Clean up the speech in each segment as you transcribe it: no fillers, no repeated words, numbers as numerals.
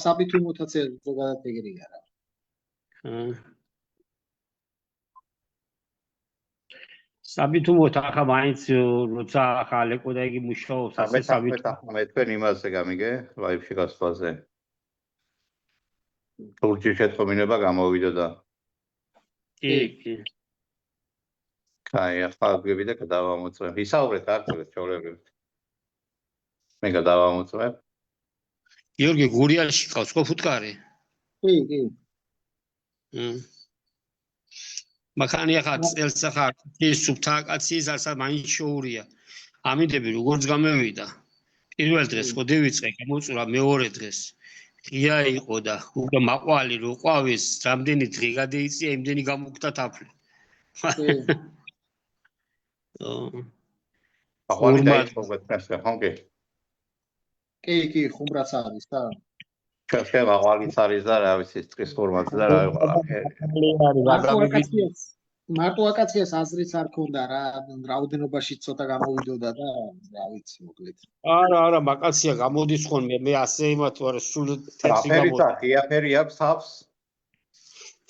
საბითუმოთაც ზოგადად ეგრე არა. საბითუმოთ ახლა მაინც როცა ახლა ალეკო და იგი მუშაობს ასე საბითუმო მე თქვენ იმაზე გამიგე ლაივში გასვლაზე თურქი შეთხოვინება გამოვიდოდა კი კაი ახლა გვები და გადავამოწმებ ისაუბრეთ არცერთ ჩავრევით მე გადავამოწმებ გიორგი გურიაში ყავს ხო ფუტკარი კი მაქანი ახლა წელს ახლა ის სუფთა კაცის ასა მაინც შოურია ამიდები როგორც გამევიდა პირველ დღეს ხო დევიწყე გამოწურა მეორე დღეს ღია იყო და უკვე მაყვალი რო ყვავის რამდენი დღე გადაიწია იმდენი გამოგდა თაფლი აყვალი დაიწყო გეთქასა ხო კი ხუმრაც არის და ჩვენ აყვალიც არის და რა ვიცი წყის ფორმაც და რა მარტო აკაციას აზრიც არ ქონდა რა რაოდენობაში ცოტა გამოვიდოდა და რა ვიცი მოკლედ არა მაკაცია გამოდის ხოლმე მე ასე იმათ ვარ სულ თეთრი გამოდის ღიაფერი აქვს თავს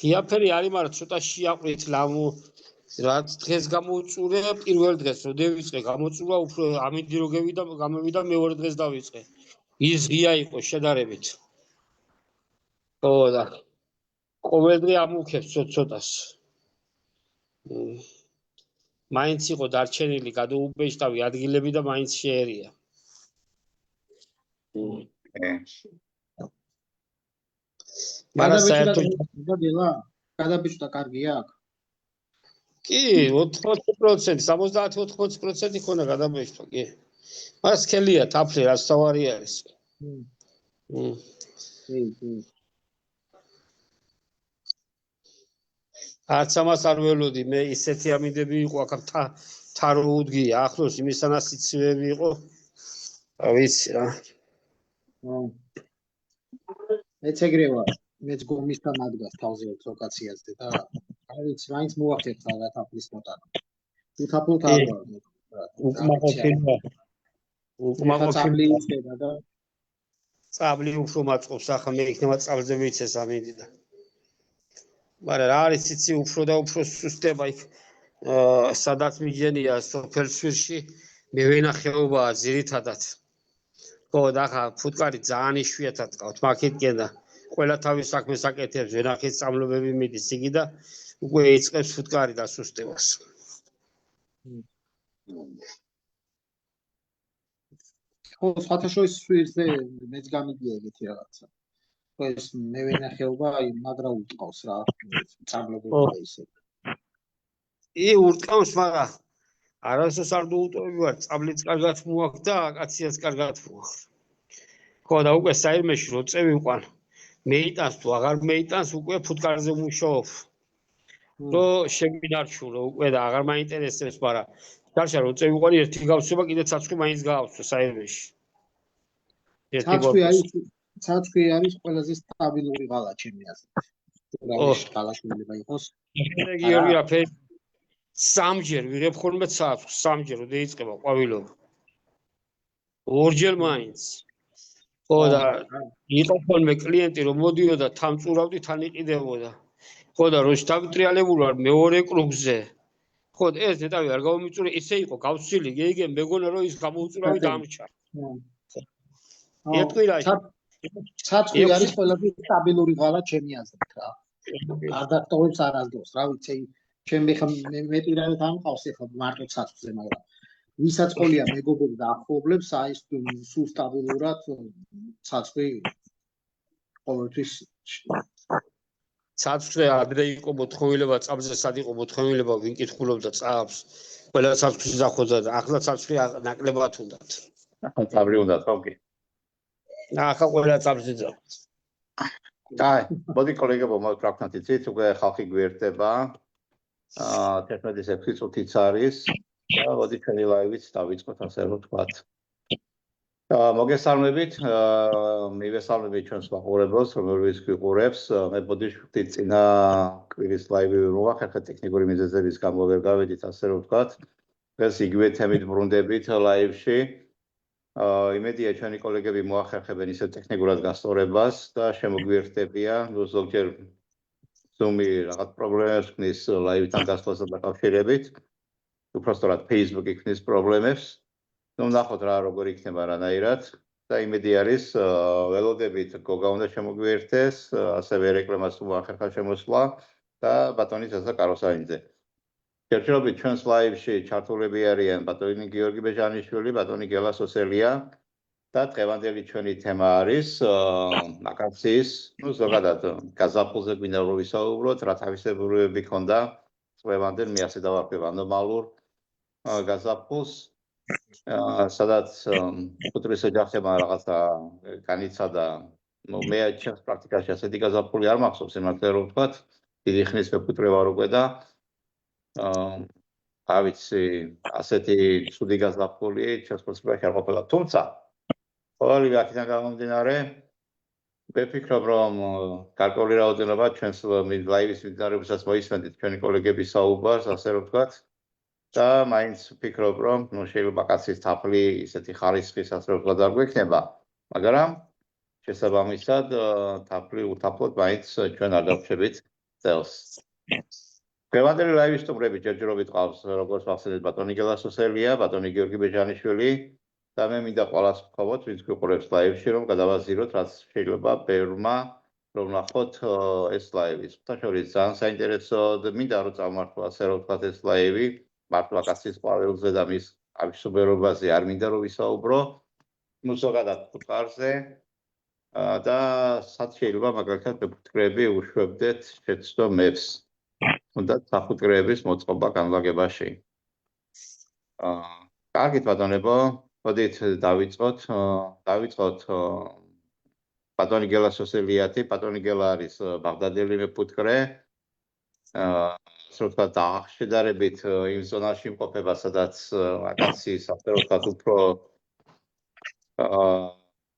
ღიაფერი არის მაგრამ ცოტა შეაყრით ლამო რაც დღეს გამოუწურე პირველ დღეს რო დევიწყე გამოწურა უფრო ამინდი რო გამოვიდა მეორე დღეს დავიწყე ის ღია იყო შედარებით და ყოველ დღე ამუქებს ცოტას მაინც იყო დარჩენილი გადაუბეჭდავი ადგილები და მაინც შეერია მაგრამ საერთოდ გადაბეჭდა კარგია აქ კი 80% 70-80% ხონა გადაბეჭდა კი მაგრამ სქელია თაფლი რაც თავარი არის არც ამას არ ველოდი მე ისეთი ამინდები იყო აქ თარო უდგია ახლოს იმისთანაც სიცივეები იყო რა ვიცი რა მეც ეგრე ვარ მეც გომისთან ადგას თავზე ლოკაციაზე და რა ვიცი მაინც მოახერხა რა თაფლის მოტანა თუ თაფლოთ არ ვარ უკმაყოფილია და წაბლი უფრო მაწყობს ახლა მე იქნება წაბლზე ვიცეს ამინდი და მაგრამ რა არის იცი უფრო და უფრო სუსტება იქ სადაც მიჯენია სოფელსვირში მე ვენახეობაა ძირითადად ხო და ახლა ფუტკარი ძალიან იშვიათად ყავთ მაქეთკენ და ყველა თავის საქმეს აკეთებს ვენახის წამლებები მიდის იგი და უკვე იწყებს ფუტკარი დასუსტებას ხო სხვათაშორის სვირზე მეც გამიგია ეგეთი რაღაცა ეს მე ვენახეობა მაგრა უტყავს რა წამლებები ისე ურტყავს მაგრამ არასდროს არ დაუტოვები ვარ წაბლიც კარგად მოაქვს და აკაციაც კარგად მოაქვს ხო და უკვე საერთმეში რო წევიყვან მეიტანს თუ აღარ მეიტანს უკვე ფუტკარზე მუშაობ რო შეგვინარჩუნო უკვე და აღარ მაინტერესებს მაგრამ დარჩა რო წევიყვანი ერთი გავსება კიდე ცაცხვი მაინც გაავსო საერთმეში ცაცხვი არის ყველაზე სტაბილური ღალა ჩემი აზრით რა ღალაშვილება იყოს გიორგი რაფერი სამჯერ ვიღებ ხოლმე ცაცხვს სამჯერ რო დაიწყება ყვავილობა ორჯერ მაინც ხო და იყო ხოლმე კლიენტი რომ მოდიოდა თან წურავდი თან იყიდებოდა ხო და რო დავიტრიალებული ვარ მეორე კრუგზე ხო ეს დეტალი არ გამომიწურე ისე იყო გავსილი გეგე მეგონა რომ ის გამოუწურავი დამრჩა ცაცხვი არის ყველაზე სტაბილური ღალა ჩემი აზრით რა არ დატოვებს არასდროს რა ვიცი ჩემი ხა მეტირად ამყავს ეხლა მარტო ცაცხვზე მაგრამ ვისაც ყოლია მეგობრებს და ახლობლებს აი სულ სტაბილურად ცაცხვი ყოველთვის ცაცხვზე ადრე იყო მოთხოვნილება წაბზე სად იყო მოთხოვნილება ვინ კითხულობდა წაბს ყველა ცაცხვს ახოძა და ახლა ცაცხვი ნაკლებად უნდათ ახლა წაბრი უნდა ხო კი ახლა ყველა წაბზე ძავს აი მოდი კოლეგებო მოგვაქნათ იცით უკვე ხალხი გვერდება 11-6 წუთიც არის და მოდი ჩვენი ლაივიც დავიწყოთ ასე რომ ვთქვათ მოგესალმებით მივესალმებით ჩვენს მაყურებელს რომელიც გვიყურებს მე ბოდიშვი წინა კვირის ლაივი მოახერხეთ ტექნიკური მიზეზების გამო ვერ გავედით ასე რომ ვთქვათ დღეს იგივე თემით ბრუნდებით ლაივში იმედია ჩვენი კოლეგები მოახერხებენ ისეთ ტექნიკურად გასწორებას და შემოგვიერთდებიან ზოგჯერ Zoom-ი რაღაც პრობლემებს ქმნის ლაივთან გასვლასთან დაკავშირებით. უпростоრად Facebook-ი ქმნის პრობლემებს. ნუ ნახოთ რა როგორ იქნება რანაირად და იმედი არის ველოდებით გოგა უნდა შემოგვიერთდეს, ასევე რეკლამას მოახერხა შემოსვლა და ბატონი ზაზა კაროსაინძე. Ჯერჯერობით ჩვენს ლაივში ჩართულები არიან ბატონი გიორგი ბეჟანიშვილი, ბატონი გელა სოსელია და დღევანდელი ჩვენი თემა არის აკაციის, ну ზოგადად გაზაფხულზე გვინდა რომ ვისაუბროთ, რა თავისებურებები ქონდა დღევანდელ მე ასე დავარქვევ ანომალურ გაზაფხულს, სადაც ფუტურის ოჯახებმა რაღაცა განიცადა, მე ჩემს პრაქტიკაში ასეთი გაზაფხული არ მახსოვს, იმართლა რომ ვთქვათ, დიდი ხნის მეფუტრე ვარ უკვე და არ ვიცი, ასეთი ცუდი გაზაფხული ჩემს პროცესში არ ყოფილა. თუმცა, ყოველივე აქედან გამომდინარე, მე ვფიქრობ, რომ გარკვეული რაოდენობა ჩვენს ლაივის მიმდინარეობისას მოისმენთ ჩვენი კოლეგების საუბარს, ასე რომ ვთქვათ, და მაინც ვფიქრობ, რომ შეიძლება კაცის თაფლი ისეთი ხარისხის, ასე რომ ვთქვათ, არ გვექნება, მაგრამ შესაბამისად, თაფლი უთაფლოდ მაინც ჩვენ არ გავხსენებით წელს. დღევანდელი ლაივის სტუმრები ჯერჯერობით ყავს, როგორც ვახსენეთ, ბატონი გელა სოსელია, ბატონი გიორგი ბეჟანიშვილი და მე მინდა ყველას ვთხოვოთ, ვინც გვიყურებს ლაივში, რომ გადავაზიროთ, რაც შეიძლება ბევრმა, რომ ნახოთ ეს ლაივი. შორის ძალიან საინტერესოდ მინდა რომ წამართვა, ასე რომ ვთქვათ, ეს ლაივი, მართლა კაცის ყვავილზე და მის ავშობერობაზე არ მინდა რომ ვისაუბრო, ну ზოგადად ფუტკარზე და სად შეიძლება მაგალითად მეფუტკრეები უშვებდეთ შეცდომებს. უნდა საფუტკრეების მოწყობა განლაგებაში. კარგით ბატონებო, მოდით დავიწყოთ ბატონი გელა სოსელიათი, ბატონი გელა არის ბაღდადელი მეფუტკრე. ასე რომ ვთქვათ, შედარებით იმ ზონაში იმყოფება, სადაც აკაციის, ასე რომ ვთქვათ, უფრო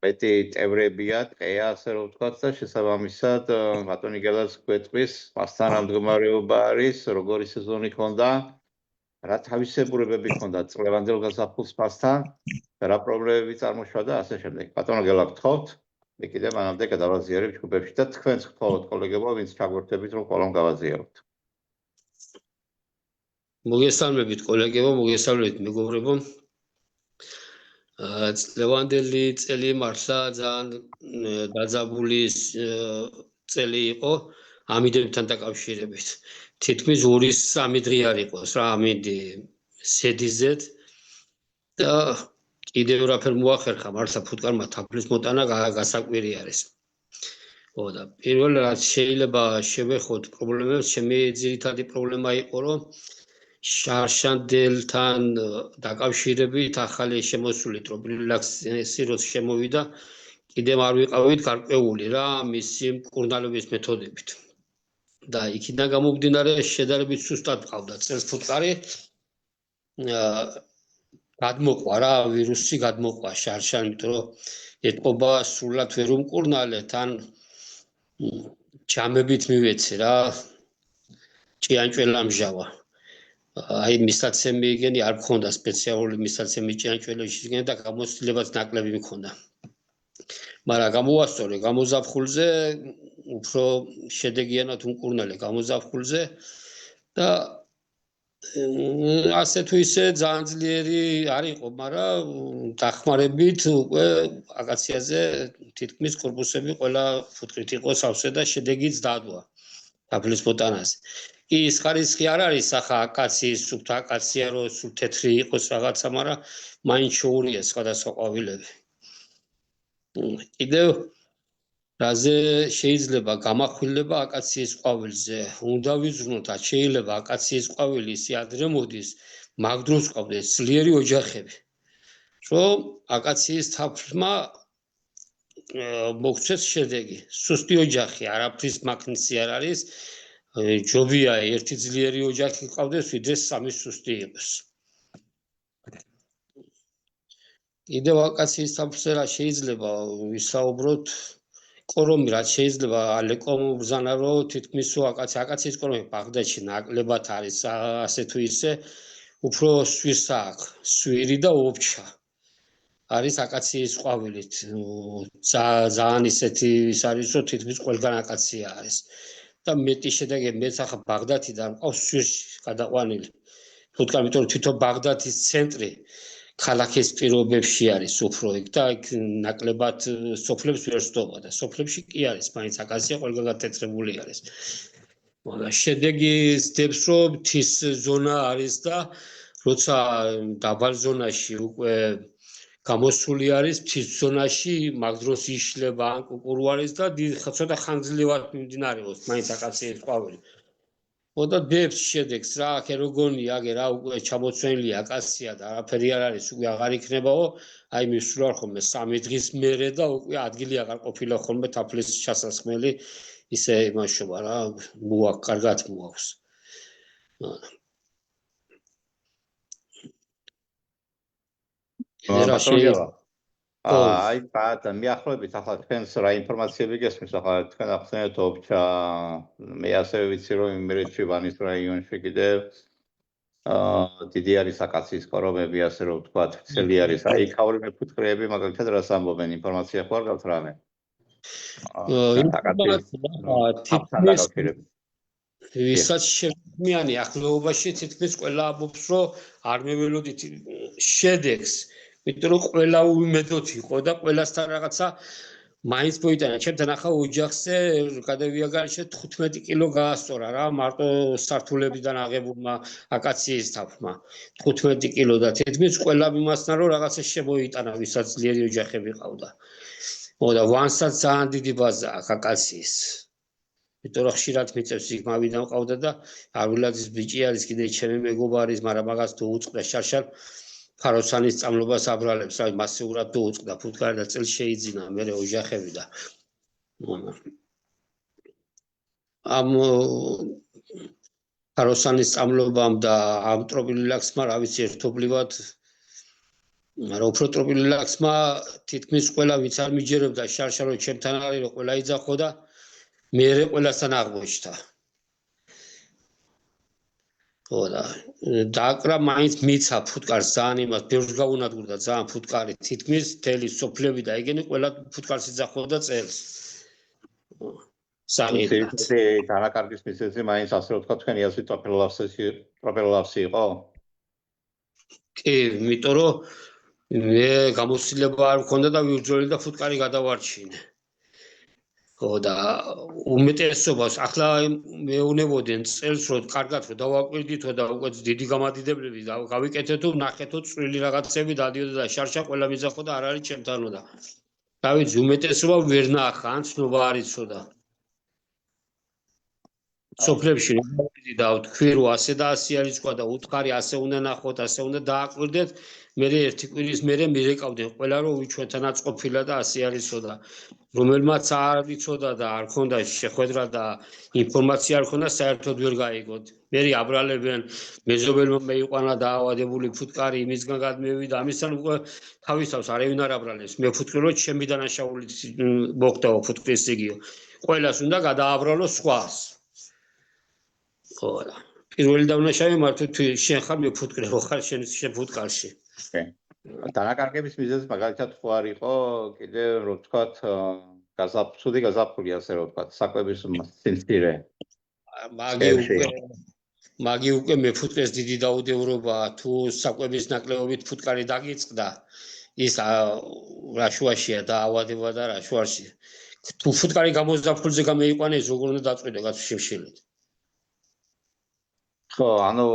მეტი წევრებია, ტყეა, ასე რომ ვთქვათ და შესაბამისად ბატონი გელას გვეტყვის, მასთან რა მდგომარეობა არის, როგორი სეზონი ჰქონდა, რა თავისებურებები ჰქონდა წლევანდელ გაზაფხულს მასთან, რა პრობლემები წარმოშვა და ასე შემდეგ. ბატონო გელა გთხოვთ, მე კიდევ მანამდე გადავაზიარებ ჯგუფებში და თქვენს გთხოვთ კოლეგებო, ვინც ჩაგვერთებით, რომ ყველამ გავაზიაროთ. მოგესალმებით კოლეგებო, მოგესალმებით მეგობრებო. წლევანდელი წელი მართლა ძალიან დაძაბული წელი იყო ამინდებთან დაკავშირებით. თითქმის 2-3 დღე არ იყოს რა ამინდი სედიზეთ და კიდევ რაფერ მოახერხა მართლა ფუტკარმა თაფლის მოტანა გასაკვირი არის. და პირველ რაც შეიძლება შევეხოთ პრობლემებს, ჩემი ძირითადი პრობლემა იყო რომ შარშანდელთან დაკავშირებით ახალი შემოსული ტროპილაქსი როც შემოვიდა, კიდევ არ ვიყავით გარკვეული რა მისი მკურნალობის მეთოდებით. და იქიდან გამომდინარე შედარებით სუსტად ყავდა წელს ფუტკარი. გადმოყვა რა ვირუსი გადმოყვა შარშანი, იმიტომ რომ ეთყობა სრულად ვერ უმკურნალე, თან ჯამებით მივეცე რა ჭიანჭველა ამჟავა. აი მისაცემი იგენი არ მქონდა სპეციალური მისაცემი ჭიანჭველებში იგენი და გამოცდილებაც ნაკლები მქონდა. მაგრამ გამოვასწორე გამოზაფხულზე, უფრო შედეგიანად უმკურნალე გამოზაფხულზე და ასე თუ ისე ძალიან ძლიერი არ იყო, მაგრამ დახმარებით უკვე აკაციაზე თითქმის კორპუსები ყველა ფუტკრით იყო სავსე და შედეგიც დადვა თაფლის მოტანაზე. კი ის ხარისხი არ არის ახლა აკაციის, სუფთა აკაცია რო სულ თეთრი იყოს რაღაცა, მაგრამ მაინც შოურია სხვადასხვა ყვავილები. კიდევ რაზე შეიძლება გამახვილება აკაციის ყვავილზე, უნდა ვიზრუნოთ, შეიძლება აკაციის ყვავილი ისე ადრე მოდის, მაგ დროს ყავდეს ძლიერი ოჯახები, რომ აკაციის თაფლმა მოგცეს შედეგი. სუსტი ოჯახი არაფრის მაქნისი არ არის, ჯობია ერთი ძლიერი ოჯახი ყავდეს, ვიდრე 3 სუსტი იყოს. კიდევ აკაციის თაფლზე რა შეიძლება ვისაუბროთ? კორომი რაც შეიძლება ალეკომ ბრძანა რომ თითქმის აკაციის კორომი ბაღდადში ნაკლებად არის, ასე თუ ისე უფრო სვირსა აქვს, სვირი და ოფჩა. არის აკაციის ყვავილით. ძალიან ისეთი ის არის, რომ თითქმის ყველგან აკაცია არის. და მეტი შედეგები მეც ახლა ბაღდათიდან ყავს სვირში გადაყვანილი. თუმცა იმიტომ რომ თვითონ ბაღდათის ცენტრი ქალაქის პირობებში არის უფრო იქ და იქ ნაკლებად სოფლებს ვერ სდობა და სოფლებში კი არის, მაინც აკაცია ყველგან გათეთრებული არის. მაგრამ შედეგი ზდებს რომ მთის ზონა არის და როცა დაბალ ზონაში უკვე გამოსული არის მთის ზონაში მაგ დროს იშლება ან კუკურუ არის და ცოტა ხანგრძლივად მიმდინარეობს მაინც აკაციის ყვავილი. და დებს შედეგს რა აქ ეროგონია აგე რა უკვე ჩამოცვენილი აკაცია და არაფერი არ არის უკვე აღარ იქნებაო აი მისვლა ხოლმე 3 დღის მერე და უკვე ადგილი აღარ ყოფილა ხოლმე თაფლის ჩასასხმელი ისე იმაშობა რა მოაქვს კარგად მოაქვს აი ბატონო მიახლოებით ახლა თქვენს რა ინფორმაციები გესმის ახლა თქვენ ახსენეთ ოფჩა მე ასევე ვიცი რომ იმერეთში ვანის რაიონში კიდევ დიდი არის აკაციის კორომები ასე რომ ვთქვა ცელი არის აი ქაური მეფუტკრეები მაგალითად რას ამბობენ ინფორმაცია ხო არ გაქვთ რამე ვისაც შემიანი ახლობლობაში თითქმის ყველა ამბობს რომ არ მეველოდით შედეგს იმიტომ რომ ყველა უმედოთ იყო და ყველასთან რაღაცა მაინც მოიტანა ჩემთან ახლა ოჯახზე გადავიაგარიშე 15 კილო გაასწორა რა მარტო სართულებიდან აღებულმა აკაციის თაფმა 15 კილო და თითქმის ყველა მიმასნა რომ რაღაცა შემოიტანა ვისაც ძლიერი ოჯახები ყავდა და ვანსაც ძალიან დიდი ბაზა აქვს აკაციის იმიტომ რომ ხშირად მიწევს იქ მავიდან ყავდა და არვილაძის ბიჭი არის კიდე ჩემი მეგობარის მაგრამ მაგას თუ უწყდა შარშან ფაროსანის წამლობას აბრალებს, აი მასიურად დაუწყდა ფუტკარი და წელს შეიძინა მერე ოჯახები და ამ ფაროსანის წამლობამ და ამ ტროპილილაქსმა რა ვიცი ერთობლივად მაგრამ უფრო ტროპილილაქსმა თითქმის ყველა ვინც არ მიჯერებდა შარშა რომ ჩემთან არის რომ ყველა იძახო და მერე ყველასთან აღმოჩნდა დააკრა მაინც მიცა ფუტკარს ძალიან იმას ბევრს გაუნადგურდა ძალიან ფუტკარი თითქმის თელი სოფლები და ეგენი ყველა ფუტკარს იძახოდა წელს სანიტარი დანაკარგის მიზეზი მაინც ასე რომ თქვა თქვენი აზრით ტროპილილაქსი იყო კი იმიტომ რომ მე გამოცდილება არ მქონდა და ვიბრძოლე და ფუტკარი გადავარჩინე და უმეტესობას ახლა მეუნებოდნენ წელს რომ კარგად რომ დავაკვირდითო და უკვე დიდი გამადიდებლები გავიკეთეთო ნახეთო წვრილი რაღაცები დადიოდა და შარშა ყველა მიზახო და არ არის ჩემთანო და დავით უმეტესობა ვერ ნახა ან ცნობა არ იცოდა სოფლებში და თქვი რომ ასე და ასე არის თქვა და უთხარი ასე უნდა ნახოთ ასე უნდა დააკვირდეთ მე ერთი კვირის მერე მირეკავდნენ ყველა რომ ჩვენთანაც ყოფილა და ასე არისო და რომელმაც არ იცოდა და არ ქონდა შეხვედრა და ინფორმაცია არ ქონდა საერთოდ ვერ გაიგოთ მე აბრალებენ მეზობელმა მეიყვანა დაავადებული ფუტკარი იმისგან გადმევიდა ამისთან უკვე თავისავს არავინ არ აბრალებს მე ფუტკრი რომ ჩემი დანაშაულით მოხდაო ფუტკრის იგიო ყველას უნდა გადააბრალოს სხვას ხო პირველი დავნაშავე მართლა შენ ხარ მე ფუტკრი ხო ხარ შენ ფუტკარში დანაკარგების მიზეზი მაგალითად ხო არ იყო კიდევ რო ვთქვათ გაზაფხული ასე რო ვთქვათ საკვების სიმცირე მაგი უკვე მე ფუტკრის დიდი დაუდევრობა თუ საკვების ნაკლებობით ფუტკარი დაგიწყდა ის რაშუაშია დაავადება და რაშუაში თუ ფუტკარი გამოზაფხულზე გამეიყვანეს როგორ უნდა დაწყვიტო გასშემშილეთ ხო ანუ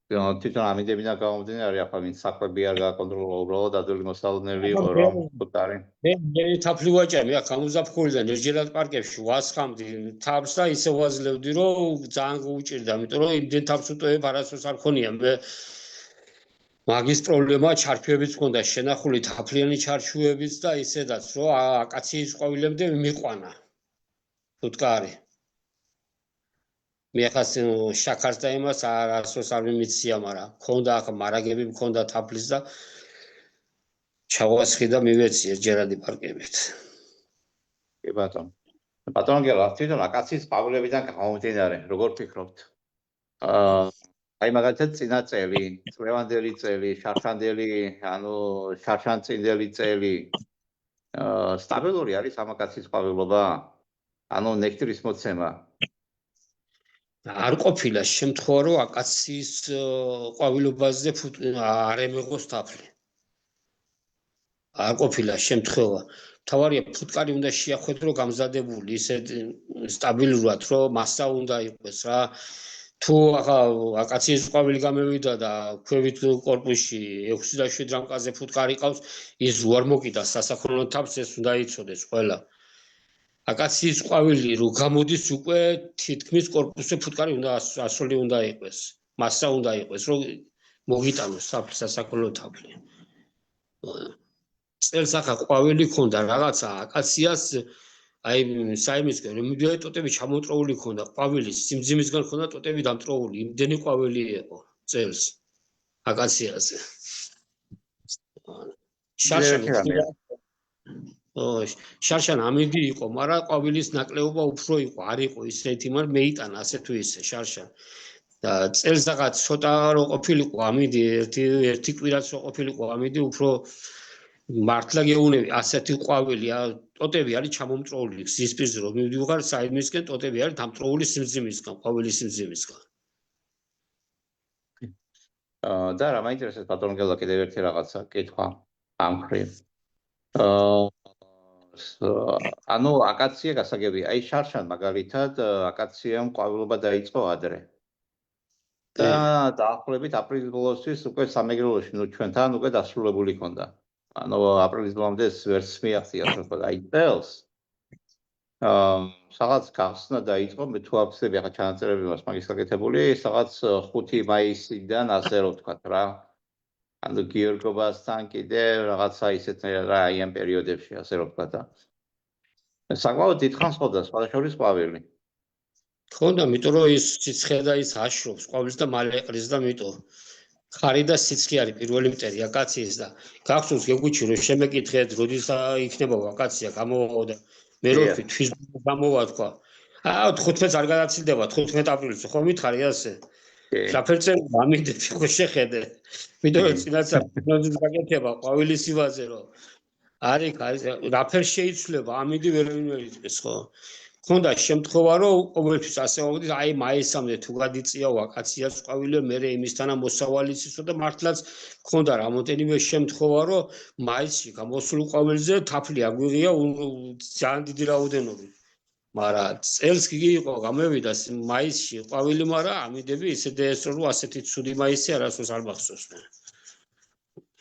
თვითონ ამიდებიდან გამომდინარე ახლა ვინც საკვები არ გააკონტროლა უბრალოდ ადვილი მოსალოდნელი იყო რომ ფუტკარი მე თაფლი ვაჭამი აქ გამოზაფხულიდან ერჯერად პარკებში ვასხამდი თავს და ისე ვაძლევდი რომ ძალიან გუჭირდა იმიტომ რომ იმდენ თავს უტოვებ არასდროს არ ქონია მე მაგის პრობლემა ჩარჩოებიც მქონდა შენახული თაფლიანი ჩარჩოებიც და ისედაც რომ აკაციის ყვავილემდე მიყვანა ფუტკარი მე ხას შაქარს და იმას არასდროს არ მიმიცია მაგრამ მქონდა ახლა მარაგები მქონდა თაფლის და ჩავასხი და მივეცი ერჯერადი პარკებით კი ბატონო გელა თვითონ აკაციის ყვავილებიდან გამომდინარე როგორ ფიქრობთ აი მაგალითად წინა წელი, წლევანდელი წელი, შარშანდელი, ანუ შარშანწინდელი წელი სტაბილური არის ამაკაცის ყვავილობა? ანუ ნექტრის მოცემა. არ ყოფილა შემთხვევა, რომ აკაციის ყვავილობაზე არ ემეღოს თაფლი. არ ყოფილა შემთხვევა. თავარია ფუტკარი უნდა შეახვედრო გამზადებული ისე სტაბილურად, რომ მასა უნდა იყოს რა. თუ აკაციის ყვავილი გამევიდა და ქვევით კორპუსში 67 რამკაზე ფუტკარი ყავს, ის რო არ მოკიდას სასაქონლო თავს, ეს უნდა იცოდეს ყველა. აკაციის ყვავილი რო გამოდის უკვე თითქმის კორპუსზე ფუტკარი უნდა ასული უნდა იყოს. მასა უნდა იყოს, რომ მოგიტანოს სასაქონლო თაფლი. წელს ახლა ყვავილი ქონდა რაღაცა აკაციას აი საიმისკენ რომ მიდიოდა ტოტები ჩამოტროული ქონდა ყვავილის სიმძიმისგან ქონდა ტოტები დამტროული იმდენი ყვავილი იყო წელს აკაციაზე შარშან ამინდი იყო მაგრამ ყვავილის ნაკლებობა უფრო იყო არ იყო ისეთი მაგრამ მეიტანა ასე თუ ისე შარშან და წელს რაღაც ცოტა რო ყოფილიყო ამინდი ერთი კვირაც რო ყოფილიყო ამინდი უფრო მართლა გეუნები ასეთი ყვავილი ტოტები არის ჩამომტროული გზის პირზე რომ მივდივარ საიდმისკენ ტოტები არის დამტროული სიმძიმისგან ყვავილის სიმძიმისგან და რა მაინტერესებს ბატონო გელა კიდევ ერთი რაღაცა კითხვა ამ ხრივ ანუ აკაცია გასაგებია აი შარშან მაგალითად აკაციამ ყვავილობა დაიწყო ადრე და დაახლოებით აპრილის ბოლოსთვის უკვე სამეგრელოში ნუ ჩვენთან უკვე დასრულებული ქონდა ანუ აპრილის ბოლომდე ვერც მიაღწია თქო აი წელს სადაც გახსნა დაიწყო მე თუ აფსები ახლა ჩანაწერები მას მაგის გაკეთებული სადაც 5 მაისიდან ასე რომ ვთქვა რა ანუ გიორგობასთან კიდე რაღაცა ისეთნაირად რა აი ამ პერიოდებში ასე რომ ვთქვა და საკმაოდ დიდხანს ყოფდა სხვადასხვა ყვავილი ქონდა იმიტომ რომ ის სიცხე და ის აშრობს ყვავილს და მალე ეყრის და მიტო ხარი და სიცხე არის პირველი მტერი აკაციის და გახსოვს გეგვიჩი რომ შემეკითხეთ როდის იქნება აკაცია გამოვაო და მე რო თვის გამოვა თქვა 15-ს არ გადაცილდება 15 აპრილს ხო მითხარი ასე საფერწე ამინდები ხო შეხედე მიდო წინაცა პროგნოზის გაკეთება ყვავილის ივაზე რომ არის რაფერ შეიცვლება ამინდი ვერ იწეს ხო ქონდა შემთხვევა რომ ყოველთვის ასე მოვიდეს აი მაისამდე თუ გადიწია აკაციას ყვავილი მე იმისთანა მოსავალიც ისო და მართლაც ქონდა რამოდენიმე შემთხვევა რომ მაისში გამოსულ ყვავილზე თაფლი აგვიღია ძალიან დიდი რაოდენობით მაგრამ წელს კი იყო გამევიდა მაისში ყვავილი მაგრამ ამინდები ისე დაესწრო რომ ასეთი ცუდი მაისი არასდროს არ მახსოვს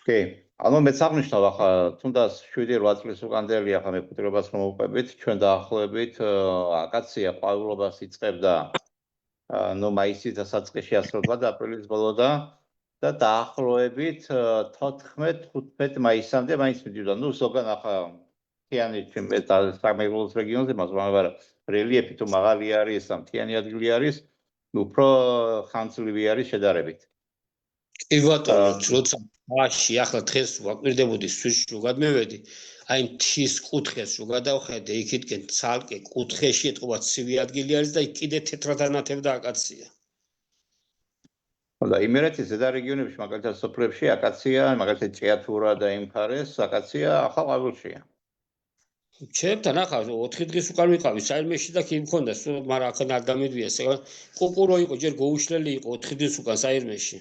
კი ანუ მეც აღნიშნავ ახლა თუნდაც 7-8 წლის უკანდელი ახლა მეკუთვნებას რომ მოვყვებით ჩვენ დაახლოებით აკაცია ყვავილობას იწყებდა ნუ მაისის დასაწყისში ასე ვთქვა და აპრილის ბოლოდა და დაახლოებით 14-15 მაისამდე მაინც მიდიოდა ნუ ზოგან ახლა მთიანი ჩემ სამეგრელოს რეგიონზე მაგრამ რელიეფი თუ მაღალი არის და მთიანი ადგილი არის უფრო ხანძლივი არის შედარებით კი ბატონო როცა აში ახლა დღეს ვაკვირდებოდი სვიშში რო გადმევედი აი მთის კუთხეს რო გადავხედე იქითკენ ცალკე კუთხეში ეთყობა ცივი ადგილი არის და იქ კიდე თეთრად ანათებდა აკაცია და იმერეთის ზედა რეგიონებში მაგალითად სოფლებში აკაცია მაგალითად ჭიათურა და იმ მხარეს აკაცია ახლა ყვავილშია ჩემთან ახლა 4 დღის უკან ვიყავი საირმეში და კი მქონდა მაგრამ ახლა არ დამედვიეს კუყურო იყო ჯერ გოუშლელი იყო 4 დღის უკან საირმეში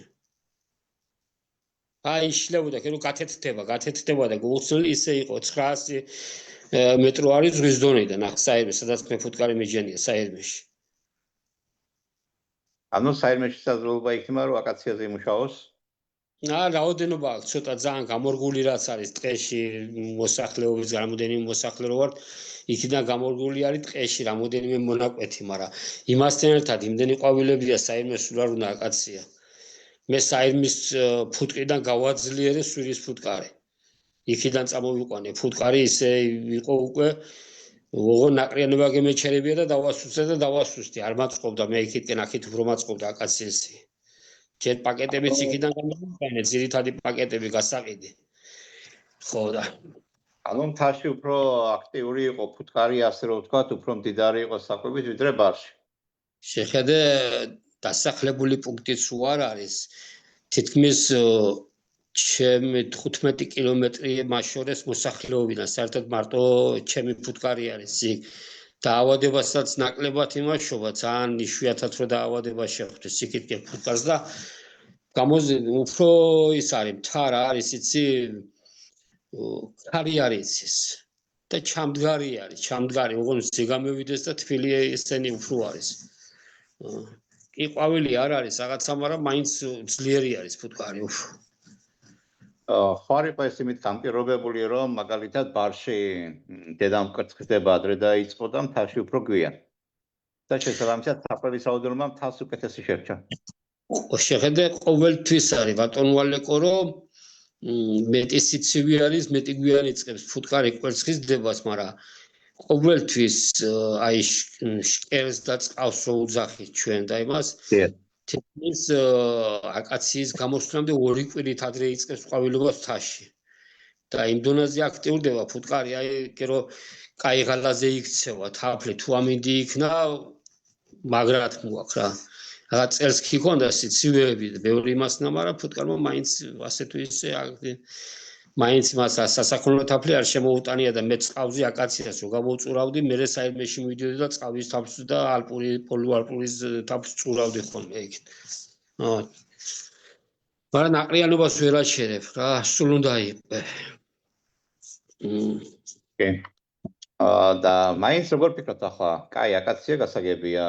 აი შლებოდა რომ გათეთდება და გოუსლელი ისე იყო 900 მეტრო არის ზღვის დონიდან ახ საირმე სადაც მე ფუტკარი მიჯენია საირმეში ანუ საირმეში საზრდოობა იქნება რომ აკაციაზე იმუშაოს რაოდენობა ცოტა ძალიან გამორგული რაც არის ტყეში მოსახლეობის რამოდენიმე მოსახლე რო ვარ იქიდან გამორგული არის ტყეში რამოდენიმე მონაკვეთი მაგრამ იმასთან ერთად იმდენი ყვავილებია საირმეს სულ არ უნდა აკაცია მე საირმის ფუტკრიდან გავაძლიერე სვირის ფუტკარი. იქიდან წამოვიყვანე ფუტკარი ისე იყო უკვე ოღონდ ნაკრიანობა გემეჩერებია და დავასუსტე არ მაწყობდა მე იქიდან აქეთ უფრო მაწყობდა აკაციესი. ჯერ პაკეტებიც იქიდან გამოვიყვანე ძირითადი პაკეტები გასაყიდი. ხო და ანუ მთაში უფრო აქტიური იყო ფუტკარი ასე რომ ვთქვათ უფრო მდიდარი იყო საკვებით ვიდრე ბარში. შეხედე დასახლებული პუნქტიც რო არ არის, თითქმის ჩემი 15 კილომეტრი მაშორეს მოსახლეობიდან, საერთოდ მარტო ჩემი ფუტკარი არის იქ. დაავადებასაც ნაკლებად იმაშობა, ძალიან იშვიათად რო დაავადება შეხვდეს იქით ფუტკარს და უფრო ის არის, მთა რა არის, იცი, ქარი არის ის და ჩამდგარი არის, ჩამდგარი, ოღონდ ზეგამევიდეს და თბილი ესენი უფრო არის. კი ყვავილი არ არის რაღაცა, მაგრამ მაინც ძლიერი არის ფუტკარი უფრო. ხარ იყო ეს იმით გამპირობებული, რომ მაგალითად ბარში დედამკვეთქდება ადრე დაიწყო და მთაში უფრო გვიან. და შესაბამისად საფრთხის რაოდენობა მთას უკეთესი შერჩა. შეხედე ყოველთვის არის ბატონო ალეკო, რომ მეტი სიცივი არის, მეტი გვიან იწყებს ფუტკარი კვერცხის დებას, მაგრამ ყოველთვის აი შკერს და წყავს რო უძახით ჩვენ და იმას თითქმის აკაციის გამოსვლამდე 2 კვირით ადრე იწყებს ყვავილობას მთაში. და იმ დონეზე აქტიურდება ფუტკარი, აი კერო კაი ღალაზე იქცევა თაფლი, თუ ამინდი იქნა მაგრად მოაქვს რა. რაღაც წელს კი ქონდა სიცივეები, ბევრი იმასნა, მაგრამ ფუტკარმა მაინც ასე თუ ისე მაინც მას სასაქონლო თაფლი არ შემოუტანია და მე წყავზე აკაციას რო გამოვწურავდი, მერე საერთმეში მივიდიოდი და წყავის თაფლს და ალპური პოლუალპურის თაფლს წურავდი ხოლმე იქით. მაგრამ ნაყრიანობას ვერ აჩერებ რა, სულ უნდა იყე. და მაინც როგორ ფიქრობთ ახლა? კაი, აკაცია გასაგებია.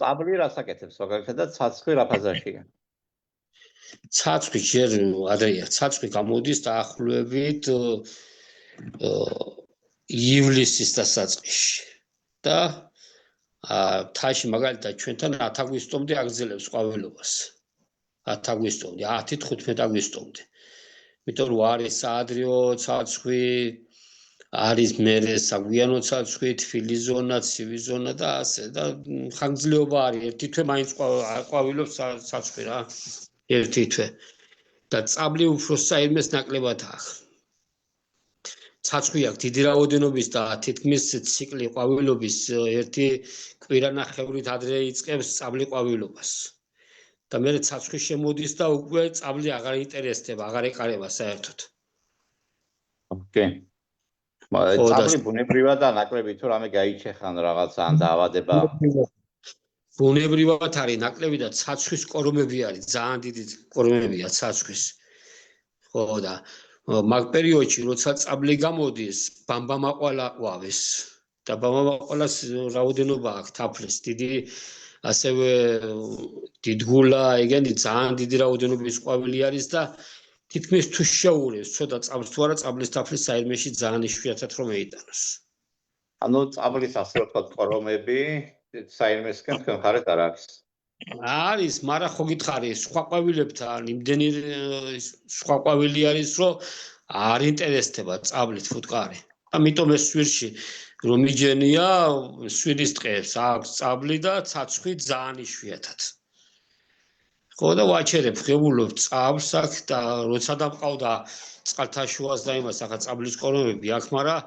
წაბლი რასაკეთებს მაგალითად და ცაცხვი რა ფაზაშია? ცაცხვი ჯერ ადრეა, ცაცხვი გამოდის დაახლოებით ივლისის დასაწყისში და მთაში მაგალითად ჩვენთან 10 აგვისტომდე აგრძელებს ყვავილობას. 10 აგვისტომდე, 10-15 აგვისტომდე. იმიტომ რომ არის საადრეო ცაცხვი, არის მერე საგვიანო ცაცხვი, თბილი ზონა, ცივი ზონა და ასე და ხანგრძლივობა არის. ერთი თვე მაინც ყვავილობს ცაცხვი რა. ერთი თვე. და წაბლი უფრო საერთმეს ნაკლებად აქვს. ცაცხვი აქვს დიდი რაოდენობის და თითქმის ციკლი ყვავილობის ერთი კვირანახევრით ადრე იწყებს წაბლი ყვავილობას. და მერე ცაცხვი შემოდის და უკვე წაბლი აღარ ინტერესდება, აღარ ეკარება საერთოდ. ოკეი. წაბლი ბუნებრივად და ნაკლები თუ რამე გაიჩეხან რაღაცა ან დაავადება. ბუნებრივად არის ნაკლები და ცაცხვის კორომები არის, ძალიან დიდი კორომებია ცაცხვის. ხო და მაგ პერიოდში როცა წაბლი გამოდის, ბამბამაყვალა ყვავის და ბამბამაყვალას რაოდენობა აქვს თაფლის დიდი ასევე დიდგულა, ეგენი ძალიან დიდი რაოდენობის ყვავილი არის და თითქმის თუ შეურევს ცოტა წაბლს თუ არა წაბლის თაფლის საერთმეში ძალიან იშვიათად რომ მეიტანოს. ანუ წაბლის ასე ვთქვათ კორომები საერთმესკენ თქვენ ხარეთ არ არის? არის, მაგრამ ხო გითხარი, სხვა ყვავილებთან იმდენი სხვა ყვავილი არის, რომ არ ინტერესდება წაბლით ფუტკარი. ამიტომ ეს სვირში რომ მიჯენია, სვირის ტყეებს აქვს წაბლი და ცაცხვი ძალიან იშვიათად. ხო და ვაჩერებ, ღებულობ წაბლს აქ და როცა დამყავდა წყალთაშუას და იმას, ახლა წაბლის კორომები აქვს, მაგრამ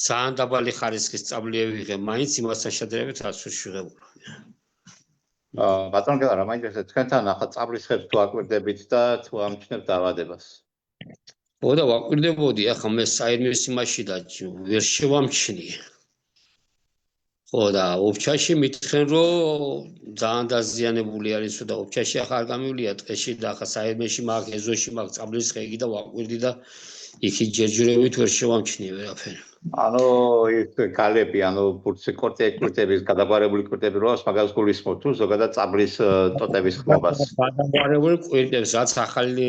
ძალიან დაბალი ხარისხის წაბლიები ვიღებ, მაინც იმასთან შედარებით ცაცხვს ვიღებულობ. ბატონო გელა, რა მაინტერესებს თქვენთან ახლა წაბლის ხებს თუ აკვირდებით და თუ ამჩნევთ დაავადებას? ხო და ვაკვირდებოდი, ახლა მე საერთმეს იმაში და ვერ შევამჩნიე. ხო და ოფჩაში მითხრენ რომ ძალიან დაზიანებული არის და ოფჩაში ახლა არ გამივლია ტყეში და ახლა საერთმეში მაქვს, ეზოში მაქვს წაბლის ხეგი და ვაკვირდი და იქი ჯერჯერობით ვერ შევამჩნიე ვერაფერი. ანუ ის გალები, ანუ ბურთი კორტების გადაგვარებული კორტები როს მაგას გულისხმობ თუ ზოგადად წაბლის ტოტების ხმობას. გადაგვარებული კორტებს რაც ახალი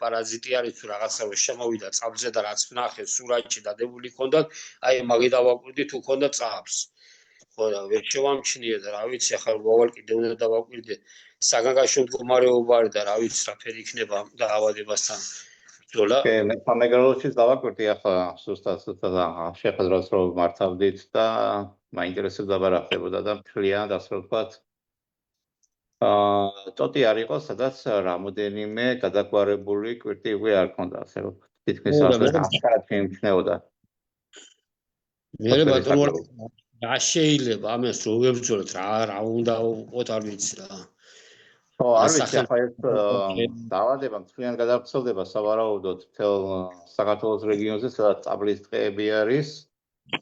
პარაზიტი არის თუ რაღაცა შემოვიდა წაბლზე და რაც ნახე სურათში დადებული ქონდათ, აი მაგე დავაკვირდი თუ ქონდა წაბლს. ხო და ვერ შევამჩნიე და რა ვიცი ახლა მოვალ კიდე უნდა დავაკვირდე საგანგაშო მდგომარეობა არის და რა ვიცი რაფერი იქნება დაავადებასთან. მე სამეგრელოში დავაკვირდი ახლა ზუსტად შეხედრას რომ მართავდით და მაინტერესებდა რა ხდებოდა და მთლიანად ასე ვთქვათ ტოტი არ იყო, სადაც რამოდენიმე გადაგვარებული კვირტი უკვე არ ქონდა, ასე რომ თითქმის ასე ამხარად შეიმჩნეოდა. მე ბატონო რა შეიძლება ამას რო ვებრძოლოთ რა უნდა ვიყოთ არ ვიცი რა. არ ვიცი ახლა ეს დაავადება მთლიან გადავრცელდება სავარაუდოდ მთელ საქართველოს რეგიონზე, სადაც წაბლის ტყეები არის.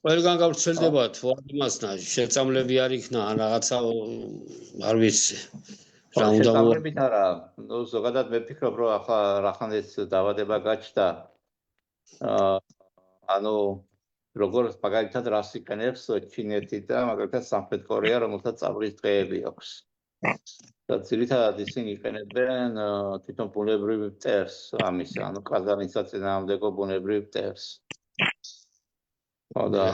ყველგან გავრცელდება თუ არ იმასნა შეწამლები არ იქნა ან რაღაცა არ ვიცი. რა უნდა შეწამლებით არა, ნუ ზოგადად მე ვფიქრობ რომ ახლა რახან ეს დაავადება გაჩნდა. ანუ როგორც მაგალითად რას იყენებს ჩინეთი და მაგალითად სამხრეთ კორეა, რომელსაც წაბლის ტყეები აქვს. და ძირითადად ისინი იყენებენ თვითონ ბუნებრივ მტერს ამის, ანუ ყაზანის საწინააღმდეგო ბუნებრივ მტერს. და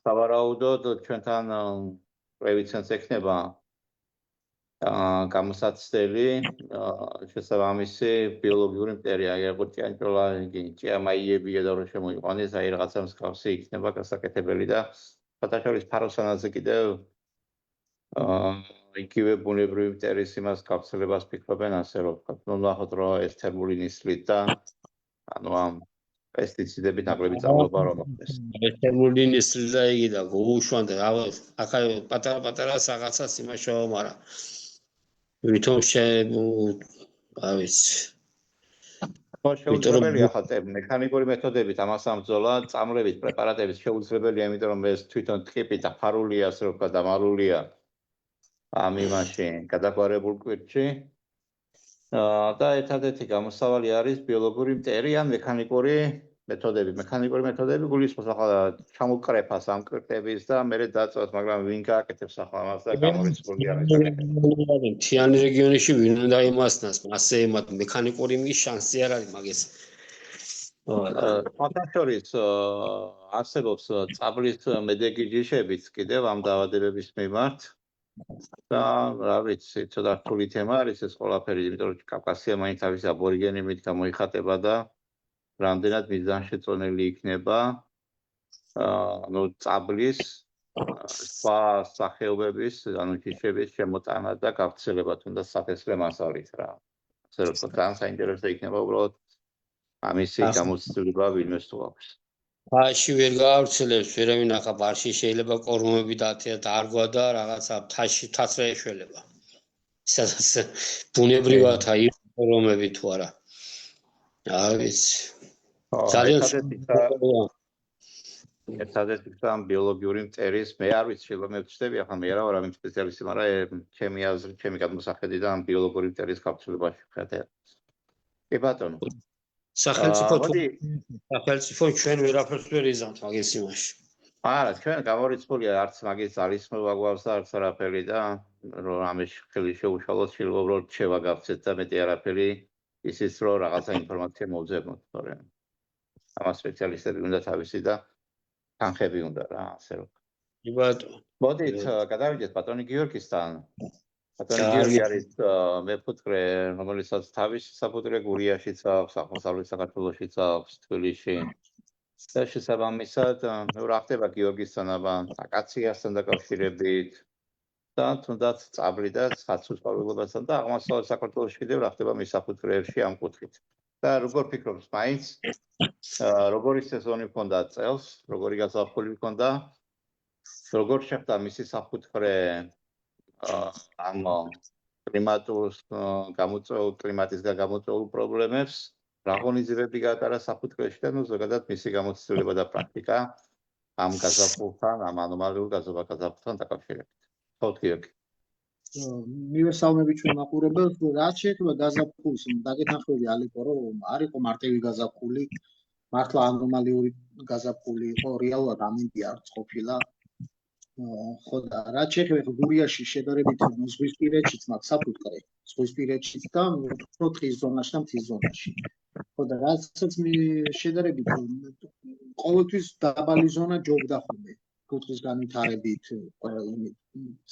სავარაუდოდ ჩვენთან პრევენციას ექნება გამოსაცდელი შესაბამისი ბიოლოგიური მტერი, აი როგორც ჭიანჭველა, ჭიამაიებია და რომ შემოიყვანეს, აი რაღაცა მსგავსი იქნება გასაკეთებელი და ფათაშორის ფაროსანაზე კიდევ იგივე ბუნებრივი მტერის იმას გავრცელებას ფიქრობენ ასე რომ ვთქვათ, ნუ ნახოთ რომ ეს თერმული ნისლით და ანუ ამ პესტიციდებით ნაკლები წარმოება რომ მოხდეს. ეს თერმული ნისლი და იგი და გუუშვანდა ახლა პატარა რაღაცას იმაშავა, მაგრამ ვითომ არ ვიცი. შეუძლებელია ხა მექანიკური მეთოდებით ამას ამბრძოლა, წამლების პრეპარატების შეუძლებელია, იმიტომ რომ ეს თვითონ ტკიპი და ფარულია, ასე რომ ვთქვათ, დამალულია ამ იმაში გადაგვარებულ კვირტში. და ერთადერთი გამოსავალი არის ბიოლოგიური მტერი ან მექანიკური მეთოდები. მექანიკური მეთოდები გულისხმობს ახლა ჩამოკრეფას ამ კვირტების და მერე დაწვას, მაგრამ ვინ გააკეთებს ახლა ამას და გამორიცხული არის. მთიანი რეგიონში ვინ უნდა იმასნას, ასე ემათ მექანიკური მის შანსი არ არის მაგის. ფათაშორის არსებობს წაბლის მედეგი ჯიშებიც კიდევ ამ დაავადებების მიმართ. და რა ვიცი, ცოტა რთული თემა არის ეს ყველაფერი, იმიტომ რომ კავკასია მაინც თავის აბორიგენებით გამოიხატება და რამდენად მიზანშეწონილი იქნება ანუ წაბლის სხვა სახეობების, ანუ ჯიშების შემოტანა და გავრცელება, თუნდაც საფესლე მასალით რა. ასე რომ ძალიან საინტერესო იქნება უბრალოდ ამისი გამოცდილება ვინმეს თუ აქვს. ბარში ვერ გაავრცელებს, ვერავინ ახლა ბარში შეიძლება კორომები დარგვა და რაღაცა თაში თაცრა ეშველება. სადაც ბუნებრივად აი კორომები თუ არა. არ ვიცი. ძალიან ერთადერთი ამ ბიოლოგიური მტერის მე არ ვიცი, შეიძლება მე ვწდები, ახლა მე არა ვარ ამ სპეციალისტი, მაგრამ ჩემი აზრით, ჩემი გადმოსახედიდან ამ ბიოლოგიური მტერის გავრცელებაში ვხედავ. კი ბატონო. სახელმწიფო ჩვენ ვერაფერს ვერ იზამთ მაგის იმაში. არა, ჩვენ გამორიცხულია არც მაგის ძალისხმევა გვაქვს და არც არაფერი და რომ ამის ხელი შეუშალოთ, შეიძლება უბრალოდ შევა გავცეთ და მეტი არაფერი ისიც რომ რაღაცა ინფორმაცია მოვძებნოთ, თორემ ამას სპეციალისტები უნდა თავისი და თანხები უნდა რა, ასე რომ. კი ბატონო. მოდით გადავიდეთ ბატონი გიორგისთან. ბატონი გიორგი არის მეფუტკრე, რომელსაც თავისი საფუტკრე გურიაშიც აქვს, აღმოსავლეთ საქართველოშიც აქვს, თბილისში. და შესაბამისად, რა ხდება გიორგისთან აკაციასთან დაკავშირებით და თუნდაც წაბლი და საცუს ყვავილობასთან და აღმოსავლეთ საქართველოში კიდევ რა ხდება მის საფუტკრეებში ამ კუთხით. და როგორ ფიქრობს, მაინც როგორი სეზონი ჰქონდა წელს, როგორი გაზაფხული ჰქონდა, როგორ შეხვდა მისი საფუტკრე ამ კლიმატის გამოწვეულ პრობლემებს, რა ღონისძიებები გაატარა საფუტკრეში და ზოგადად მისი გამოცდილება და პრაქტიკა ამ გაზაფხულთან, ამ ანომალიურ გაზაფხულთან დაკავშირებით. თქოთ გიორგი. მივესალმები ჩვენ მაყურებელს, რაც შეეხება გაზაფხულს, დაგეთანხმები ალიკო, რომ არ იყო მარტივი გაზაფხული, მართლა ანომალიური გაზაფხული იყო, რეალურად ამინდი არც ყოფილა. ხო და რაც შეეხება გურიაში შედარებით ზღვისპირეთშიც მაქვს საფუტკრე, ზღვისპირეთშიც და უფრო ტყის ზონაში და მთის ზონაში. ხო და რასაც შედარებით ყოველთვის დაბალი ზონა ჯობდა ხოლმე, კუთხის განვითარებით,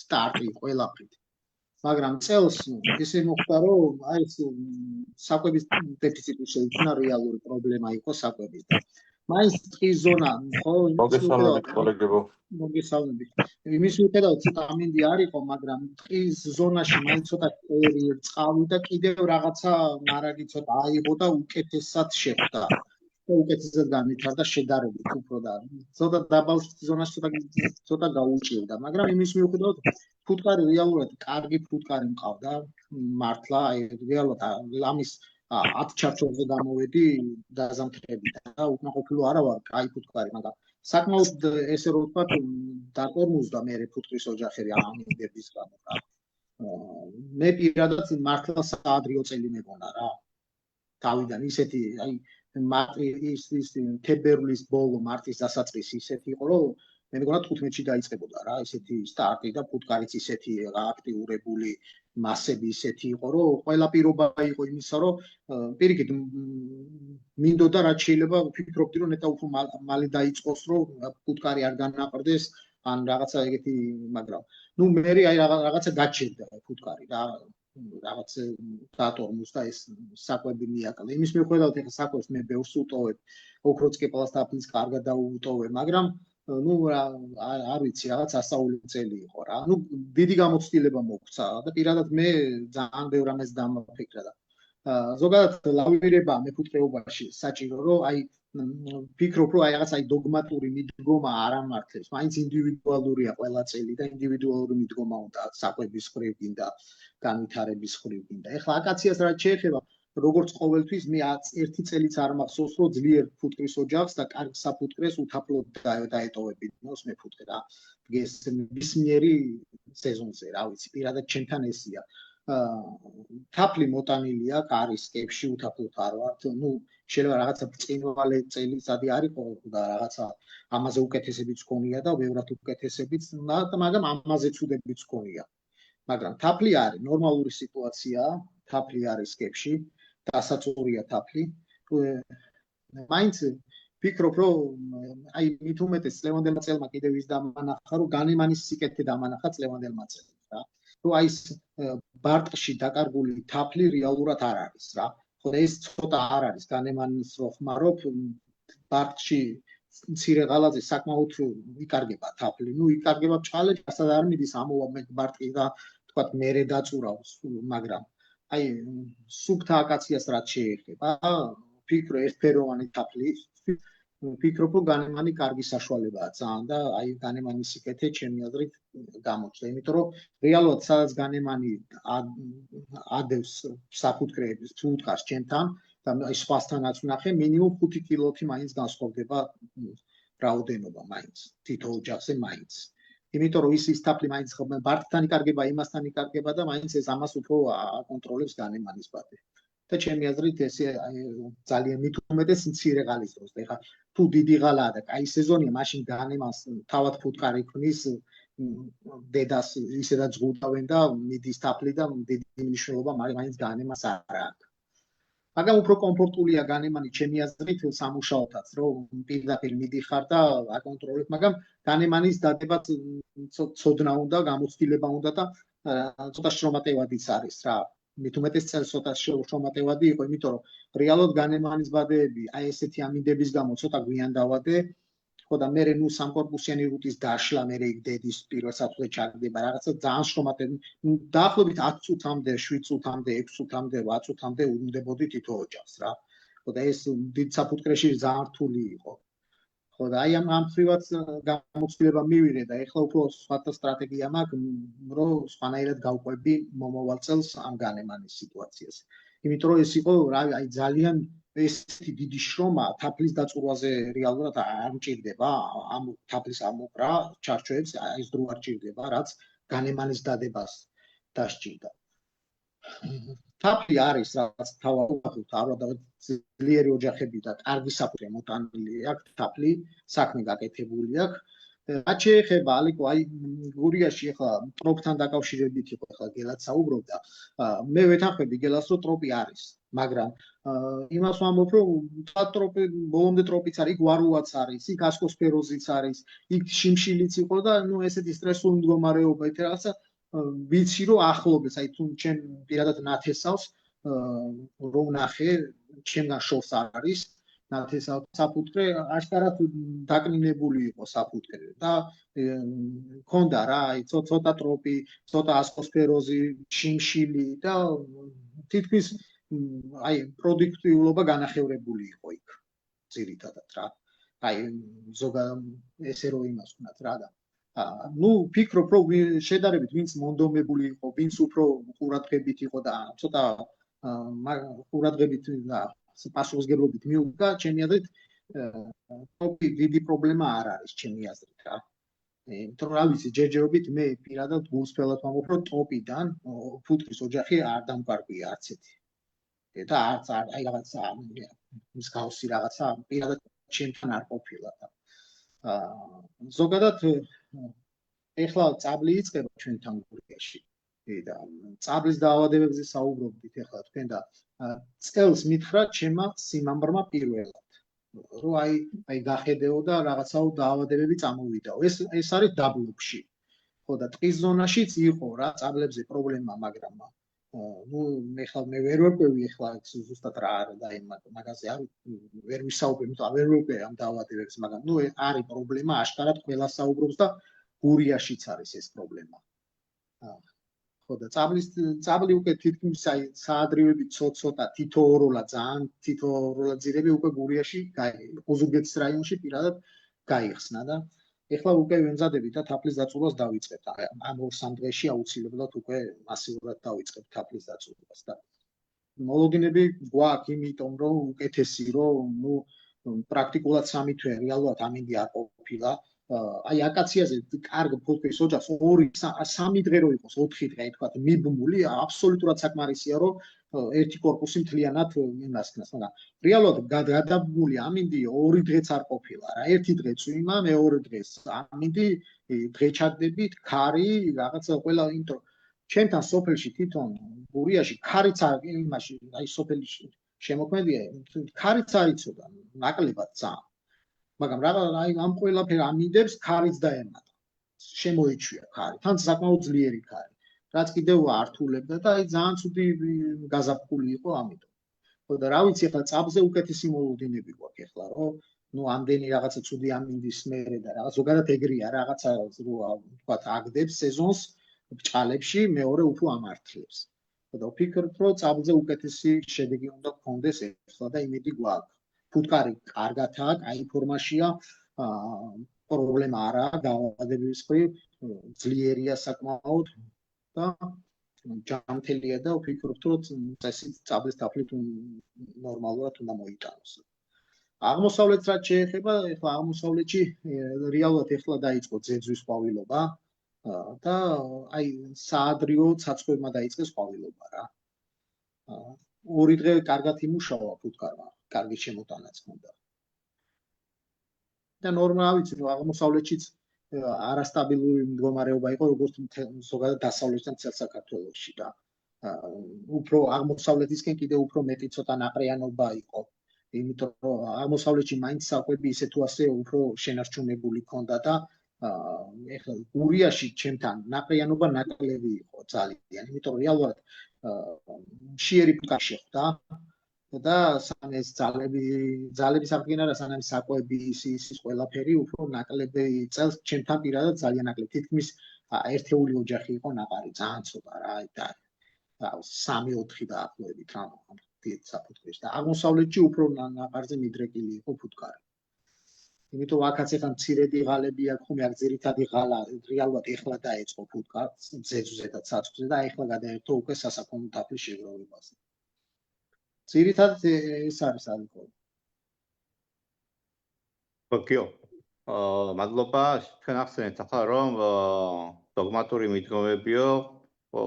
სტარტი ყველაფრით. მაგრამ წელს ისე მოხდა, რომ აი ეს საკვების დეფიციტი შეიქმნა, რეალური პრობლემა იყო საკვების და მაინც ტყის ზონა, ხო, მოგესალმებით კოლეგებო. მოგესალმებით. იმის მიუხედავად ცოტა ამინდი არ იყო, მაგრამ ტყის ზონაში მაინც ცოტა წყალი და კიდევ რაღაცა მარაგი ცოტა აიღო და უკეთესად შეხვდა. უკეთესად განვითარდა შედარებით უფრო და ცოტა დაბალ ზონაში ცოტა გაუჭირდა, მაგრამ იმის მიუხედავად ფუტკარი რეალურად კარგი ფუტკარი მყავდა, მართლა, აი რეალურად ლამის 10 ჩარჩოზე გამოვედი დაზამთრებით და უკმაყოფილო არა ვარ, კაი ფუტკარი, მაგრამ საკმაოდ ესე რომ ვთქვათ, დაკორმუზდა მე ფუტკრის ოჯახები ამინდების გამო რა. მე პირადად მართლა საადრიო წელი მეგონა რა. თავიდან ისეთი, აი ის თებერვლის ბოლო მარტის დასაწყისი ისეთი იყო, რომ მე მგონა 15-ში დაიწყებოდა რა, ისეთი სტარტი და ფუტკარიც ისეთი აქტიურებული მასები ისეთი იყო, რომ ყველა პირობა იყო იმისა, რომ პირიქით მინდოდა რაც შეიძლება ვფიქრობდი, რომ ნეტა უფრო მალე დაიწყოს, რომ ფუტკარი არ განაყრდეს, ან რაღაცა ეგეთი, მაგრამ ნუ მე აი რაღაცა გაჩერდა ფუტკარი რა. რაღაც დატორმოს და ეს საკვები მიაკლე. იმის მიუხედავად ეხლა საკვებს მე ბევრს ვუტოვებ, ოქროც კეპალას თაფლიც კარგად დავუტოვებ, მაგრამ ნუ არ ვიცი, რაღაც ასაული წელი იყო რა. ნუ დიდი გამოცდილება მოგცა და პირადად მე ძალიან ბევრ ამას დამაფიქრა და ზოგადად ლავირება მეფუტკრეობაში საჭირო, რომ აი ვფიქრობ, რომ აი რაღაც აი დოგმატური მიდგომა არ ამართლებს, მაინც ინდივიდუალურია ყველა წელი და ინდივიდუალური მიდგომა უნდა საკვების ხრივ გინდა განვითარების ხრივ გინდა. ეხლა აკაციას რაც შეეხება, როგორც ყოველთვის მე ერთი წელიც არ მახსოვს, რომ ძლიერ ფუტკრის ოჯახს და კარგ საფუტკრეს უთაფლოდ დაეტოვებინოს მეფუტკრე რა. ეს მისმიერი სეზონზე, რა ვიცი, პირადად ჩემთან ესია. თაფლი მოტანილია კარის კებში უთაფლოდ არ ვართ, ნუ შეიძლება რაღაცა ბრწყინვალე წელიწადი არ იყო და რაღაცა ამაზე უკეთესებიც გქონია და ბევრად უკეთესებიც, მაგრამ ამაზე ცუდებიც გქონია. მაგრამ თაფლი არის ნორმალური სიტუაციაა, თაფლი არის კებში, დასაწურია თაფლი. მაინც ვფიქრობ, რომ აი მით უმეტეს წლევანდელმა წელმა კიდევ ის დამანახა, რომ განემანის სიკეთე დამანახა წლევანდელმა წელმა რა. რომ აი ეს ბარტყში დაკარგული თაფლი რეალურად არ არის რა. ხო და ეს ცოტა არ არის განემანის რო ხმარობ, ბარტყში მცირე ღალატზე საკმაოდ იკარგება თაფლი. ნუ იკარგება ჭალე, ასად არ მიდის ამოვა მე ბარტყი და თქვათ მერე დაწურავს, მაგრამ აი სუფთა აკაციას რაც შეეხება, ვფიქრობ ერთფეროვანი თაფლი, ვფიქრობ, რომ განემანი კარგი საშუალებაა ძალიან და აი განემანის სიკეთე ჩემი აზრით გამოჩნდა, იმიტომ რომ რეალურად სადაც განემანი ადევს საფუტკრეების ფუტკარს ჩემთან და აი სხვასთანაც ვნახე, მინიმუმ 5 კილოთი მაინც განსხვავდება რაოდენობა მაინც თითო ოჯახზე მაინც. იმიტომ რომ ის თაფლი მაინც ბარტთან იკარგება, იმასთან იკარგება და მაინც ეს ამას უფრო აკონტროლებს განემანის ბადე. და ჩემი აზრით ესე ძალიან მით უმეტეს მცირე ღალის დროს. ეხლა თუ დიდი ღალაა და კაი სეზონია, მაშინ განემანს თავად ფუტკარი ქმნის, დედას ისედაც ზღუდავენ და მიდის თაფლი და დიდი მნიშვნელობა მაინც განემას არ აქვს. მაგრამ უფრო კომფორტულია განემანი ჩემი აზრით სამუშაოთაც, რომ პირდაპირ მიდიხარ და აკონტროლებ, მაგრამ განემანის დადება ცოდნა უნდა, გამოცდილება უნდა და ცოტა შრომატევადიც არის რა. მით უმეტეს წელს ცოტა შრომატევადი იყო, იმიტომ რომ რეალურად განემანის ბადეები აი ესეთი ამინდების გამო ცოტა გვიან დავადე. ხო და მე ნუ სამკორპუსიანი რუტის დაშლა მე იქ დედის პირველ საფუძვე ჩაგდება რაღაცა ძალიან შრომატევი. დაახლოებით 10 წუთამდე, 7 წუთამდე, 6 წუთამდე, 8 წუთამდე უნდებოდი თითო ოჯახს რა. ხო და ეს დიდ საფუტკრეში ძალიან რთული იყო. ხო და აი ამ მხრივაც გამოცდილება მივიღე და ეხლა უფრო სხვათა სტრატეგია მაქვს, რომ სხვანაირად გავყვები მომავალ წელს ამ განემანის სიტუაციას. იმიტომ რომ ეს იყო აი ძალიან ესეთი დიდი შრომა თაფლის დაწურვაზე რეალურად არ მჭირდება, ამ თაფლის ამოყრა ჩარჩოებს ეს დრო არ ჭირდება, რაც განემანის დადებას დასჭირდა. თაფლი არის რაც თავად ძლიერი ოჯახები და კარგი საფუტკრე მოტანილი აქვს თაფლი, საქმე გაკეთებული აქვს. რაც შეეხება ალიკო აი გურიაში ახლა ტროპთან დაკავშირებით იყო ახლა გელაც საუბრობდა. მე ვეთანხმები გელას რომ ტროპი არის, მაგრამ იმას ვამბობ რომ ტროპი ბოლომდე ტროპიც არის, გვარუაც არის, იქ ასკოსფეროზიც არის, იქ შიმშილიც იყო და ნუ ესეთი სტრესული მდგომარეობა ეთ რაღაცა ვიცი რომ ახლობეს აი თუ ჩემ პირადად ნათესავს რომ ნახე ჩემგან შორს არის ნათესავ საფუტკრე აშკარად დაკნინებული იყო საფუტკრე და ქონდა რა აი ცოტა ტროპი, ცოტა ასკოსფეროზი, შიმშილი და თითქმის აი პროდუქტიულობა განახევრებული იყო იქ ძირითადად რა. აი ზოგადად ესე რო იმას ვქნათ რა და ну ფიქრობ რომ შედარებით ვინც მონდომებული იყო, ვინც უფრო ყურადღებით იყო და ცოტა ყურადღებით და პასუხისგებლობით მიუდგა, ჩემი აზრით ტოპი დიდი პრობლემა არ არის ჩემი აზრით რა. იმიტომ რომ რა ვიცი, ჯერჯერობით მე პირადად გულსფელად ვამბობ, რომ ტოპიდან ფუტკრის ოჯახი არ დამკარგვია არც ერთი. და არც აი რაღაცა მსგავსი რაღაცა პირადად ჩემთან არ ყოფილა და ზოგადად ეხლა წაბლი იწყება ჩვენთან გურიაში და წაბლის დაავადებებზე საუბრობდით ეხლა თქვენ და წელს მითხრა ჩემმა სიმამბრმა პირველად რომ აი გახედეო და რაღაცაო დაავადებები წამოვიდაო ეს არის დაბლოკში ხო და ტყის ზონაშიც იყო რა წაბლებზე პრობლემა მაგრამ ну მე ვერ ვერკვევი ეხლა ზუსტად რა არის და იმ მაგაზე არ ვერ ვისაუბრებ, იმიტომ ვერ ვერკვევი ამ დაავადებებს, მაგრამ ну არის პრობლემა, აშკარად ყველა საუბრობს და გურიაშიც არის ეს პრობლემა. ხო და წაბლი უკვე თითქმის აი საადრივებით ცოტა თითოეულა ძალიან თითოეულა ძირები უკვე გურიაში ოზურგეთის რაიონში პირადად გაიხსნა და ეხლა უკვე ვემზადებით და თაფლის დაწურვას დავიწყებთ. ამ 2-3 დღეში აუცილებლად უკვე მასიურად დავიწყებთ თაფლის დაწურვას და მოლოდინები გვაქვს, იმიტომ რომ უკეთესი რომ ნუ პრაქტიკულად 3 თვე რეალურად ამინდი არ ყოფილა. აი აკაციაზე კარგ ფუტკრის ოჯახს 2-3 დღე რო იყოს 4 დღე თქვა მიბმული აბსოლუტურად საკმარისია რომ ერთი корпуსი მთლიანად იმასქნას, მაგრამ რეალურად გადაბმული ამინდი 2 დღეც არ ყოფილა რა. ერთი დღე წვიმა, მეორე დღეს ამინდი დღე ჩაგდებით, ქარი, რაღაცა ყველა იმიტომ ჩემთან სოფელში თვითონ გურიაში ქარიც არ იმაში, აი სოფელში შემოქმედია, ქარიც არ იცოდა, ნაკლებად ძალიან. მაგრამ რა აი ამ ყველაფერ ამინდებს ქარიც დაემატა. შემოეჩვია ქარი, თან საკმაოდ ძლიერი ქარი. რაც კიდევ ართულებდა და აი ძალიან ცუდი გაზაფხული იყო ამიტომ. ხო და რა ვიცი ახლა წაბზე უკეთესი მოლოდინები გვაქვს ახლა რომ ნუ ამდენი რაღაცა ცუდი ამინდის მერე და რაღაც ზოგადად ეგრეა რაღაცა რო თქვა აგდებს სეზონს ბჭყალებში მეორე უფრო ამართლებს. ხო და ვფიქრობ რომ წაბზე უკეთესი შედეგი უნდა გქონდეს ახლა და იმედი გვაქვს. ფუტკარი კარგათაა, აი ფორმაშია, პრობლემა არაა დაავადების მხრივ, ძლიერია საკმაოდ და ჯანმრთელია და ვფიქრობ რომ წესით წაბლის თაფლით ნორმალურად უნდა მოიტანოს. აღმოსავლეთს რაც შეეხება, ეხლა აღმოსავლეთში რეალურად ეხლა დაიწყო ძეძვის ყვავილობა და აი საადრიო ცაცხვებმა დაიწყეს ყვავილობა რა. 2 დღე კარგად იმუშავა ფუტკარმა, კარგი შემოტანაც ჰქონდა. და ნორმალ ვიცი რომ აღმოსავლეთშიც არასტაბილური მდგომარეობა იყო როგორც ზოგადად დასავლეთიდან წელ საქართველოში და უფრო აღმოსავლეთისკენ კიდევ უფრო მეტი ცოტა ნაყრიანობა იყო. იმიტომ რომ აღმოსავლეთში მაინც საკვები ისე თუ ასე უფრო შენარჩუნებული ჰქონდა და ეხლა გურიაში ჩემთან ნაყრიანობა ნაკლები იყო ძალიან. იმიტომ რომ რეალურად მშიერი ფუტკარი შეხვდა და ეს ძალების აღდგენა რა სანამ საკვები ის ყველაფერი უფრო ნაკლები წელს ჩემთან პირადად ძალიან ნაკლები. თითქმის ერთეული ოჯახი იყო ნაყარი, ძალიან ცოტა რა და 3-4 დაახლოებით რა საფუტკრის და აღმოსავლეთში უფრო ნაყარზე მიდრეკილი იყო ფუტკარი. იმიტომ აქაც ახლა მცირედი ღალები აქვს, ხომ აქ ძირითადი ღალა რეალურად ეხლა დაეწყო ფუტკარს ძეძვზე და ცაცხვზე და ეხლა გადაერთო უკვე სასაქონლო თაფლის შეგროვებაზე. ძირითადად ეს არის ალკო. ოკეო. მადლობა, თქვენ ახსენეთ ახლა რომ დოგმატური მიდგომებიო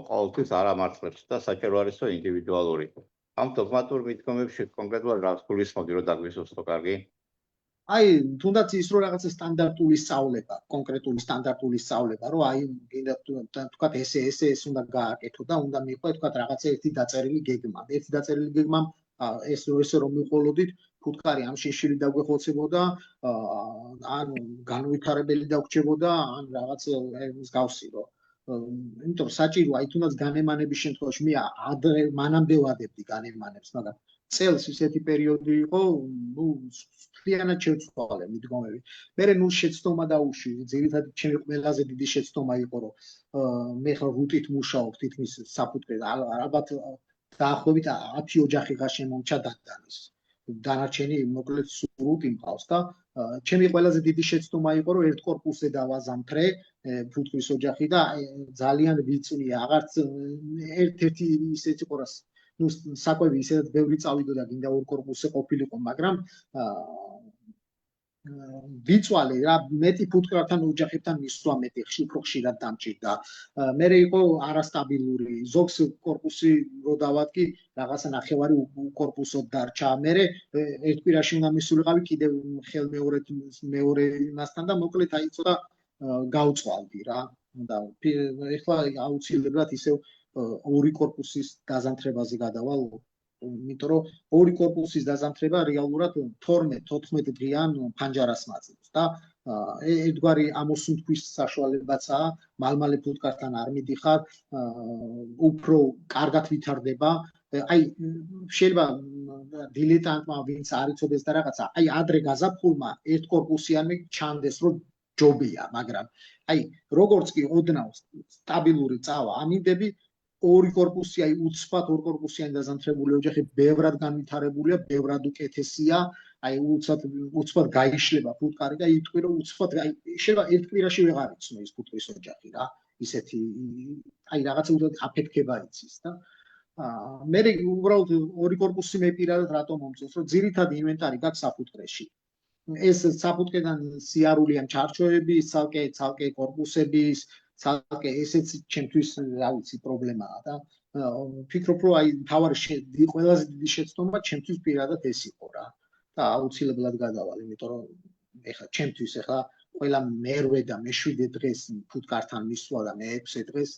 ყოველთვის არ ამართლებს და საჭირო არის რომ ინდივიდუალური. ამ დოგმატურ მიდგომებში კონკრეტულად რა გულისხმობდი რომ დაგვისვოსო კარგი? აი, თუნდაც ის რომ რაღაცა სტანდარტული სწავლება, კონკრეტული სტანდარტული სწავლება, რომ აი თქვა ეს უნდა გააკეთო და უნდა მიყვე თქვა რაღაცა ერთი დაწერილი გეგმა. ერთი დაწერილი გეგმა ესე რომ მიყოლოდით, ფუტკარი ამ შეშილი დაგვეხოცებოდა, ან განვითარებელი დაგვრჩებოდა, ან რაღაც მსგავსი რომ იმიტომ საჭირო აი თუნდაც განემანების შემთხვევაში მე ადრე მანამდე ვადებდი განემანებს, მაგრამ წელს ისეთი პერიოდი იყო, ნუ მთლიანად შევცვალე მიდგომები. მერე ნუ შეცდომა დაუშვი, ძირითადად ჩემი ყველაზე დიდი შეცდომა იყო, რომ მე ხა რუტით მუშაობ თითქმის საფუტკრეზე, ალბათ დაახლოებით 10 ოჯახი ხა შემომჩა დაგდანის. დანარჩენი მოკლედ სრუტი მყავს და ჩემი ყველაზე დიდი შეცდომა იყო რომ ერთ კორპუსზე დავაზამთრე ფუტკრის ოჯახი და ძალიან ვიწვნია აღარც ერთ-ერთი ისეთი იყო რა ну საკვები ისედაც ბევრი წავიდოდა გინდა ორ კორპუსზე ყოფილიყო მაგრამ ვიწვალე რა მეტი ფუტკრთან ოჯახებთან მისვლა მეტი უფრო ხშირად დამჭირდა მე იყო არასტაბილური ზოგს კორპუსი რო დავადგი რაღაცა ნახევარი კორპუსოდ დარჩა მე ერთ კვირაში უნდა მისულიყავი კიდევ მეორე იმასთან და მოკლედ აი ცოტა გავწვალდი რა და ეხლა აუცილებლად ისევ ორი კორპუსის დაზამთრებაზე გადავალ იმიტომ რომ ორი კორპუსის დაზამთრება რეალურად 12-14 დღიან ფანჯარას მაძლევს და ერთგვარი ამოსუნთქვის საშუალებაცაა მალმალე ფუტკართან არ მიდიხარ უფრო კარგად ვითარდება აი შეიძლება დილეტანტმა ვინც არ იცოდეს და რაღაცა აი ადრე გაზაფხულმა ერთ კორპუსიანი ჩანდეს რომ ჯობია მაგრამ აი როგორც კი ოდნავ სტაბილური წავა ამინდები ორი კორპუსი აი უცბად ორ კორპუსიანი დაზამთრებული ოჯახი ბევრად განვითარებულია, ბევრად უკეთესია, აი უცბად გაიშლება ფუტკარი და იტყვი რომ უცბად აი შეიძლება ერთ კვირაში ვეღარ იცნო ის ფუტკრის ოჯახი რა, ისეთი აი რაღაცა აფეთქება იცის და მე უბრალოდ ორი კორპუსი მე პირადად რატომ მომწონს, რომ ძირითადი ინვენტარი გაქვს საფუტკრეში. ეს საფუტკრედან სიარული ან ჩარჩოები, ცალკე კორპუსების ცალკე ესეც ჩემთვის რა ვიცი პრობლემაა და ვფიქრობ რომ აი ყველაზე დიდი შეცდომა ჩემთვის პირადად ეს იყო რა და აუცილებლად გადავალ იმიტომ რომ ეხლა ჩემთვის ეხლა ყველა მერვე და მეშვიდე დღეს ფუტკართან მისვლა და მეექვსე დღეს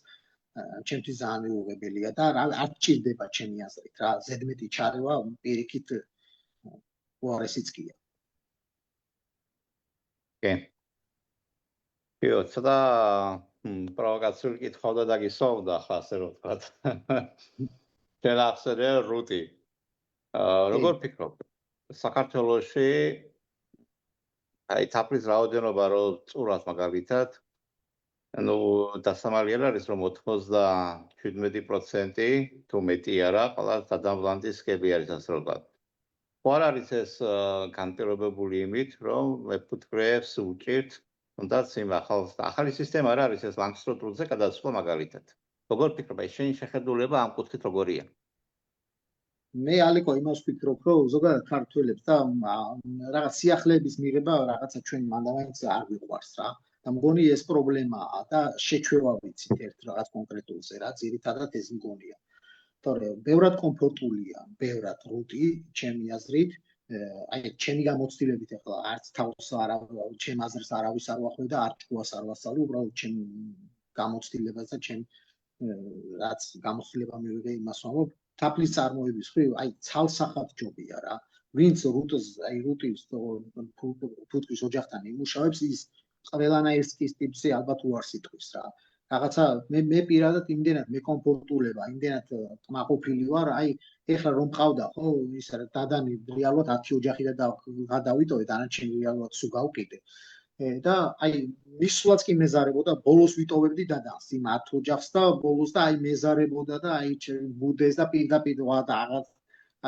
ჩემთვის ძალიან მეუღებელია და არ ჭირდება ჩემი აზრით რა ზედმეტი ჩარევა პირიქით უარესიც გია კი ცოტა პროვოკაციული კითხავდა და გისვავდა ახლა ასე რომ ვთქვათ. შენ ახსენე რუტი. როგორ ფიქრობ? საქართველოში აი თაფლის რაოდენობა რომ წურავს მაგალითად ანუ დასამალი არის რომ 97% თუ მეტი არა, ყველა დადამლანდი სქები არის ასე რომ ვთქვათ. ხო არ არის ეს განპირობებული იმით რომ მეფუტკრეებს უჭირთ თუნდაც იმ ახალი სისტემა რა არის ეს ლანგსტროტულზე გადასვლა მაგალითად. როგორ ფიქრობ, აი შენი შეხედულება ამ კუთხით როგორია? მე ალიკო იმას ვფიქრობ, რომ ზოგადად ქართველებს და რაღაც სიახლეების მიღება რაღაცა ჩვენ მანდამაინც არ გვიყვარს რა. და მგონი ეს პრობლემაა და შეჩვევა ვიცით ერთ რაღაც კონკრეტულზე რა, ძირითადად ეს მგონია. თორე ბევრად კომფორტულია, ბევრად რუტი, ჩემი აზრით. აი ჩემი გამოცდილებით ახლა არც თავს ჩემ აზრს არავის არ ვახვევ და არც ყუას არ ვასწავლი, უბრალოდ ჩემ გამოცდილებას და ჩემ რაც გამოცდილება მივიღე იმას ვამბობ, თაფლის წარმოების ხრივ, აი ცალსახად ჯობია რა. ვინც რუტის ფუტკრის ოჯახთან იმუშავებს, ის ყველანაირ ტიპზე ალბათ უარს იტყვის რა. რაღაცა მე პირადად იმდენად მეკომფორტულება, იმდენად კმაყოფილი ვარ, აი ეხლა რომ მყავდა ხო ის დადანი რეალურად 10 ოჯახი და გადავიტოვე დანარჩენი რეალურად სულ გავყიდე და აი მისვლაც კი მეზარებოდა ბოლოს ვიტოვებდი დადანს იმ 10 ოჯახს და ბოლოს და აი მეზარებოდა და აი ბუდეს და პირდაპირ და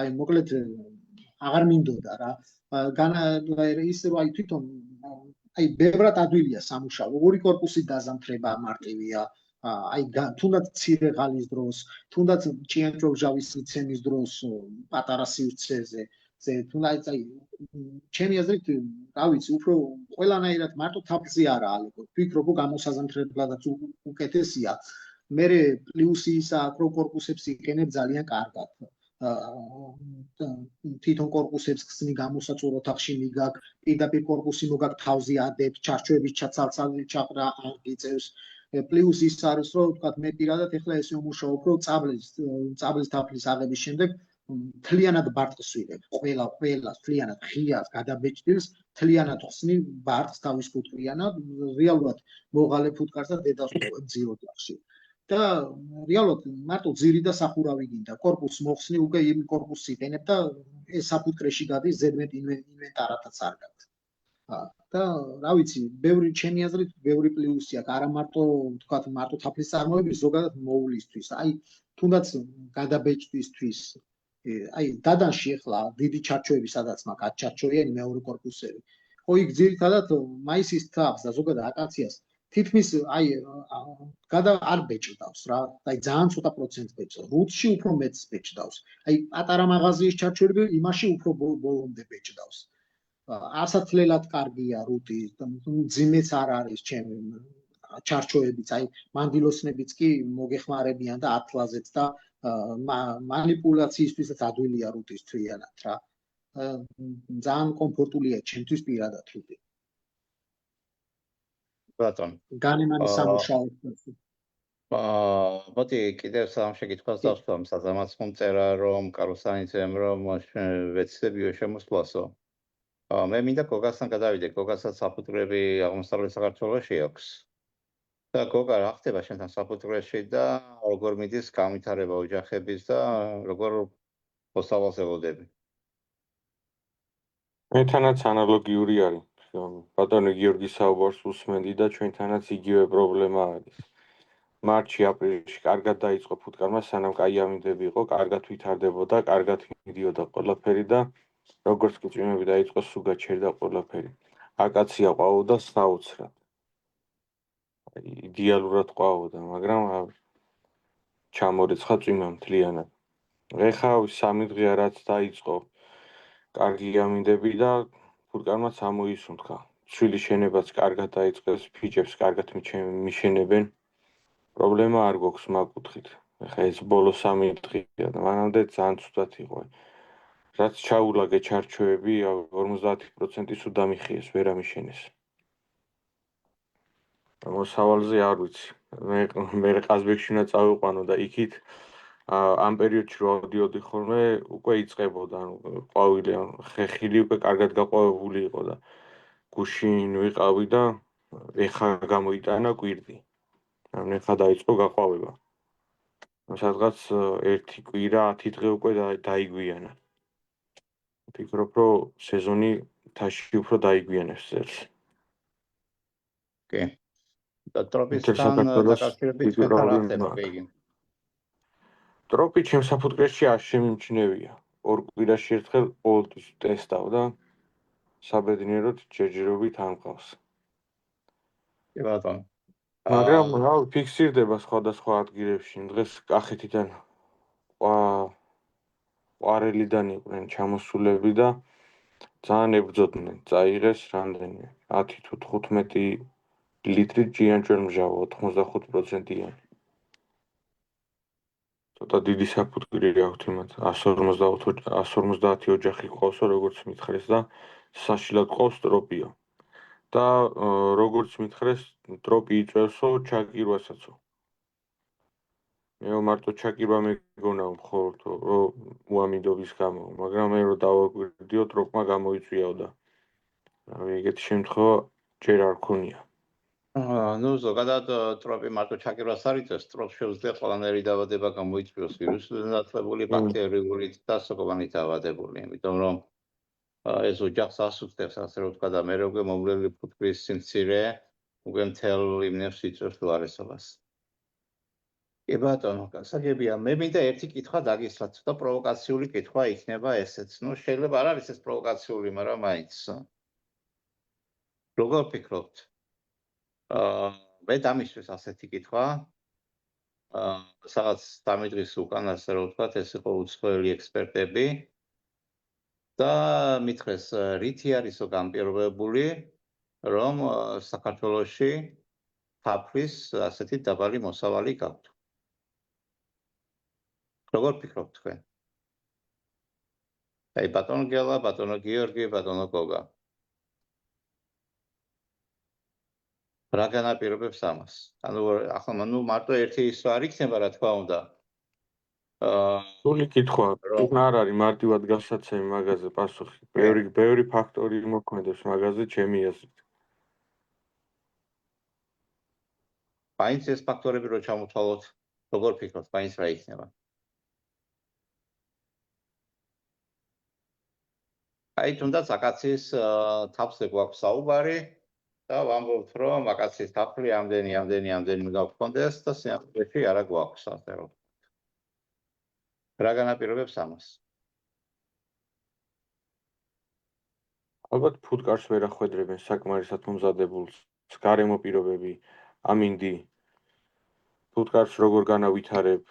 აი მოკლედ აღარ მინდოდა რა ის აი თვითონ აი ბევრად ადვილია სამუშაო ორი კორპუსი დაზამთრება მარტივია აი თუნდაც ცირე ღალის დროს თუნდაც ჭიანჭველჟავის მიცემის დროს პატარა სივრცეზე თუნდაც აი ჩემი აზრით რა ვიცი უფრო ყველანაირად მარტო თაფლზე არა ალეკო ვფიქრობ რომ გამოსაზამთრებლადაც უკეთესია მე პლუსი ისა აკრო კორპუსებს იყენებ ძალიან კარგად თვითონ კორპუსებს ხსნი გამოსაწვერო ოთახში მიგაკ პირდაპირ კორპუსი მოგაკ თავზე ადებს ჩარჩოების ჩაცალცალი ჩაყრა არ გიწევს პლუს ის არის რომ ვთქვათ მე პირადად ეხლა ესე ვმუშაობ რომ წაბლის თაფლის აღების შემდეგ თლიანად ბარტყს ვიღებ ყველა თლიანად ღიას გადაბეჭდილს თლიანად ხსნი ბარტყს თავის ფუტკრიანად რეალურად მოღალე ფუტკარს და დედას ძირო დახში და რეალურად მარტო ძირი და სახურავი გინდა კორპუსს მოხსნი უკვე იმ კორპუსს იყენებ და ეს საფუტკრეში გადის ზედმეტ ინვენტარათაც არ გაქვს და რა ვიცი ბევრი ჩემი აზრით ბევრი პლუსი აქვს არა მარტო ვთქვათ მარტო თაფლის წარმოების ზოგადად მოვლისთვის აი თუნდაც გადაბეჭდვისთვის აი დადანში ახლა დიდი ჩარჩოები სადაც მაქვს 10 ჩარჩოიანი მეორე корпуსები. ხო იქ ძირითადად მაისის თაფს და ზოგადად აკაციას თითქმის აი გადა არ ბეჭდავს რა. აი ძალიან ცოტა პროცენტს ბეჭდავს. რუთში უფრო მეტს ბეჭდავს. აი პატარა მაღაზიის ჩარჩოები იმაში უფრო ბოლომდე ბეჭდავს. ასათლელად კარგია რუთი, ძიმეც არ არის ჩემი ჩარჩოებიც, აი მანდილოსნებიც კი მოგეხმარებიან და ათლაზეც და манипуляციისთვისაც ადვილია რუთის თვიანად რა. ძალიან კომფორტულია ჩემთვის პირადად რუთი. ბატონ. განემანი სამუშაო. მოდი კიდევ სამ შეკითხვას დავსვამ, საზამაც მომწერა რომ კაროსანიძემ რომ ვეცდებიო შემოსვლასო. მე მინდა გოგასთან გადავიდე, გოგასაც საფუძვლები აღმოსავლეთ საქართველოში აქვს. და გოგა რა ხდება შენთან საფუძვლებში და როგორ მიდის განვითარება ოჯახების და როგორ მოსავალს ელოდები? ჩვენთანაც ანალოგიური არის. ბატონო გიორგი საუბარს უსმენდი და ჩვენთანაც იგივე პრობლემა არის. მარტში, აპრილში კარგად დაიწყო ფუტკარმა, სანამ კაი ამინდები იყო, კარგად ვითარდებოდა, კარგად მიდიოდა ყველაფერი და როგორც კი წვიმები დაიწყო, სულ გაჩერდა ყველაფერი. აკაცია ყვაოდა საოცრად. იდეალურად ყვაოდა, მაგრამ ჩამორიცხა წვიმა მთლიანად. ეხლა 3 დღეა რაც დაიწყო კარგი ამინდები და ფუტკარმაც ამოისუნთქა. ცვილი შენებაც კარგად დაიწყეს, ფიჭებს კარგად მიშენებენ. პრობლემა არ გვაქვს მაგ-კუთხით. ეხლა ეს ბოლო 3 დღეა და მანამდე ძალიან ცუდად იყო. რაც ჩაულაგე ჩარჩოები 50% სულ დამიხიეს, ვერ ამიშენეს. მოსავალზე არ ვიცი. მე ყაზბეგში უნდა წავიყვანო და იქით ამ პერიოდში რო ავდიოდი ხოლმე უკვე იწყებოდა, ყვავილი, ხეხილი უკვე კარგად გაყვავებული იყო და გუშინ ვიყავი და ეხა გამოიტანა კვირდი. ეხა დაიწყო გაყვავება. სადღაც 1 კვირა, 10 დღე უკვე დაიგვიანა. ვფიქრობ, რომ სეზონი თაში უფრო დაიგვიანებს წერს. კი. და ტროპისთან დაკავშირებით თქვენთან რა ხდება იგი? ტროპი ჩემს საფუძვლებში არ შემიმჩნევია. 2 კვირაში ერთხელ ყოველთვის ტესტავ და საბედნიეროდ ჯერჯერობით არ მყავს. კი ბატონო. მაგრამ რა ფიქსირდება სხვადასხვა ადგილებში. დღეს კახეთიდან ყვარელიდან იყვნენ ჩამოსულები და ძალიან ებრძოდნენ. წაიღეს რამდენი 10 თუ 15 ლიტრი ჭიანჭველმჟავა 85%-იანი. ცოტა დიდი საფუძველი აქვს იმათ 150 ოჯახი ყავსო როგორც მითხრეს და საშილად ყავს ტროპიო. და როგორც მითხრეს ტროპი იწევსო ჩაკირვასაცო. მე მარტო ჩაკირვა მეგონა მხოლოდ რომ უამინდობის გამო, მაგრამ მე რო დავაკვირდიო ტროპმა გამოიწვიაო და ეგეთი შემთხვევა ჯერ არ ქონია. ნუ ზოგადად ტროპი მარტო ჩაკირვას არ იწევს, ტროპს შეუძლია ყველანაირი დაავადება გამოიწვიოს, ვირუსიდან დათვლებული, ბაქტერიული და სოკოვანი დაავადებული, იმიტომ რომ ეს ოჯახს ასუსტებს, ასე რომ ვთქვა და მე უკვე მომვლელი ფუტკრის სიმცირე უკვე მთელ იმნებს იწევს უარესობას. კი ბატონო, გასაგებია, მე მინდა ერთი კითხვა დაგისვათ, ცოტა პროვოკაციული კითხვა იქნება ესეც. ნუ შეიძლება არ არის ეს პროვოკაციული, მაგრამ მაინც. როგორ ფიქრობთ? მე დამისვეს ასეთი კითხვა. სადაც 3 დღის უკან, ასე რომ ვთქვათ, ეს იყო უცხოელი ექსპერტები და მითხრეს, რითი არისო განპირობებული, რომ საქართველოში თაფლის ასეთი დაბალი მოსავალი გაქვთ. როგორ ფიქრობთ თქვენ? აი ბატონო გელა, ბატონო გიორგი, ბატონო გოგა. რა განაპირობებს ამას? ანუ ახლა ნუ მარტო ერთი ის არ იქნება, რა თქმა უნდა. სული კითხვა, არ არის მარტივად გასაცემი მაგაზე პასუხი. ბევრი ფაქტორი მოქმედებს მაგაზე ჩემი აზრით. მაინც ეს ფაქტორები რო ჩამოთვალოთ, როგორ ფიქრობთ, მაინც რა იქნება? აი თუნდაც აკაციის თაფლზე გვაქვს საუბარი და ვამბობთ, რომ აკაციის თაფლი ამდენი გავქონდეს და სიამოვნებაში არა გვაქვს, ასე რომ. რა განაპირობებს ამას? ალბათ ფუტკარს ვერ ახვედრებენ საკმარისად მომზადებულს, გარემო პირობები, ამინდი. ფუტკარს როგორ განავითარებ,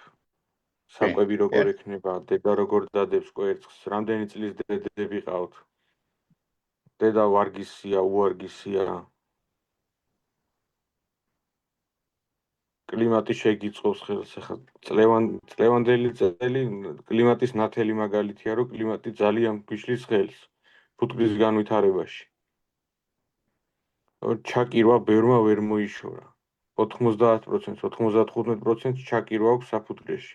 საკვები როგორ ექნება, დედა როგორ დადებს კვერცხს, რამდენი წლის დედები ყავთ. დედა ვარგისია, უვარგისია. კლიმატი შეგიწყობს ხელს, ახლა წლევანდელი წელი კლიმატის ნათელი მაგალითია, რომ კლიმატი ძალიან გვიშლის ხელს ფუტკრის განვითარებაში. ჩაკირვა ბევრმა ვერ მოიშორა. 90%, 95% ჩაკირვა აქვს საფუტკრეში.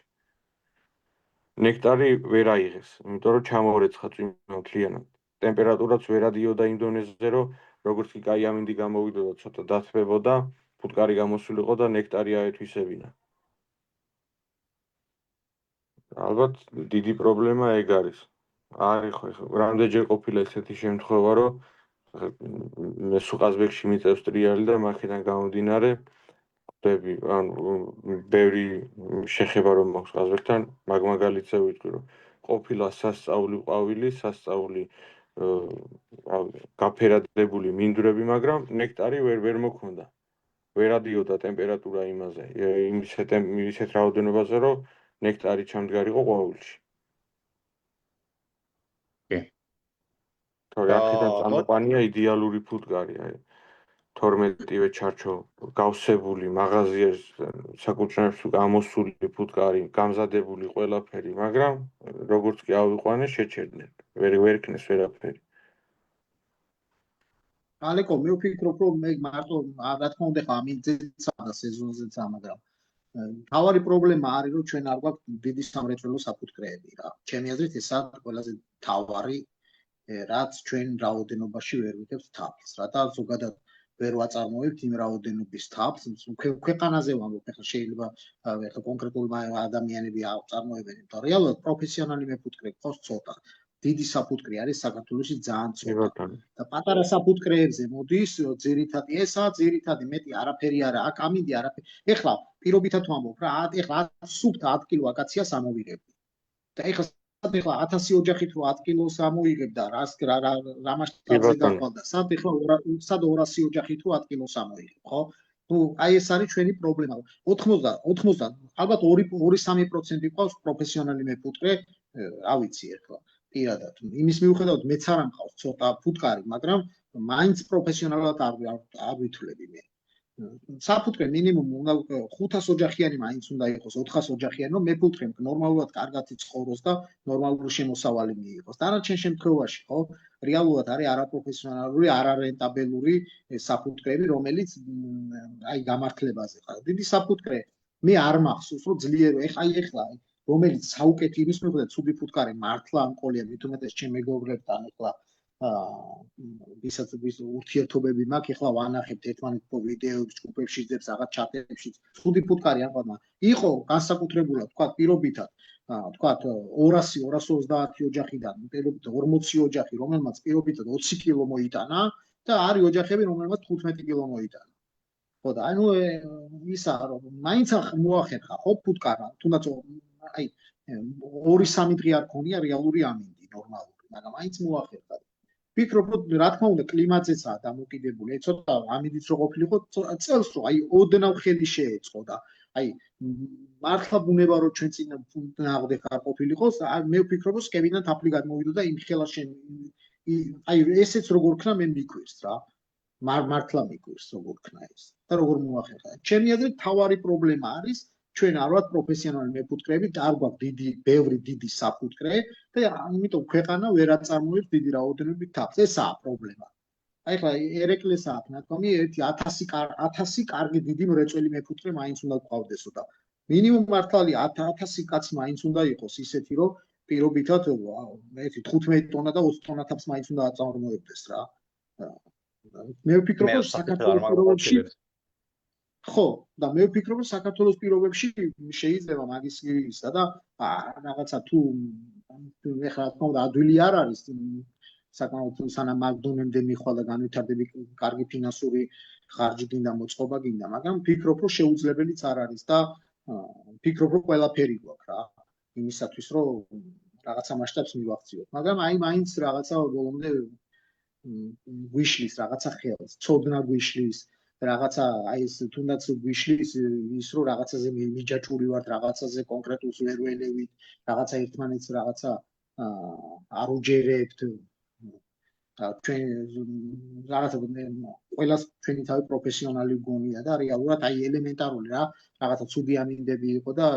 ნექტარი ვერ აიღეს, იმიტომ რომ ჩამორეცხა წვიმმა მთლიანად. ტემპერატურაც ვერ ადიოდა იმ დონეზე, რომ როგორც კი კაი ამინდი გამოვიდოდა, ცოტა დათბებოდა, ფუტკარი გამოსულიყო და ნექტარი აეთვისებინა. ალბათ დიდი პრობლემა ეგ არის. არის ხო, რამდენჯერ ყოფილა ესეთი შემთხვევა, რომ მე სუყაზბეკში მიწევს ტრიალი და მაქედან გამომდინარე ხვდები, ბევრი შეხება რომ მაქვს ყაზბეკთან, მაგ მაგალითზე ვიტყვი, რომ ყოფილა სასწაული ყვავილი, სასწაული გაფერადებული მინდვრები, მაგრამ ნექტარი ვერ მოქონდა. ვერ ადიოდა ტემპერატურა იმაზე, ისეთ რაოდენობაზე, რომ ნექტარი ჩამდგარიყო ყვავილში. თორე აქედან წამოყვანია იდეალური ფუტკარი, 12-ვე ჩარჩო გავსებული მაღაზიას საკუთრებს გამოსული ფუტკარი, გამზადებული ყველაფერი, მაგრამ როგორც კი ავიყვანე შეჩერდნენ. ვერ იქნეს ვერაფერი. ალეკო, მე ვფიქრობ, რომ მე მარტო რა თქმა უნდა ხა ამინდზეც და სეზონზეც, მაგრამ თავარი პრობლემა არის, რომ ჩვენ არ გვაქვს დიდი სამრეწველო საფუტკრეები რა. ჩემი აზრით ესაა ყველაზე თავარი, რაც ჩვენ რაოდენობაში ვერ ვიქებთ თაფლს, რათა ზოგადად ვერ ვაწარმოებთ იმ რაოდენობის თაფლს, ქვეყანაზე ვამბობ, ახლა შეიძლება ახლა კონკრეტულმა ადამიანები აწარმოებენ, იმიტომ რეალურად პროფესიონალი მეფუტკრეები ყავს ცოტა. დიდი საფუტკრი არის საქართველოში ძალიან ცოტა. და პატარა საფუტკრეებზე მოდის ძირითადი, ესაა ძირითადი, მეტი არაფერი არა, აქ ამინდი არაფერი. ეხლა პირობითად ვამბობ რა, ეხლა სუფთა 10 კილო აკაციას ამოვიღებდი. და ეხლა 1000 ოჯახით რო 10 კილოს ამოიღებ და რა მასშტაბზე გაყვალდა, სად ეხლა 200 ოჯახით რო 10 კილოს ამოიღებ, ხო? ნუ აი ეს არის ჩვენი პრობლემა. 80 ალბათ 2-3% ყავს პროფესიონალი მეფუტკრე, რა ვიცი ეხლა. პირადად, იმის მიუხედავად მეც არ ამყავს ცოტა ფუტკარი, მაგრამ მაინც პროფესიონალად არ ვითვლები მე. საფუტკრე მინიმუმ უნდა 500 ოჯახიანი მაინც უნდა იყოს, 400 ოჯახიანი, რომ მეფუტკრემ ნორმალურად კარგად იცხოვროს და ნორმალური შემოსავალი მიიღოს. დანარჩენ შემთხვევაში, ხო, რეალურად არის არაპროფესიონალური, არარენტაბელური საფუტკრები, რომელიც აი გამართლებაზე ხარ. დიდი საფუტკრე მე არ მახსოვს, რომ ძლიერო, ეხლა რომელიც საუკეთი იმის მიუხედავად ცუდი ფუტკარი მართლა ამყოლია, მით უმეტეს ჩემ მეგობრებთან ეხლა ვისაც ურთიერთობები მაქვს, ეხლა ვანახებთ ერთმანეთს ვიდეოებს, ჯგუფებში, ძებს, რაღაც ჩატებში, ცუდი ფუტკარი ამყოლია. იყო განსაკუთრებულად, თქვა პირობითად, თქვა 200-230 ოჯახიდან, პირობითად 40 ოჯახი, რომელმაც პირობითად 20 კილო მოიტანა და არის ოჯახები, რომელმაც 15 კილო მოიტანა. ხო და ანუ ისა რომ მაინც მოახერხა ხო ფუტკარა, თუნდაც აი 2-3 დღე არ ქონია რეალური ამინდი ნორმალური, მაგრამ მაინც მოახერხა. ვფიქრობ, რომ რა თქმა უნდა კლიმატზეცაა დამოკიდებული, ცოტა ამინდიც რო ყოფილიყო, წელს რო აი ოდნავ ხელი შეეწყო და აი მართლა ბუნება რომ ჩვენ წინ ნაღდე ხარ ყოფილიყოს, მე ვფიქრობ, რომ სკევიდან თაფლი გადმოვიდო და იმ ხელა აი ესეც როგორ ქნა მე მიკვირს რა. მართლა მიკვირს როგორ ქნა ეს და როგორ მოახერხა. ჩემი აზრით თავარი პრობლემა არის ჩვენ არ ვართ პროფესიონალი მეფუტკრეები და არ გვაქვს ბევრი დიდი საფუტკრე და ამიტომ ქვეყანა ვერ აწარმოებს დიდი რაოდენობით თაფლს. ესაა პრობლემა. აი ხა ერეკლეს აქვს ნათქვამი 1000 კარგი დიდი მრეწველი მეფუტკრე მაინც უნდა გყავდესო და მინიმუმ მართალია 1000 კაცი მაინც უნდა იყოს ისეთი რომ პირობითად 15 ტონა და 20 ტონა თაფლს მაინც უნდა აწარმოებდეს რა. მე ვფიქრობ, რომ საქართველოს პირობებში ხო, და მე ვფიქრობ, რომ საქართველოს პირობებში შეიძლება მაგის ისა და რაღაცა თუ ეხლა თქო და ადვილი არ არის საკმაოდ სანამ მაგდონემდე მიხვალ და განვითარდები კარგი ფინანსური ხარჯი გინდა მოწყობა გინდა, მაგრამ ვფიქრობ, რომ შეუძლებელიც არ არის და ვფიქრობ, რომ ყველაფერი გვაქვს რა იმისათვის, რომ რაღაცა მასშტაბს მივახციოთ, მაგრამ აი მაინც რაღაცა ბოლომდე გვიშლის რაღაცა ხელს, ცოდნა გვიშლის, რაღაცა აი ეს თუნდაც გვიშლის ის რომ რაღაცაზე მიჯაჭვური ვართ, რაღაცაზე კონკრეტულს ვერ ველევით, რაღაცა ერთმანეთს რაღაცა არ უჯერებთ. ჩვენ რაღაცა ყველას ჩვენი თავი პროფესიონალი გონია და რეალურად აი ელემენტარული რაღაცა ცუდი ამინდები იყო და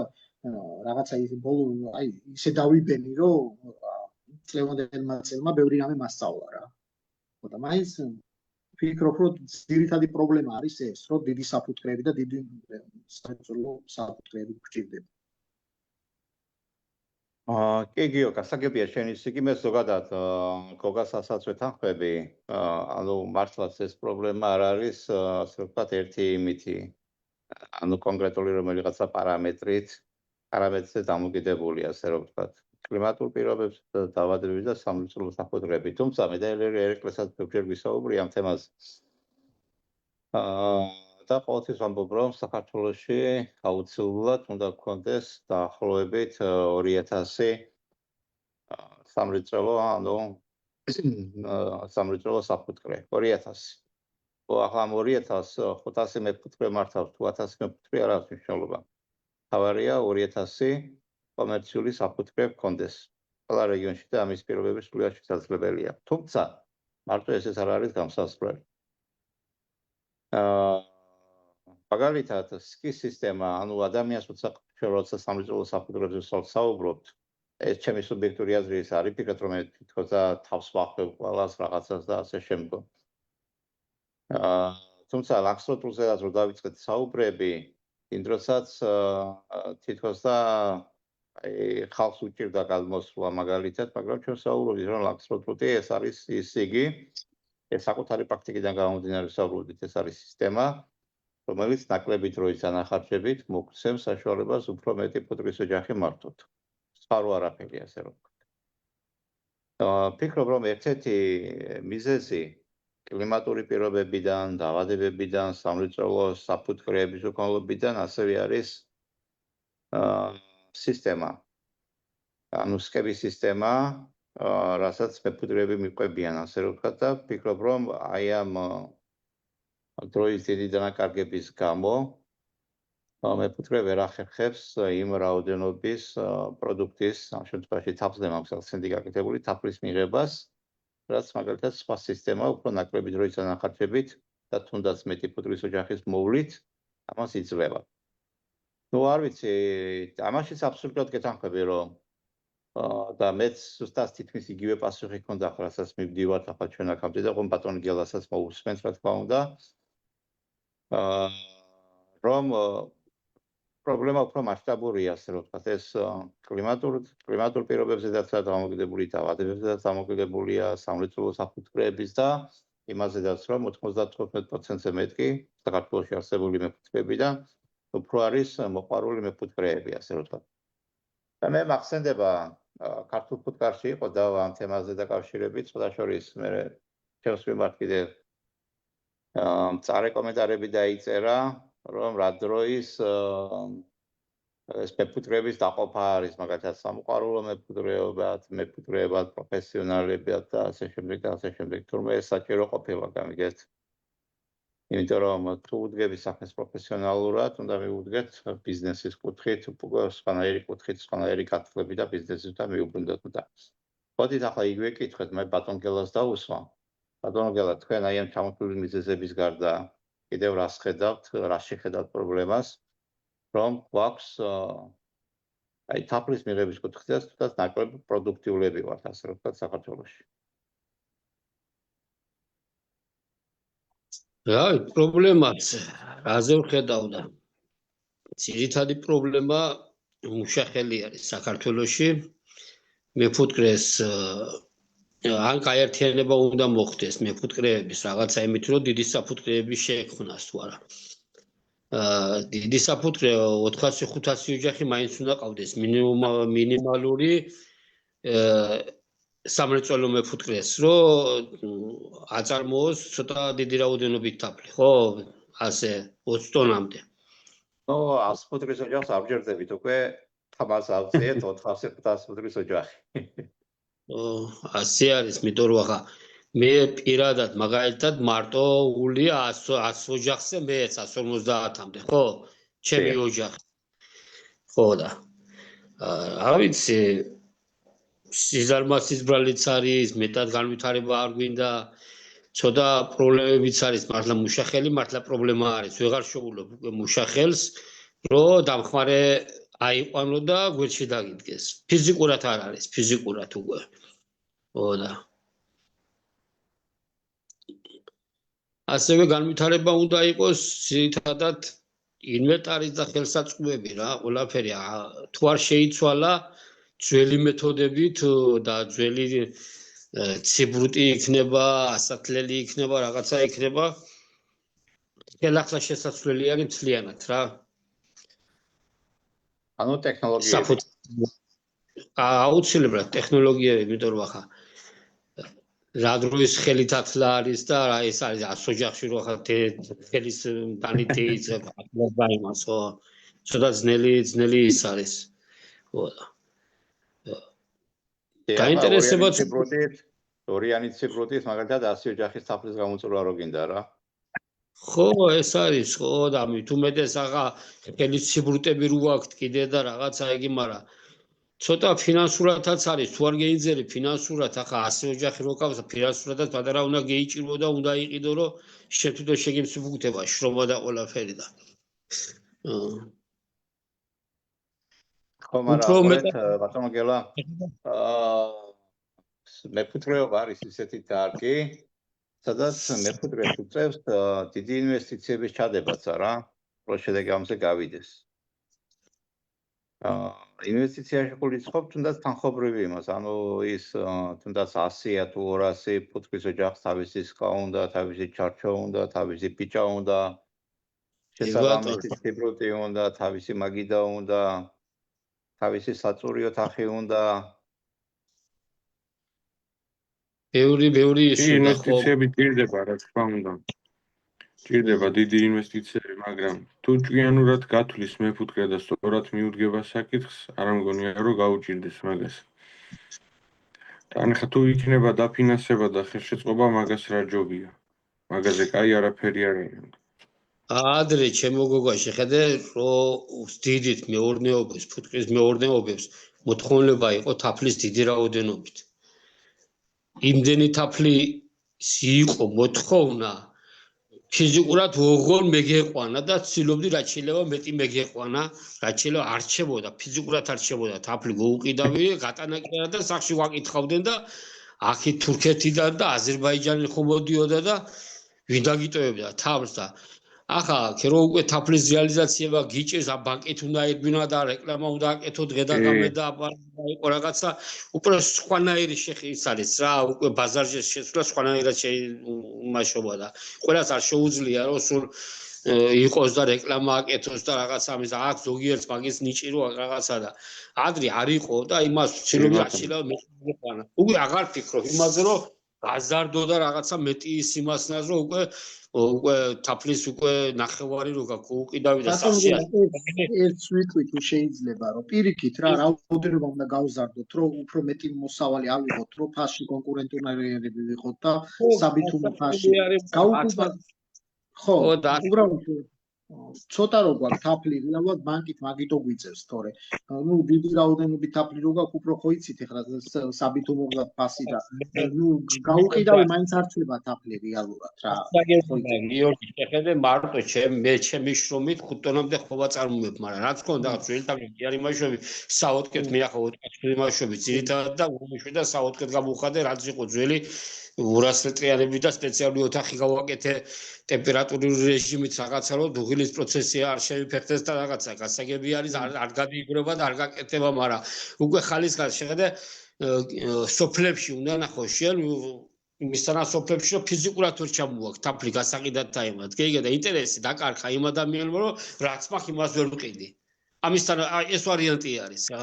რაღაცა ის ბოლო აი ისე დავიბენი რომ წლევანდელმა წელმა ბევრი რამე მასწავლა რა. და მაინც ვფიქრობ რომ ძირითადი პრობლემა არის ეს რომ დიდი საფუტკრეები და დიდი საერთო საფუტკრეები გვჭირდება. კი გიო, გასაგებია შენი სიკი მე ზოგადად გოგასაც ვეთანხმები, ანუ მართლაც ეს პრობლემა არ არის, ასე ვთქვათ, ერთი იმითი, ანუ კონკრეტული რომელიღაცა პარამეტრზე დამოკიდებული, ასე რომ ვთქვათ, კლიმატურ პირობებს და დაავადებები და სამრეწველო საფუტკრეები. თუმცა მე და ერეკლესაც ბევრჯერ ვისაუბრე ამ თემაზე. და ყოველთვის ვამბობ, რომ საქართველოში აუცილებლად უნდა გქონდეს დაახლოებით 2000 სამრეწველო, ანუ სამრეწველო საფუტკრე, 2000. ახლა ამ 2500 მეფუტკრე მართავს, თუ 1000 მეფუტკრე არ აქვს მნიშვნელობა. თავარია 2000 კომერციული საფუტკრე გქონდეს ყველა რეგიონში და ამის პირობები სრულიად შესაძლებელია. თუმცა მარტო ესეც არ არის გამსასწრებელი. მაგალითად, სკის სისტემა, ანუ ადამიანს როცა სამრეწველო საფუტკრებზე საუბრობთ, ეს ჩემი სუბიექტური აზრი ის არის, ფიქრობ რომ თითქოს თავს ვახმევ ყველას რაღაცას და ასე შემდგომ. თუმცა ლაქსროტულზედაც რომ დავიწყეთ საუბრები, იმ დროსაც თითქოს და ხალხს უჭირდა გადმოსვლა მაგალითად, მაგრამ ჩვენ საუბრობთ რომ ლაქსროტული ეს არის ის იგი, ეს საკუთარი პრაქტიკიდან გამომდინარე საუბრობთ, ეს არის სისტემა, რომელიც ნაკლები დროის ანახარჯებით მოგცემს საშუალებას უფრო მეტი ფუტკრის ოჯახი მართოთ. სხვა რო არაფერი ასე რომ ვთქვათ. ფიქრობ რომ ერთ-ერთი მიზეზი კლიმატური პირობებიდან, დაავადებებიდან, სამრეწველო საფუტკრეების უქონლობიდან ასევე არის სისტემა. ანუ სკების სისტემა, რასაც მეფუტკრეები მიყვებიან, ასე რომ ვთქვათ და ფიქრობ რომ აი ამ დროის დიდი დანაკარგების გამო მეფუტკრე ვერ ახერხებს იმ რაოდენობის პროდუქტის, ამ შემთხვევაში თაფლზე მამსახურდელი გაკეთებული თაფლის მიღებას, რაც მაგალითად სხვა სისტემა უფრო ნაკლები დროის ანახარჯებით და თუნდაც მეტი ფუტკრის ოჯახის მოვლით ამას იძლევა. ნუ არ ვიცი, ამაშიც აბსოლუტურად გეთანხმები რომ და მეც ზუსტად თითქმის იგივე პასუხი ჰქონდა, რასაც მივდივართ ახლა ჩვენ აქამდე და ყომ ბატონ გელასაც მოусმენთ, რა თქმა უნდა. რომ პრობლემა უფრო მასშტაბურია, ასე რომ ვთქვათ, ეს კლიმატურ პირობებზედაც დამოკიდებული, დაავადებებზედაც დამოკიდებულია, სამრეწველო საფუტკრეების და იმაზედაც, რომ 95%-ზე მეტი საქართველოში არსებული მეფუტკრეებიდან უფრო არის მოყვარული მეფუტკრეები, ასე რომ ვთქვათ. და მე მახსენდება ქართულ ფუტკარში იყო და ამ თემაზე დაკავშირებით, სხვა შორის მე ჩემს მიმართ კიდევ მწარე კომენტარები დაიწერა, რომ რა დროის ეს მეფუტკრეების დაყოფა არის, მაგალითად სამოყვარულო მეფუტკრეებად, პროფესიონალებად და ასე შემდეგ და ასე შემდეგ. თუმცა ეს საჭირო ყოფილა, გამიგეთ. იმიტომ რომ თუ უდგები საქმეს პროფესიონალურად, უნდა მიუდგეთ ბიზნესის კუთხით, სხვანაირი კუთხით, სხვანაირი გათვლები და ბიზნესისთან მიუბრუნდეთ და. მოდით ახლა იგივე კითხვით მე ბატონ გელას დავუსვა. ბატონ გელა, თქვენ აი ამ ჩამოთვლილი მიზეზების გარდა კიდევ რას ხედავთ, რაში ხედავთ პრობლემას, რომ გვაქვს აი თაფლის მიღების კუთხიდან თუნდაც ნაკლები პროდუქტიულები ვართ, ასე რომ ვთქვათ, საქართველოში. რა, პრობლემაც რაზე ვხედავდა? ძირითადი პრობლემა უმუშახელი არის საქართველოში. მეფუტკრეს ან გაერთიანება უნდა მოხდეს მეფუტკრეების რაღაცა იმით, რომ დიდი საფუტკრეები შეექმნას თუ არა. დიდი საფუტკრე 400-500 ოჯახი მაინც უნდა ყავდეს მინიმალური სამრეწველო მეფუტკრეს, რომ აწარმოოს ცოტა დიდი რაოდენობით თაფლი, ხო? ასე 20 ტონამდე. ნუ 100 ფუტკრის ოჯახს ავჯერდებით უკვე, თამას ავწიეთ 400-500 ფუტკრის ოჯახი. ასე არის, იმიტომ რომ ახლა მე პირადად მაგალითად მარტო ულია 100 ოჯახზე მეც 150-მდე, ხო? ჩემი ოჯახი. ხო და არ ვიცი სიზარმაცის ბრალიც არის, მეტად განვითარება არ გვინდა, ცოტა პრობლემებიც არის, მართლა მუშახელი, მართლა პრობლემა არის. ვეღარ შეუძლებ უკვე მუშახელს, რომ დამხმარე აიყვანო და გვერდში დაგიდგეს. ფიზიკურად არ არის, ფიზიკურად უკვე. ხო და ასევე განვითარება უნდა იყოს ძირითადად ინვენტარის და ხელსაწყოები რა, ყველაფერი თუ არ შეიცვალა ძველი მეთოდებით და ძველი ციბრუტი იქნება, ასათლელი იქნება, რაღაცა იქნება. ხელახლა შესაძლებელი არის მთლიანად რა. ანუ ტექნოლოგიები. აუცილებლად ტექნოლოგიები, იმიტომ რომ ახლა რა დროის ხელით ათლა არის და რა ეს არის 100 ოჯახში რო ახლა ხელის დანიტეიც ათლა იმას ხო ცოტა ძნელი ის არის. ხო გაინტერესებათ ორიანი ციბრუტის მაგალითად 100 ოჯახის თაფლის გამოწვევა რო გინდა რა. ხო ეს არის ხო და მით უმეტეს ახლა ხელის ციბრუტები რო აქვთ კიდე და რაღაცა იგი, მაგრამ ცოტა ფინანსურათაც არის, თუ არ გეიძერი ფინანსურად, ახლა 100 ოჯახი რო ყავს, ფინანსურადაც პატარა უნდა გეიჭირო და უნდა იყიდო, რომ შეთვიდო შეგიმსუბუქდება შრომა და ყველაფერი და. ხო, მაგრამ ბატონო გელა, მეფუტკრეობა არის ისეთი დარგი, სადაც მეფუტკრეს უწევს დიდი ინვესტიციების ჩადებაც რა, რომ შედეგი ამზე გავიდეს. ინვესტიციაში გულისხმობ თუნდაც თანხობრივი იმას, ანუ ის თუნდაც 100-ია თუ 200 ფუტკრის ოჯახს თავისი სკა უნდა, თავისი ჩარჩო უნდა, თავისი ბიჭა უნდა, შესაბამისი ციბრუტი უნდა, თავისი მაგიდა უნდა, თავისი საწური ოთახი უნდა. ბევრი ინვესტიციები ჭირდება, რა თქმა უნდა. ჭირდება დიდი ინვესტიციები, მაგრამ თუ ჭკვიანურად გათვლის მეფუტკრე და სწორად მიუდგება საკითხს, არ მგონია რომ გაუჭირდეს მაგას. თანხა თუ იქნება დაფინანსება და ხელშეწყობა, მაგას რა ჯობია. მაგაზე კაი არაფერი არ არის. ადრე ჩემო გოგო შეხედე, რომ დიდით მეურნეობებს, ფუტკრის მეურნეობებს მოთხოვნილება იყო თაფლის დიდი რაოდენობით. იმდენი თაფლი იყო მოთხოვნა ფიზიკურად ოღონ მეგეყვანა და ცდილობდი რაც შეიძლება მეტი მეგეყვანა, რაც შეიძლება არჩებოდა, ფიზიკურად არჩებოდა თაფლი გოუყიდავი, გატანაკერა და სახში ვაკითხავდნენ და აქეთ თურქეთიდან და აზერბაიჯანიდან ხომ მოდიოდა და ვინ დაგიტოვებდა თავს და ახლა რო უკვე თაფლის რეალიზაცია გიჭირს, ბანკით უნდა ერბინა და რეკლამა უნდა აკეთო დღე-დაღამე და იყო რაღაცა უკვე სხვანაირი ის არის რა, უკვე ბაზარში შესვლა სხვანაირად შეიმაშობა და ყველას არ შეუძლია რომ სულ იყოს და რეკლამა აკეთოს და რაღაცა ამის და აქ ზოგიერთს მაგის ნიჭი რო რაღაცა და ადრე არ იყო და იმას ვცდილობდი აშილა მეყანა. უკვე აღარ ფიქრობ იმაზე რომ გაზარდო და რაღაცა მეტი ის იმასნას რომ უკვე თაფლის უკვე ნახევარი რო გაუყიდავი და სახში ერთს ვიტყვი თუ შეიძლება რომ პირიქით რა რაოდენობა უნდა გავზარდოთ რომ უფრო მეტი მოსავალი ავიღოთ რომ ფასში კონკურენტუნარიანები ვიყოთ და საბითუმო ფასში გაუყიდოთ ხო უბრალოდ ცოტა რო გვაქვს თაფლი რეალურად ბანკით მაგიტო გვიწევს თორე ნუ დიდი რაოდენობით თაფლი რო გაქვს უფრო ხო იცით ეხლა საბითუმო ფასი და ნუ გაუყიდავი მაინც არჩება თაფლი რეალურად რა გიორგი შეხედე მარტო ჩემი შრომით 5 ტონამდე ხობა წარმოვებ, მაგრამ რაც ქონდა ძველი თაფლი კი არის მაშობი საოთკეთ მე ახლა 4 მაშობი ძირითადად და უმოშვი და საოთკეთ გამოვხადე რაც იყო ძველი 200 ლიტრიანები და სპეციალური ოთახი გავაკეთე ტემპერატურული რეჟიმით რაღაცა რომ დუღილის პროცესი არ შეიფერხდეს და რაღაცა გასაგები არის არ გადაიგროვა და არ გაკეთება, მაგრამ უკვე ხალისგან შეხედე სოფლებში უნდა ნახო შენ იმისთანა სოფლებში რომ ფიზიკურად ვერ ჩამოაქვს თაფლი გასაყიდად დაემატ. გეგე და ინტერესი დაკარგა იმ ადამიანმა რომ რაც მაქვს იმას ვერ ვყიდი. ამისთან ეს ვარიანტი არის რა.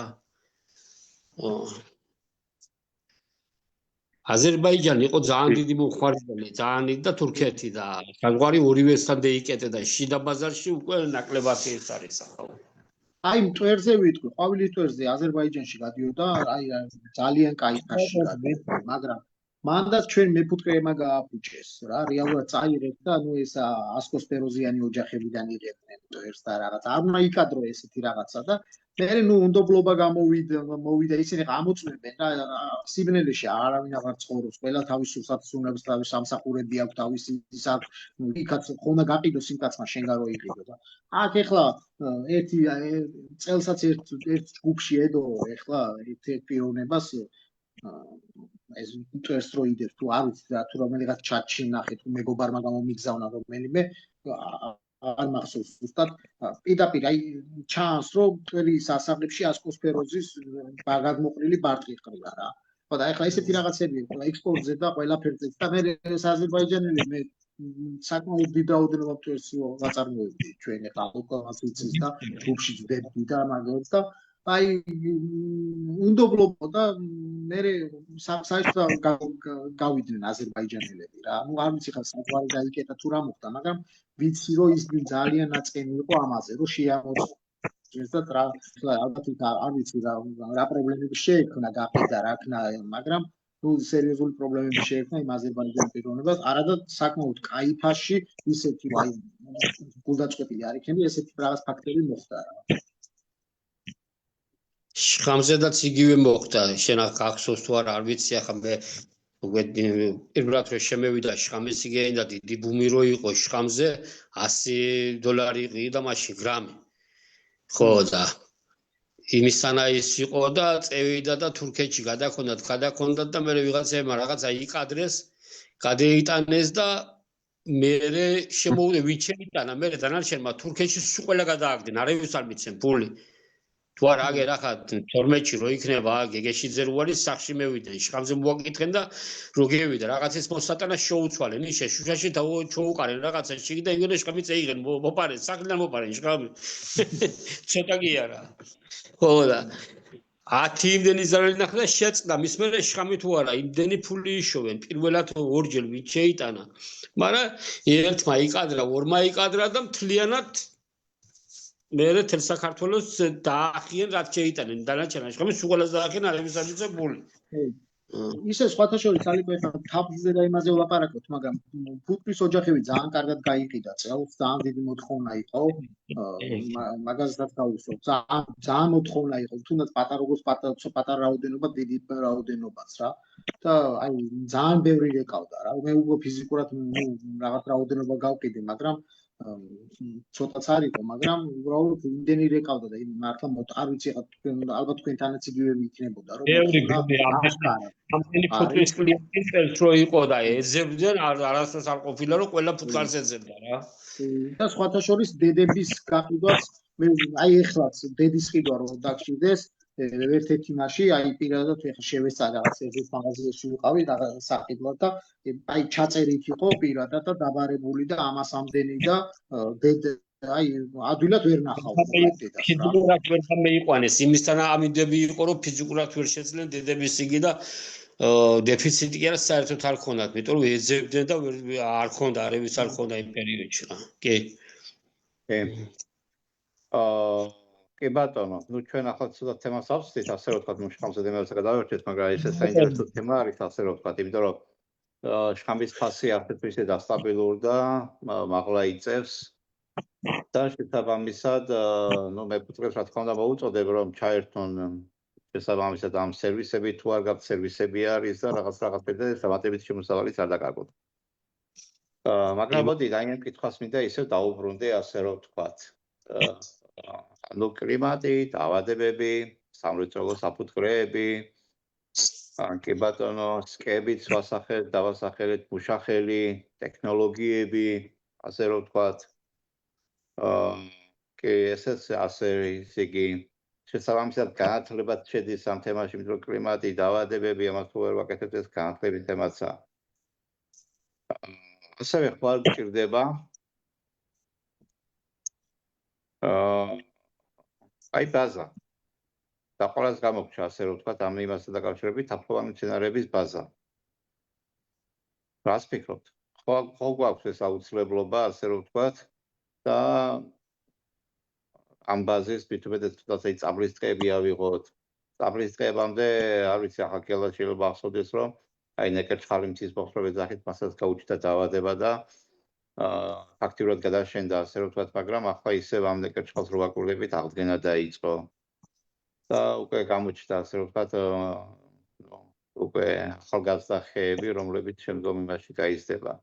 აზერბაიჯანი იყო ძალიან დიდი მომხმარებელი, ძალიან დიდი და თურქეთი და საზღვარი ორივესთან დაიკეტე და შიდა ბაზარში უკვე ნაკლებად ეს არის ახლა. აი მტვერზე ვიტყვი, ყვავილი მტვერზე აზერბაიჯანში გადიოდა, აი ძალიან კაი ფასში გადიოდა, მაგრამ მანდაც ჩვენ მეფუტკრეებმა გააფუჭეს რა რეალურად წაიღეს და ეს ასკოსპეროზიანი ოჯახებიდან იღებდნენ ერთს და რაღაც არ უნდა იკადრო ესეთი რაღაცა და მე უნდობლობა მოვიდა ისინი გამოწმებენ რა სიბნელეში არავინ აღარ ცხოვრობს ყველა თავის სულსათუნებს თავის სამსახურები აქვს თავისი ის აქვს იქაც ხომ უნდა გაყიდოს იმ კაცმა შენ გარო იყიდო და აქ ეხლა ერთი წელსაც ერთ ჯგუფში ედო ეხლა ერთ პიროვნებას ეს ინტერესს რო იდებს თუ არ ვიცი რა თუ რომელიღაც ჩატში ნახე თუ მეგობარმა გამომიგზავნა რომელიმე არ მახსოვს ზუსტად პირდაპირ აი ჩანს რომ მთელი სასახლეში ასკოსფეროზის გადმოყრილი ბარტყი ყრია რა ხო და ეხლა ესეთი რაღაცები ექსპორტზე და ყველაფერზე და მე აზერბაიჯანელი მე საკმაოდ დიდ რაოდენობა მტვერს ვაწარმოებდი ჩვენ ეხლა ლოკალიზაციის და ჯგუფში ვდებდი და მაგალითად და აი უნდობლობა და მე საერთოდ გავიდნენ აზერბაიჯანელები რა ნუ არ ვიცი ხა საყვარი დაიკეტა თუ რა მოხდა მაგრამ ვიცი რომ ის ძალიან ნაწყენი იყო ამაზე რომ შეამოწმეს და რა ალბათ არ ვიცი რა პრობლემები შეექმნა გაყიდა რა ქნა მაგრამ ნუ სერიოზული პრობლემები შეექმნა იმ აზერბაიჯანის პიროვნებას არადა საკმაოდ კაი ფასში ისეთი აი გულდაწყვეტილი არ იქნება ესეთი რაღაც ფაქტები მოხდა რა შხამზედაც იგივე მოხდა შენ ახსოვს თუ არ ვიცი ახლა მე პირველად რომ შემევიდა შხამის იგენა და დიდი ბუმი რო იყო შხამზე $100 იყიდა მაშინ გრამი ხო და იმისთანა ის იყო და წევიდა და თურქეთში გადაქონდათ და მე ვიღაცებმა რაღაცა იკადრეს გადაიტანეს და მე შემოვიდა ვინ შეიტანა მე დანარჩენმა თურქეთში სულ ყველა გადააგდნენ არავის არ მიცემ ფული თუ არ აგერ ახლა 12-ში რო იქნება გეგეშიძე რო არის სახში მევიდნენ შხამზე მოაკითხენ და რო გევიდა რაღაცის მოსატანა შეუცვალენ ისე შუშაში ჩოუყარენ რაღაცა შიგდა იგივე შხამი წეიღენ მოპარენ სახლიდან მოპარენ შხამი ცოტა კი არა ხო და 10 იმდენი ზარალი ნახა და შეწყდა მის მერე შხამი თუ არა იმდენი ფული იშოვენ პირველად ორჯერ ვით შეიტანა მაგრამ ერთმა იკადრა ორმა იკადრა და მთლიანად მე თელ საქართველოს დაახიენ რაც შეიტანენ დანარჩენა შხამი სულ ყველას დაახიენ არავის არ მიცემ ფული ისე სხვათა შორის ალიკო ეხლა თაფლზე და იმაზე ვლაპარაკობთ მაგრამ ფუტკრის ოჯახები ძალიან კარგად გაიყიდა წელს ძალიან დიდი მოთხოვნა იყო მაგაზეც გავუსვამ ძალიან მოთხოვნა იყო თუნდაც პატარა რაოდენობა დიდი რაოდენობაც რა და აი ძალიან ბევრი ეკავდა რა მე უკვე ფიზიკურად რაღაც რაოდენობა გავყიდე მაგრამ ცოტაც არ იყო მაგრამ უბრალოდ იმდენი რეკავდა და მართლა არ ვიცი ალბათ თქვენთანაც იგივე იქნებოდა რომ ამენი ფუტკრის კლიენტი წელს რო იყო და ეძებდნენ არასდროს არ ყოფილა რომ ყველა ფუტკარს ეძებდა რა და სხვათა შორის დედების გაყიდვაც მე აი ეხლაც დედის ყიდვა რომ დაგჭირდეს ერთ-ერთი მასში აი პირადად ეხლა შევეცდა რაღაც ერთ მაღაზიაში ვიყავი საყიდლად და აი ჩაწერით იყო პირადად და დაბარებული და ამას ამდენი და აი ადვილად ვერ ნახავ დედას რა ფიზიკურად ვერ გამეიყვანეს იმისთან ამიდები იყო რომ ფიზიკურად ვერ შეძლენ დედების იგი და დეფიციტი კი არა საერთოდ არ ქონდათ იმიტომ რომ ეძებდნენ და არ ქონდა არავის არ ქონდა იმ პერიოდში რა კი კი ბატონო, ნუ ჩვენ ახლა ცოტა თემას ავსვით, ასე რომ ვთქვათ, შხამზე დემალს გადავერთეთ, მაგრამ ეს საინტერესო თემა არის, ასე რომ ვთქვათ, იმიტომ რომ შხამის ფასი ასეთვე და სტაბილური და მაღლა იწევს და შესაბამისად, ნუ მე ფუტკრებს რა თქმა უნდა მოუწოდებ, რომ ჩაერთონ შესაბამისად ამ სერვისები თუ არ გაქვთ სერვისები არის და რაღაცები და დამატებით შემოსავალიც არ დაკარგოთ. მაგრამ მოდი დაინერგ კითხვას მინდა ისევ დაუბრუნდე, ასე რომ ვთქვათ. ანუ კლიმატი, დაავადებები, სამრეწველო საფუტკრეები, კი ბატონო, სკებით, ვასახელეთ, დავასახელეთ, მუშახელი, ტექნოლოგიები, ასე რომ ვთქვათ. კი ესეც ასე ისე იგი შესაბამისად განათლებად შედის ამ თემაში, იმიტომ რომ კლიმატი, დაავადებები, ამას თუ ვერ ვაკეთებთ ეს განათლების თემაცაა. ასევე ხვალ გჭირდება აი ბაზა. და ყველას გამოგჩა, ასე რომ ვთქვათ, ამ იმასთან დაკავშირებით თაფლოვანი მცენარეების ბაზა. რას ფიქრობთ? ხო გვაქვს ეს აუცილებლობა, ასე რომ ვთქვათ, და ამ ბაზის თვითმეტად თუნდაც წაბლის ტყეები ავიღოთ. წაბლის ტყეებამდე, არ ვიცი, ახლა კელას შეიძლება ახსოვდეს, რომ აი ნეკერჩხალი მთის მოხრების სახით მასაც გაუჩნდა დაავადება და აქტიურად გადაშენდა, ასე რომ ვთქვათ, მაგრამ ახლა ისევ ამ ნეკერჩხალს რო ვაკურებით, აღდგენა დაიწყო. და უკვე გამოჩნდა, ასე რომ ვთქვათ, უკვე ახალგაზრდა ხეები, რომლებიც შემდგომ იმაში გაიზრდება.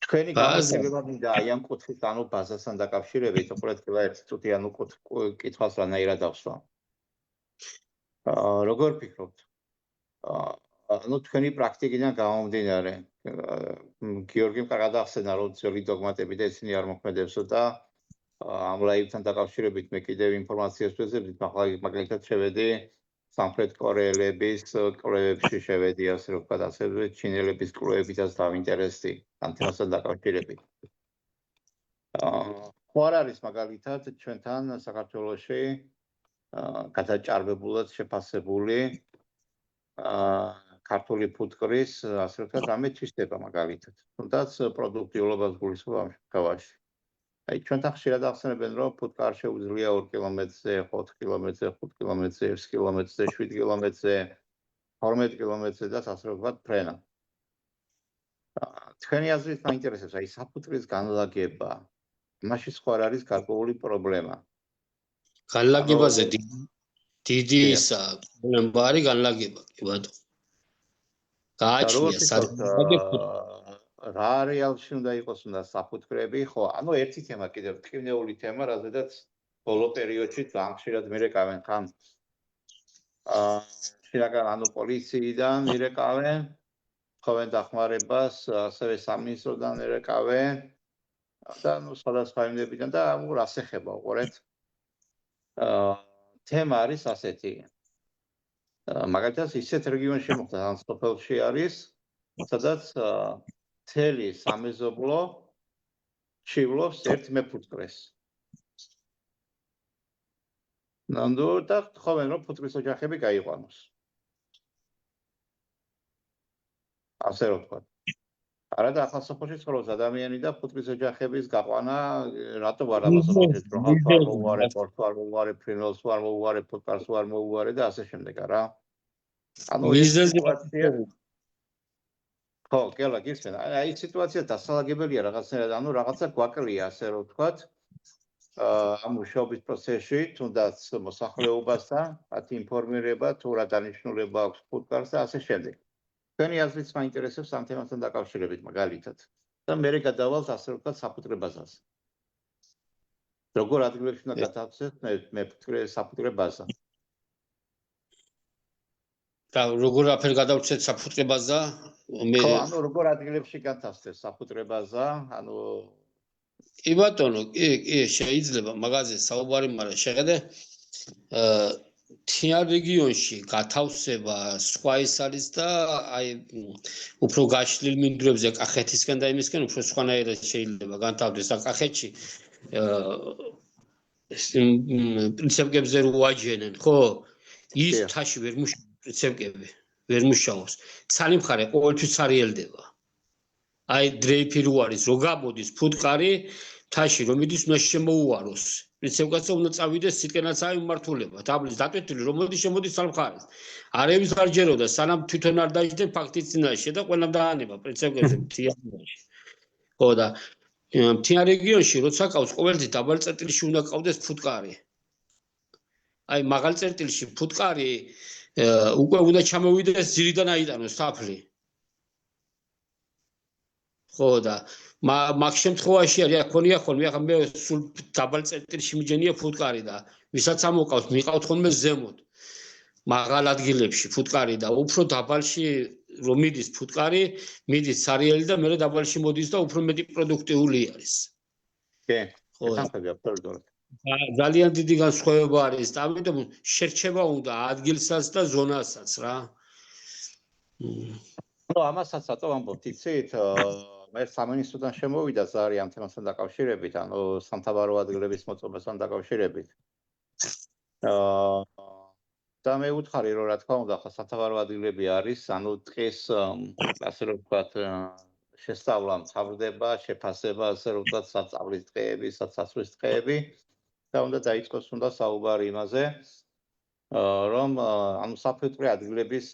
თქვენი გამოცდილება მინდა აი ამ კუთხით, ანუ ბაზასთან დაკავშირებით, უყურეთ ერთი წუთი ანუ კითხვას რანაირად ავსვა. როგორ ფიქრობთ? ანუ თქვენი პრაქტიკიდან გამომდინარე, გიორგიმ კარგად ახსენა, რომ ძველი დოგმატები და ისინი არ მოქმედებსო და ამ ლაივთან დაკავშირებით მე კიდევ ინფორმაციას ვეძებდით, მაგალითად შევედი სამხრეთ კორეელების კვლევებში შევედი, ასე რომ ვთქვათ, ასევე ჩინელების კვლევებითაც დავინტერესდი ამ თემასთან დაკავშირებით. ხო არ არის მაგალითად ჩვენთან საქართველოში გადაჭარბებულად შეფასებული ქართული ფუტკრის, ასე რომ ვთქვათ, ამეთვისება მაგალითად. თუნდაც პროდუქტიულობას გულისხმობ ამ შემთხვევაში. აი ჩვენთან ხშირად ახსენებენ, რომ ფუტკარ შეუძლია 2 კილომეტრზე, 4 კილომეტრზე, 5 კილომეტრზე, 6 კილომეტრზე, 7 კილომეტრზე, 12 კილომეტრზე და ასე რომ ვთქვათ, ფრენა. თქვენი აზრით მაინტერესებს, აი საფუტკრის განლაგება, მაშინ სხვა არ არის გარკვეული პრობლემა. განლაგებაზე დიდი ისა პრობლემა არის განლაგება, კი ბატონო. გააჩნია რა რეალში უნდა იყოს უნდა საფუტკრები, ხო, ანუ ერთი თემა კიდევ ტკივნეული თემა, რადგან ბოლო პერიოდში ძალიან ხშირად მირეკავენ ხან შინაგან ანუ პოლიციიდან მირეკავენ, ხოვენ დახმარებას, ასევე სამინისტროდან მირეკავენ და ნუ სხვადასხვა იმებიდან და რას ეხება, უყურეთ. თემა არის ასეთი. მაგალითად ისეთ რეგიონში მოხდა, ან სოფელში არის, სადაც მთელი სამეზობლო ჩივლობს ერთ მეფუტკრეს. ნამდვილ და თხოვენ რომ ფუტკრის ოჯახები გაიყვანოს. ასე რომ ვთქვათ. არა და ახლა სოფელში ცხოვრობს ადამიანი და ფუტკრის ოჯახების გაყვანა რატო არ ამასობთ, რომ არ მოუვარე, პორტს არ მოუვარე, ფრინველს არ მოუვარე, ფუტკარს არ მოუვარე და ასე შემდეგ, რა. ანუ ეს სიტუაცია ხო, კელა გიხსენ. აი სიტუაცია დასალაგებელია რაღაცნაირად, ანუ რაღაცა გვაკლია, ასე რომ ვთქვათ. ამ მუშაობის პროცესში, თუნდაც მოსახლეობასთან, მათი ინფორმირება, თუ რა დანიშნულება აქვს ფუტკარს და ასე შემდეგ. თქვენი აზრიც მაინტერესებს ამ თემასთან დაკავშირებით მაგალითად. და მე გადავალთ, ასე რომ ვთქვათ, საფუტკრე ბაზაზე. როგორ ადგილებში უნდა გათავსოთ საფუტკრე ბაზა? და როგორ აფერ გადავცეთ საფუტკრე ბაზა? ხო, ანუ როგორ ადგილებში გათავსეთ საფუტკრე ბაზა? ანუ კი ბატონო, კი, შეიძლება მაგაზე საუბარი, მაგრამ შეხედე მთიან რეგიონში გათავსება სხვა ის არის და აი უფრო გაშლილ მინდვრებზე კახეთისკენ და იმისკენ უფრო სხვანაირად შეიძლება განთავსდეს და კახეთში პრინციპებზე რო ვაჯენენ, ხო? ის თაში ვერ მუშაობს პრინციპები, ვერ მუშაობს. ცალი მხარე ყოველთვის არიელდება. აი დრეიფი რო არის, რო გამოდის ფუტკარი თაში რომ მიდის უნდა შემოუაროს. პრინციპკაცო უნდა წავიდეს სიტკენაც აი მმართულება. თაბლის დატვირთული რომ მოდის შემოდის სამხარეს. არევის არ ჯეროდა სანამ თვითონ არ დაიჯდნენ ფაქტის წინაშე და ყველამ დაანება პრინციპკაცზე მთიანობაში. ხო და მთიან რეგიონში როცა ყავს ყოველთვის დაბალ წერტილში უნდა ყავდეს ფუტკარი. აი მაღალ წერტილში ფუტკარი უკვე უნდა ჩამოვიდეს ძირიდან აიტანოს თაფლი. ხო და მაგ შემთხვევაში არის აქონია ხოლმე ახლა მე სულ დაბალ წერტილში მიჯენია ფუტკარი და ვისაც ამოყავს მიყავთ ხოლმე ზემოთ მაღალ ადგილებში ფუტკარი და უფრო დაბალში რომ მიდის ფუტკარი მიდის სარიელი და მე დაბალში მოდის და უფრო მეტი პროდუქტიული არის. კი, ესახები აბსოლუტურად. ძალიან დიდი განსხვავება არის და ამიტომ შერჩება უნდა ადგილსაც და ზონასაც რა. ნუ ამასაც ატო ვამბობთ, იცით, მე სამინისტროდან შემოვიდა ზარი ამ თემასთან დაკავშირებით, ანუ სამთავარო ადგილების მოწყობასთან დაკავშირებით. და მე ვუთხარი რომ რა თქმა უნდა ხა სამთავარო ადგილები არის, ანუ ტყის ასე რომ ვთქვათ შესწავლა მთავრდება, შეფასება, ასე რომ ვთქვათ საწავლის ტყეები, საცაცვლის ტყეები და უნდა დაიწყოს უნდა საუბარი იმაზე, რომ ანუ საფუტკრე ადგილების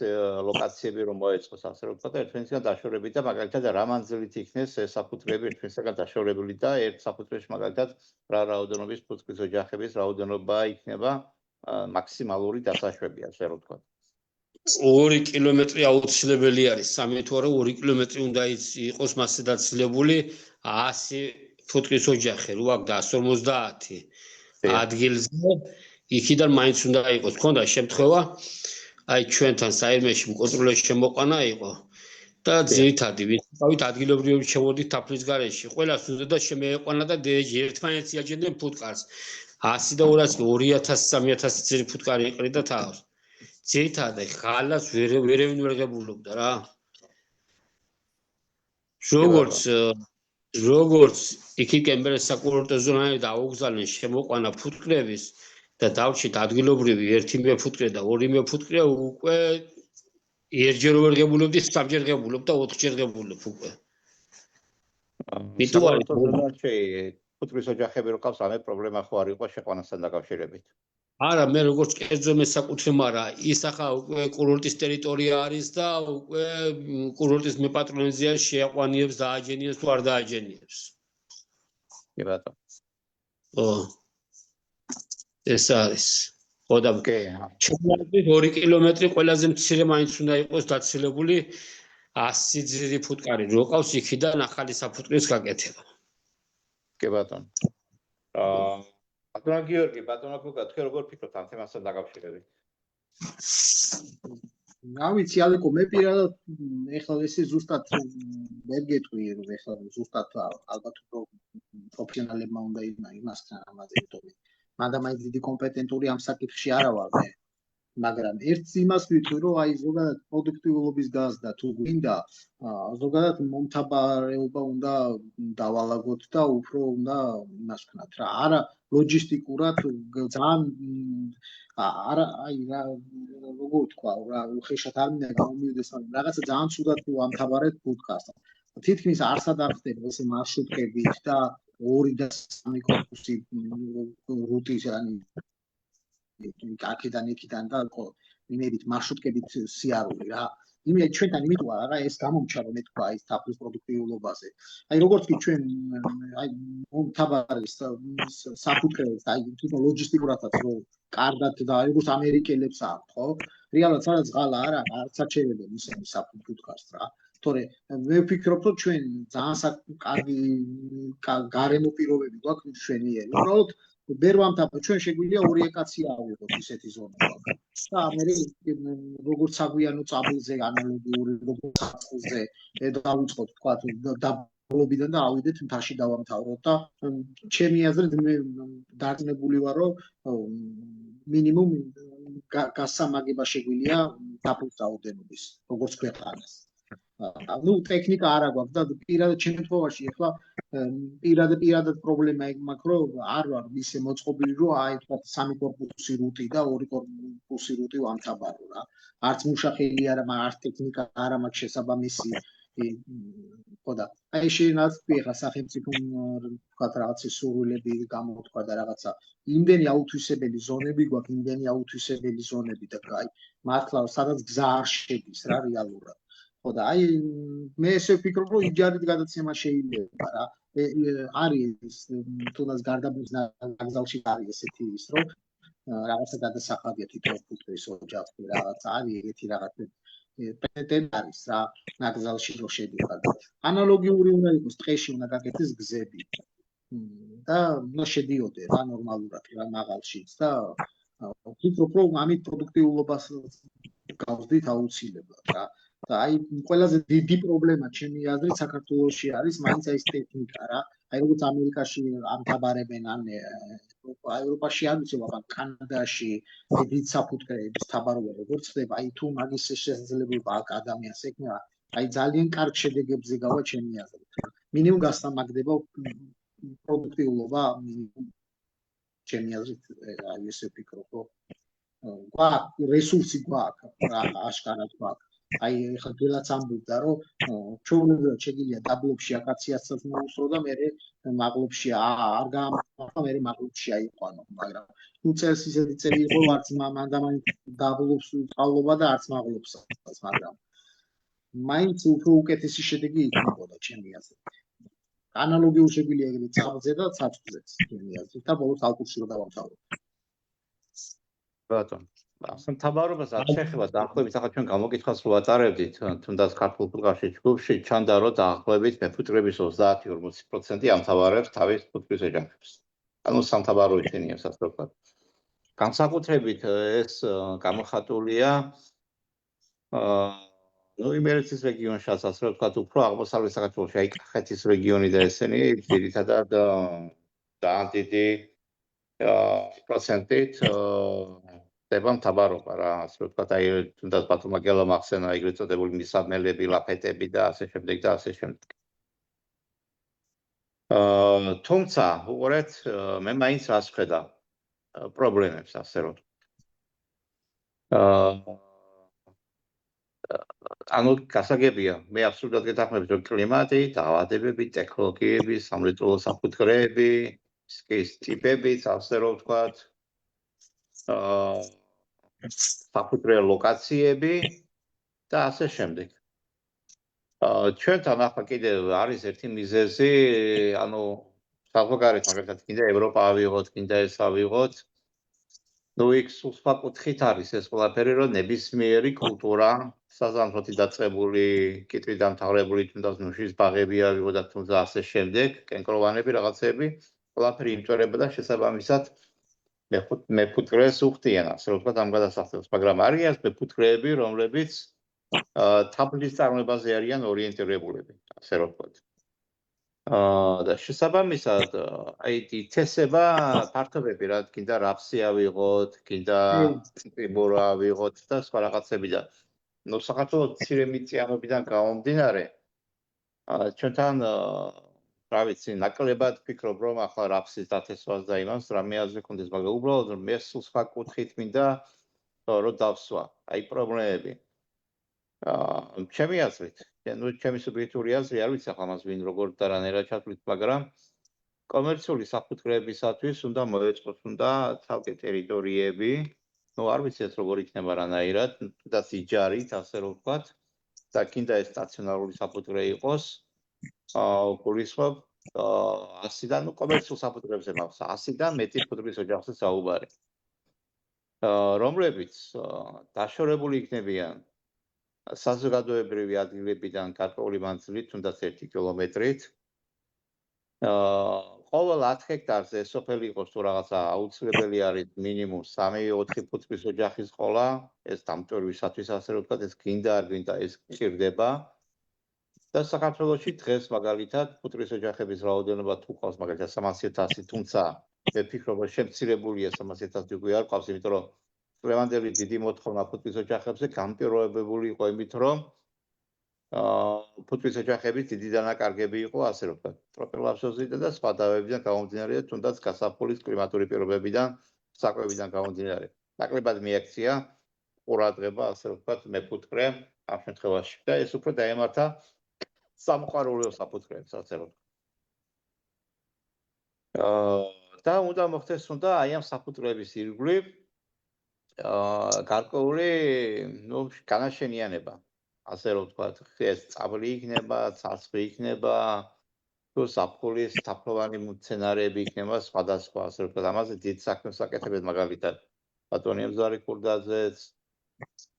ლოკაციები რომ მოეწყოს ასე რომ ვთქვა და ერთმანეთისგან დაშორებით და მაგალითად რა მანძილით იქნეს ეს საფუტკრეები ერთმანეთისგან დაშორებული და ერთ საფუტკრეში მაგალითად რა რაოდენობის ფუტკრის ოჯახების რაოდენობა იქნება მაქსიმალური დასაშვები ასე რომ ვთქვა. 2 კილომეტრი აუცილებელი არის, 3 თუ არა 2 კილომეტრი უნდა იყოს მასზე დაცილებული 100 ფუტკრის ოჯახი, რო აქ და 150 ადგილზე იქიდან მაინც უნდა იყოს. ქონდა შემთხვევა, აი ჩვენთან საერთაშორისო კონტროლის შემოყვანა იყო და ძირითადი ვინც ადგილობრივები შემოდით თაფლის გარეშე, ყველას უნდა შემეეყვანა და ერთმანეთს იაჯენდნენ ფუტკარს. 100 და 200-3000 ძირი ფუტკარი იყრიდა თავს. ძირითადად ხალას ვერევინ ვერ ღებულობდა რა. როგორც იქიდან საკურორტო ზონაში დაუგზავნენ შემოყვანა ფუტკრების და დავჭით ადგილობრივი 1 ფუტკრე და 2 ფუტკრე უკვე ერთჯერ ვერ ღებულობდი, 3ჯერ ღებულობ და 4ჯერ ღებულობ უკვე. საკურორტო ზონაში ფუტკრის ოჯახები რო ყავს, ამე პრობლემა ხო არ იყო შეყვანასთან დაკავშირებით. არა, მე როგორც კერძო მესაკუთრე, მაგრამ ის ახლა უკვე კურორტის ტერიტორია არის და უკვე კურორტის მეპატრონიზია შეაყვანიებს დააჯენიებს თუ არ დააჯენიებს. კი ბატონო. ო ეს არის. ხო და ჩემი 2 კილომეტრი ყველაზე მცირე მაინც უნდა იყოს დაცილებული 100 ძირი ფუტკარი რო ყავს იქიდან ახალი საფუტკრის გაკეთება. კი ბატონო. ბატონო გიორგი, ბატონო გოგა, თქვენ როგორ ფიქრობთ ამ თემასთან დაკავშირებით? რა ვიცი, ალეკო, მე პირადად ეხლა ესე ზუსტად ვერ გეტყვი, რომ ეხლა ზუსტად ალბათ პროფესიონალებმა უნდა იმასთან ამაზე იტოვე. მაგრამ აი დიდი კომპეტენტური ამ საკითხში არა ვარ მე. მაგრამ ერთს იმას ვიტყვი, რომ აი ზოგადად პროდუქტიულობის გაზრდა თუ გვინდა, ზოგადად მომთაბარეობა უნდა დავალაგოთ და უფრო უნდა იმას ვქნათ რა. არა ლოჯისტიკურად ძალიან არა აი რა როგორ ვთქვა რა უხეშად არ მინდა გამომივიდეს მაგრამ რაღაცა ძალიან ცუდად ვამთაბარეთ ფუდკასტს. თითქმის არსად არ ხდება ესე მარშრუტებით და 2 და 3 კორპუსი რუტის ანუ აქედან იქიდან და იმედით მარშრუტკებით სიარული რა. იმედ ჩვენთან იმიტომ რა ეს გამომჩა რომ მე თქვა ის თაფლის პროდუქტიულობაზე. აი როგორც კი ჩვენ აი მომთაბარის საფუტკრებს აი თვითონ ლოჯისტიკურადაც რომ კარგად და როგორც ამერიკელებს აქვს ხო? რეალურად სადაც ღალა არა არც აჩერებენ ისინი საფუტკრს რა. თორე მე ვფიქრობ რომ ჩვენ ძალიან კარგი გარემო პირობები გვაქვს ჩვენიერი. უბრალოდ ვერ ვამთაბავ ჩვენ შეგვიძლია 2 კაცი ავიღოთ ისეთი ზონა გვაქვს. და მე როგორც საგვიანო წაბილზე ანალოგიური როგორც საწყულზე დავიწყოთ თქვა დაბლობიდან და ავიდეთ მთაში დავამთავროთ და ჩემი აზრით მე დარწმუნებული ვარ რომ მინიმუმ გასამაგება შეგვიძლია დაფუძ რაოდენობის როგორც ქვეყანას. ну ტექნიკა არა გვაქვს და პირადად შემთხვევაში ახლა პირადად პრობლემა მაქვს რომ არ ვარ ისე მოწყობილი რომ აი თქვა 3 კორპუსი რუტი და 2 კორპუსი რუტი ვამთაბარო რა არც მუშახელი არა არც ტექნიკა არა მაქვს შესაბამისი ხო და აი შეიძლება თქვი ახლა სახელმწიფო თქვა რაღაცა სურვილები გამოთქვა და რაღაცა იმდენი აუთვისებელი ზონები გვაქვს იმდენი აუთვისებელი ზონები და აი მართლა სადაც გზა არ შედის რა რეალურად ხო და აი მე ესე ვფიქრობ რომ იჯარით გადაცემა შეიძლება რა არის თუნდაც გარდაბნის ნაკრძალში არის ესეთი ის რომ რაღაცა გადასახადია თვითონ ფუტკრის ოჯახი რაღაც არის ეგეთი რაღაცა პრეტენდ არის რა ნაკრძალში რო შედიხარ ანალოგიური უნდა იყოს ტყეში უნდა გაკეთდეს გზები და უნდა შედიოდე რა ნორმალურად რა მაღალშიც და ვფიქრობ რომ ამით პროდუქტიულობას გავზდით აუცილებლად რა და აი ყველაზე დიდი პრობლემა ჩემი აზრით საქართველოში არის მაინც ეს ტექნიკა რა აი როგორც ამერიკაში ამთაბარებენ ან ევროპაში არ ვიცი მაგრამ კანადაში დიდ საფუტკრების თაბარობა როგორც ხდება აი თუ მაგის შესაძლებლობა აქვს ადამიანს ეკნება აი ძალიან კარგ შედეგებზე გავა ჩემი აზრით მინიმუმ გასამაგდება პროდუქტიულობა ჩემი აზრით აი ესე ვფიქრობ რომ გვაქვს რესურსი გვაქვს რა აშკარად გვაქვს აი ხა გელაც ამბობდა რომ ჩვეულებრივად შეგიძლია დაბლობში აკაციასაც მოუსრო და მე მაღლობში არ გაამახა მე მაღლობში აიყვანო მაგრამ იმ წელს ისეთი წელი იყო არც მანდამაინც დაბლობს უწყალობა და არც მაღლობსაც მაგრამ მაინც უფრო უკეთესი შედეგი იქნებოდა ჩემი აზრით ანალოგიურ შეგვიძლია ეგრე წაბზე და ცაცხვზეც ჩემი აზრით და ბოლოს ალკუში რო დავამთავროთ ბატონო სამთავრობას არ შეეხება დაახლოებით ახლა ჩვენ გამოკითხვას რო ატარებდით თუნდაც ქართულ ფუტკარში ჯგუფში ჩანდა რომ დაახლოებით მეფუტკრების 30-40% ამთავრებს თავის ფუტკრის ეჯახებს ანუ სამთავრო იცინიებს ასე ვთქვათ განსაკუთრებით ეს გამოხატულია ნუ იმერეთის რეგიონშიც ასე ვთქვათ უფრო აღმოსავლეთ საქართველოში აი კახეთის რეგიონი და ესენი ძირითადად ძალიან დიდი პროცენტით ხდება მთავრობა რა ასე ვთქვათ აი თუნდაც ბათუმ აგელა მახსენა ეგრეთ წოდებული მისამელები ლაფეტები და ასე შემდეგ და ასე შემდეგ თუმცა უყურეთ მე მაინც რას ვხედავ პრობლემებს ასე რომ ანუ გასაგებია მე აბსოლუტურად გეთანხმებით რომ კლიმატი დაავადებები ტექნოლოგიები სამრეწველო საფუძვლები ის ტიპებიც ასე რომ ვთქვათ საფუძვლო ლოკაციები და ასე შემდეგ ჩვენთან ახლა კიდევ არის ერთი მიზეზი ანუ საზღვარგარეთ მაგალითად კიდე ევროპა ავიღოთ კიდე ეს ავიღოთ ნუ იქ სხვა კუთხით არის ეს ყველაფერი რომ ნებისმიერი კულტურა საზამთროთი დაწყებული კიტრი დამთავრებული თუნდაც ნუშის ბაღები ავიღოთ და თუნდაც ასე შემდეგ კენკროვანები რაღაცები ყველაფერი იმწვერება და შესაბამისად მეფუტკრეს უხდიან ასე რომ ვთქვათ ამ გადასახადებს მაგრამ არის მეფუტკრეები რომლებიც თაბლის წარმოებაზე არიან ორიენტირებულები ასე რომ ვთქვათ და შესაბამისად აი თესება ფართობები რა კიდე რაფსი ავიღოთ კიდე ტიბურა ავიღოთ და სხვა რაღაცები და ნუ საქართველოს მცირე მიწიანობიდან გამომდინარე ჩვენთან რა ვიცი ნაკლებად ვფიქრობ რომ ახლა რაფსის დათესვას და იმას რამე აზრი გქონდეს მაგრამ უბრალოდ მე სულ სხვა კუთხით მინდა რომ დავსვა აი პრობლემები ჩემი აზრით ნუ ჩემი სუბიექტური აზრი არ ვიცი ახლა მას ვინ როგორ და რანაირად ჩათვლით მაგრამ კომერციული საფუძვლებისათვის უნდა მოეწყოს უნდა თავკე ტერიტორიები ნუ არ ვიცი ეს როგორ იქნება რანაირად და სიჯარით ასე რომ ვთქვათ და კიდე ეს სტაციონარული საფუძვლე იყოს გულისხმობ 100-დან ნუ კომერციულ საფუძვლებზე მაქვს 100-დან მეტი ფუტკრის ოჯახზე საუბარი რომლებიც დაშორებული იქნებიან საზოგადოებრივი ადგილებიდან გარკვეული მანძილით თუნდაც 1 კილომეტრით ყოველ 10 ჰექტარზე სოფელი იყოს თუ რაღაცა აუცილებელი არის მინიმუმ 3-4 ფუტკრის ოჯახის ყოლა ეს დამტვერვისათვის ასე რომ ვთქვათ ეს გინდა არ გინდა ეს გჭირდება და საქართველოში დღეს მაგალითად ფუტკრის ოჯახების რაოდენობა თუ ყავს მაგალითად 300,000 თუმცა მე ვფიქრობ რომ შემცირებულია 300,000 უკვე არ ყავს იმიტომ რომ ლევანდელი დიდი მოთხოვნა ფუტკრის ოჯახებზე განპირობებული იყო იმით რომ ფუტკრის ოჯახების დიდი დანაკარგები იყო ასე რომ ვთქვათ ტროპიკულ და სხვა დავებიდან გამომდინარე თუნდაც გასაფხულის კლიმატური პირობებიდან საკვებიდან გამომდინარე ნაკლებად მიაქცია ყურადღება ასე რომ ვთქვათ მეფუტკრე ამ შემთხვევაში და ეს უფრო დაემართა სამყაროებრივ საფუძვლებს ასე რომ და უნდა მოხდეს უნდა აი ამ საფუძვლების ირგვლივ გარკვეული ნუ განაშენიანება ასე რომ ვთქვათ ეს წაბლი იქნება ცაცხვი იქნება თუ საფხულის თაფლოვანი მცენარეები იქნება სხვადასხვა ასე რომ ვთქვათ ამაზე დიდ საქმეს აკეთებენ მაგალითად ბატონი ემზარი ქურდაძეც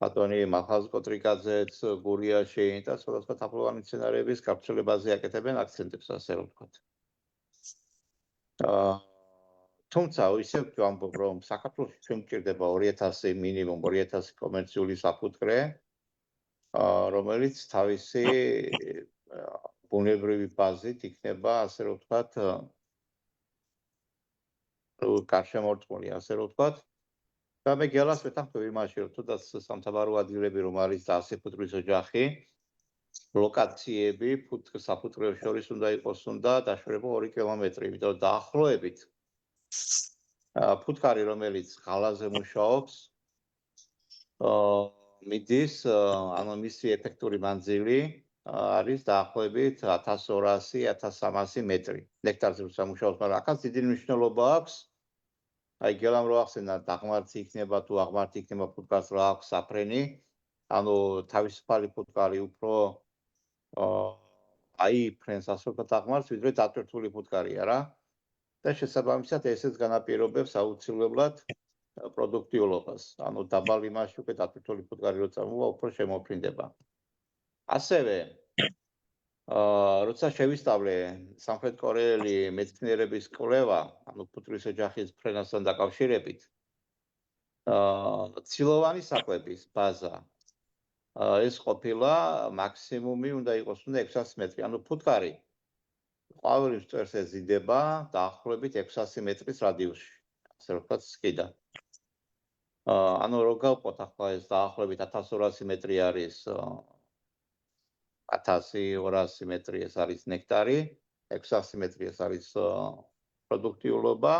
ბატონი მახაზ კოტრიკაძეც გურიაში და სხვადასხვა თაფლოვანი მცენარეების გავრცელებაზე აკეთებენ აქცენტებს ასე რომ ვთქვათ თუმცა ისევ ვამბობ რომ საქართველოში ჩვენ გვჭირდება 2000 მინიმუმ 2000 კომერციული საფუძვლე რომელიც თავისი ბუნებრივი ბაზით იქნება ასე რომ ვთქვათ გარშემორტყმული ასე რომ ვთქვათ და მე გელას ვეთანხმები იმაში რომ თუნდაც სამთავრო ადგილები რომ არის და 100 ფუტკრის ოჯახი ლოკაციები საფუძვლებს შორის უნდა იყოს უნდა დაშორება 2 კილომეტრი იმიტომ რომ დაახლოებით ფუტკარი რომელიც ღალაზე მუშაობს მიდის, ანუ მისი ეფექტური მანძილი არის დაახლოებით 1200-1300 მეტრი. ნექტარზე როცა მუშაობს, მაგრამ აქაც დიდი მნიშვნელობა აქვს. აი გელამ რო ახსენა, დაღმართი იქნება თუ აღმართი იქნება ფუტკარს რა აქვს საფრენი, ანუ თავისუფალი ფუტკარი უფრო აიფრენს ასე ვთქვათ აღმართს, ვიდრე დატვირთული ფუტკარია რა. და შესაბამისად ესეც განაპირობებს აუცილებლად პროდუქტიულობას. ანუ დაბალ იმაში უკვე დატვირთული ფუტკარი როცა მოვა, უფრო შემოფრინდება. ასევე როცა შევისწავლე სამხრეთ კორეელი მეცნიერების კვლევა, ანუ ფუტკრის ოჯახის ფრენასთან დაკავშირებით, ცილოვანი საკვების ბაზა ეს ყოფილა მაქსიმუმი უნდა იყოს 600 მეტრი, ანუ ფუტკარი ყვავილი მწვერს ეზიდება დაახლოებით 600 მეტრის რადიუსში, ასე ვთქვათ, სკიდან. ანუ რო გავყოთ ახლა ეს დაახლოებით 1200 მეტრი არის 1200 მეტრი ეს არის ნექტარი, 600 მეტრი ეს არის პროდუქტიულობა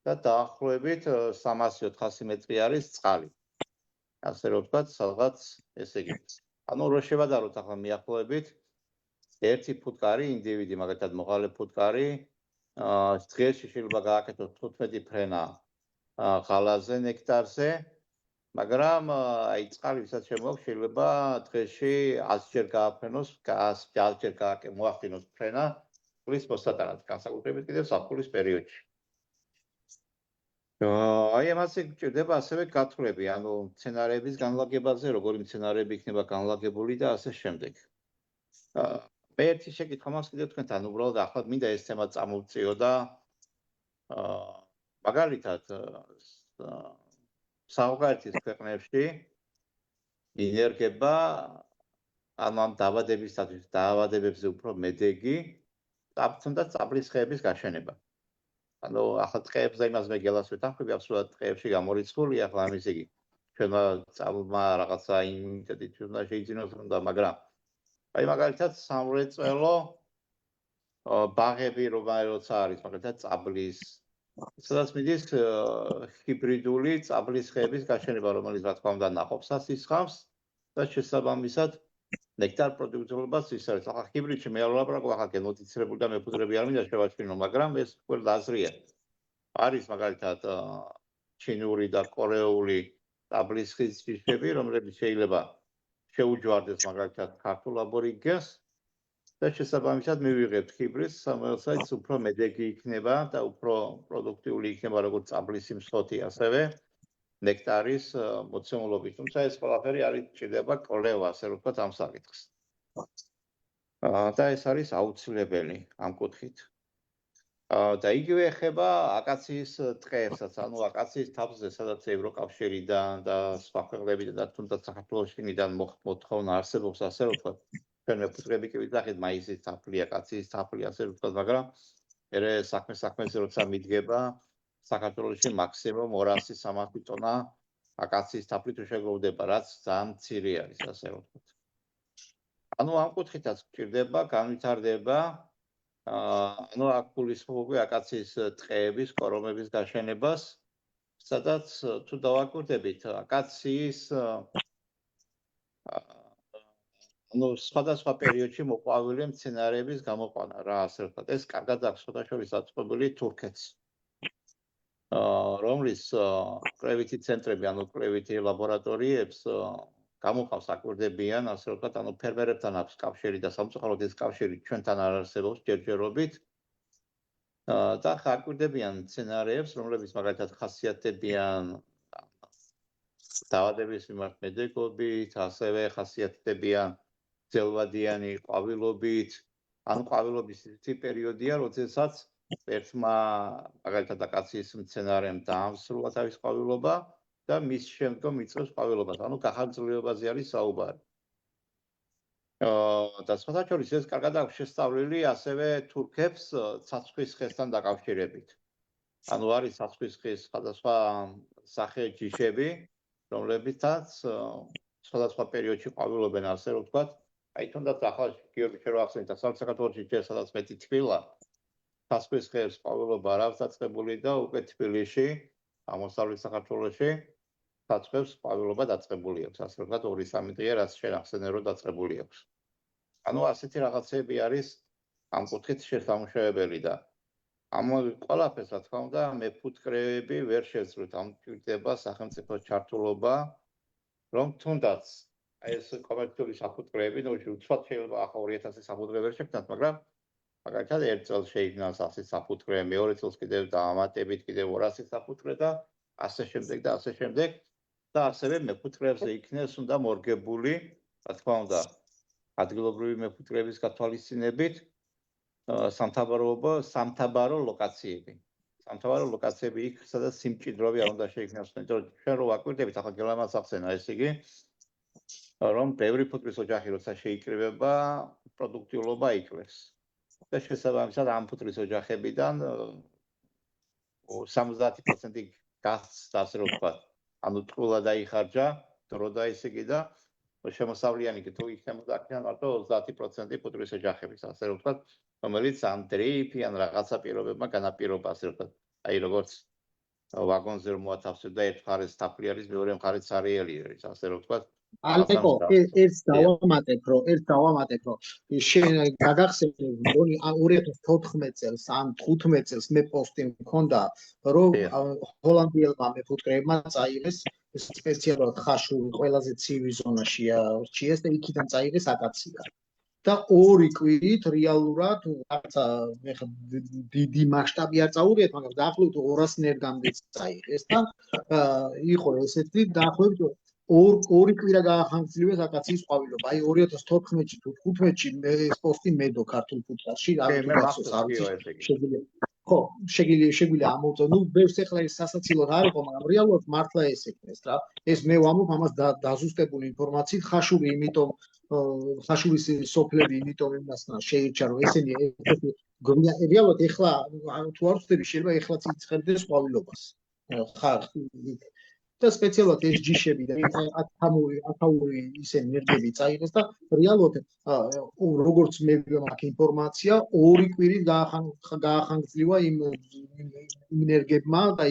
და დაახლოებით 300-400 მეტრი არის წყალი. ასე რომ ვთქვათ, სადღაც ესე იგი. ანუ რო შევადაროთ ახლა მიახლოებით ერთი ფუტკარი ინდივიდი, მაგალითად მოღალე ფუტკარი, დღეში შეიძლება გააკეთოს 15 ფრენა ღალაზე ნექტარზე, მაგრამ აი წყალი ვისაც შემოაქვს შეიძლება დღეში 100 ჯერ გააფრენოს, 100 ჯერ მოახდინოს ფრენა წყლის მოსატანად, განსაკუთრებით კიდევ ზაფხულის პერიოდში. აი ამაზე გჭირდება ასევე გათვლები, ანუ მცენარეების განლაგებაზე, როგორი მცენარეები იქნება განლაგებული და ასე შემდეგ. მე ერთი შეკითხვა მაქვს კიდევ თქვენთან, უბრალოდ ახლა მინდა ეს თემა წამოვწიო და მაგალითად საუბრეთის ქვეყნებში ინერგება ამ დაავადებისათვის, დაავადებებზე უფრო მედეგი, თუნდაც წაბლის ხეების გაშენება. ანუ ახლა ტყეებზე იმას მე გელას ვეთანხმები, აბსოლუტურად ტყეებში გამორიცხულია, ახლა ამის იგი ჩვენმა წაბლმა რაღაცა იმუნიტეტით უნდა შეიძინოს უნდა, მაგრამ აი მაგალითად სამრეწველო ბაღები როცა არის, მაგალითად წაბლის, სადაც მიდის ჰიბრიდული წაბლის ხეების გაშენება, რომელიც რა თქმა უნდა ნაყოფსას ისხავს და შესაბამისად ნექტარ პროდუქტიულობას ის არის. ახლა ჰიბრიდში მე არ ვლაპარაკობ, ახლა გენმოდიფიცირებული და მეფუტკრები არ მინდა შევაჩვენო, მაგრამ ეს ყველ აზრია. არის მაგალითად ჩინური და კორეული წაბლის ხის ჯიშები, რომლებიც შეიძლება შეუჯვარდეს მაგალითად ქართულ აბორიგენს და შესაბამისად მივიღებთ ჰიბრიდს, რომელსაც უფრო მედეგი იქნება და უფრო პროდუქტიული იქნება როგორც წაბლის მსხოთი, ასევე ნექტარის მოცემულობით. თუმცა ეს ყველაფერი არის ჭირდება კვლევა, ასე რომ ვთქვათ, ამ საკითხს. და ეს არის აუცილებელი ამ კუთხით. და იგივე ეხება აკაციის ტყეებსაც, ანუ აკაციის თაფლზე, სადაც ევროკავშირიდან და სხვა ქვეყნებიდან და თუნდაც საქართველოსიდან მოთხოვნა არსებობს, ასე რომ ვთქვათ, ჩვენ მეფუტკრები კი ვიძახით მაისის თაფლი, აკაციის თაფლი, ასე რომ ვთქვათ, მაგრამ ერე საქმეზე როცა მიდგება, საქართველოში მაქსიმუმ 200-300 ტონა აკაციის თაფლით შეგვდება, რაც ძალიან მცირე არის, ასე რომ ვთქვათ. ანუ ამ კუთხითაც გჭირდება განვითარდება ანუ აქ გულისხმობ აკაციის ტყეების, კორომების გაშენებას, სადაც თუ დავაკვირდებით აკაციის ანუ სხვადასხვა პერიოდში მოყვავილი მცენარეების გამოყვანა რა, ასე ვთქვათ, ეს კარგად აქვს შეთანხმების დაწყობილი თურქეთს. რომლის კვლევითი ცენტრები, ანუ კვლევითი ლაბორატორიებს გამოყავს აკვირდებიან, ასე ვთქვათ, ანუ ფერმერებთან აქვს კავშირი და სამწუხაროდ ეს კავშირი ჩვენთან არ არსებობს ჯერჯერობით. და აკვირდებიან მცენარეებს, რომლებიც მაგალითად ხასიათდებიან დაავადების მიმართ მედეგობით, ასევე ხასიათდებიან ძელვადიანი ყვავილობით, ანუ ყვავილობის ისეთი პერიოდია, როდესაც ერთმა მაგალითად აკაციის მცენარემ დაამსრულა თავის ყვავილობა და მის შემდგომ იწყებს ყვავილობას, ანუ გახარძლივებაზე არის საუბარი. და სხვათა შორის ეს კარგად აქვს შესწავლილი ასევე თურქებს ცაცხვის ხესთან დაკავშირებით. ანუ არის ცაცხვის ხის სხვადასხვა სახე ჯიშები, რომლებითაც სხვადასხვა პერიოდში ყვავილობენ, ასე რომ ვთქვათ. აი თუნდაც ახლა გიორგი შენ რა ახსენეთ, საქართველოში ჯერ სადაც მეტი თბილა, ცაცხვის ხეებს ყვავილობა არ აქვს დაწყებული და უკვე თბილისში, აღმოსავლეთ საქართველოში, საწყებს ყვავილობა დაწყებული აქვს, ასე ვთქვათ 2-3 დღეა რაც შენ ახსენე რომ დაწყებული აქვს. ანუ ასეთი რაღაცები არის ამ კუთხით შესამუშავებელი და ამ ყველაფერს რა თქმა უნდა მეფუტკრეები ვერ შეძლოთ, ამ გვჭირდება სახელმწიფო ჩართულობა, რომ თუნდაც ეს კომერციული საფუტკრეები, ნუ უცბად შეიძლება ახლა 2000 საფუტკრე ვერ შექმნათ, მაგრამ მაგალითად ერთ წელს შეიქმნა 100 საფუტკრე, მეორე წელს კიდევ დაამატებით კიდევ 200 საფუტკრე და ასე შემდეგ და ასე შემდეგ და ასევე მეფუტკრეებზე იქნეს უნდა მორგებული, რა თქმა უნდა, ადგილობრივი მეფუტკრეების გათვალისწინებით სამთაბარო ლოკაციები. სამთაბარო ლოკაციები იქ, სადაც სიმჭიდროვე არ უნდა შეიქმნას, იმიტომ რომ ჩვენ რო ვაკვირდებით, ახლა გელამაც ახსენა ეს იგი, რომ ბევრი ფუტკრის ოჯახი როცა შეიკრიბება, პროდუქტიულობა იკლებს. და შესაბამისად ამ ფუტკრის ოჯახებიდან 70% გასცდა, ასე რომ ვთქვათ, ანუ ტყუილა დაიხარჯა, დრო და ესე იგი და შემოსავლიანი კი თუ იქნებოდა აქედან მარტო 30% ფუტკრის ოჯახების, ასე რომ ვთქვათ, რომელიც ამ დრეიფიან რაღაცა პირობებმა განაპირობა, ასე რომ ვთქვათ, აი როგორც ვაგონზე რომ მოათავსებდა ერთ მხარეს თაფლი არის, მეორე მხარეს სარიელი არის, ასე რომ ვთქვათ. ალეკო, ერთ დავამატებ, რომ შენ გაგახსენე, მგონი 2014 წელს ან 15 წელს მე პოსტი მქონდა, რომ ჰოლანდიელმა მეფუტკრეებმა წაიღეს სპეციალურად ხაშური ყველაზე ცივი ზონაშია რჩიეს და იქიდან წაიღეს აკაცია. და 2 კვირით რეალურად რაღაცა ეხა დიდი მასშტაბი არ წაუღიათ, მაგრამ დაახლოებით 200 ნერგამდე წაიღეს და იყო ესეთი დაახლოებით 2 კვირა გაახანგრძლიეს აკაციის ყვავილობა. აი 2014-ში თუ 15-ში მე ეს პოსტი მედო ქართულ ფუტკრაში, რა თქმა უნდა, ხო, შეგვიძლია ამოვწო. ნუ ბევრს ეხლა ეს სასაცილოდ არ იყო, მაგრამ რეალურად მართლა ეს ეკნეს რა. ეს მე ვამბობ ამას დაზუსტებული ინფორმაციით, ხაშური იმიტომ ხაშურის სოფლები იმიტომ იმასთან შეირჩა, რომ ესენი რეალურად ეხლა თუ არ ვწდები, შეიძლება ეხლაც იწყებდეს ყვავილობას. ხარ და სპეციალურად ეს ჯიშები და ათაური ისე ენერგიები წაიღეს და რეალურად როგორც მე მაქვს ინფორმაცია 2 კვირით გაახანგრძლივა იმ ენერგიებმა და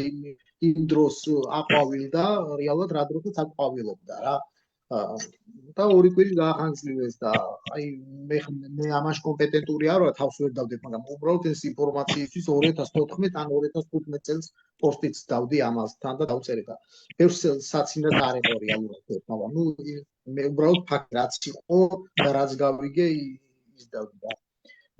იმ დროს აყვავილდა რეალურად რა დროსაც აყვავილობდა რა და 2 კვირით გაახანგრძლიეს და აი მე ამაში კომპეტენტური არ ვარ თავს ვერ დავდებ, მაგრამ უბრალოდ ეს ინფორმაციისთვის 2014 ან 2015 წელს პოსტიც დავდი ამასთან და დავწერე და ბევრს საცინად არ იყო რეალურად, მაგრამ ნუ მე უბრალოდ ფაქტი რაც იყო და რაც გავიგე ის დავდი და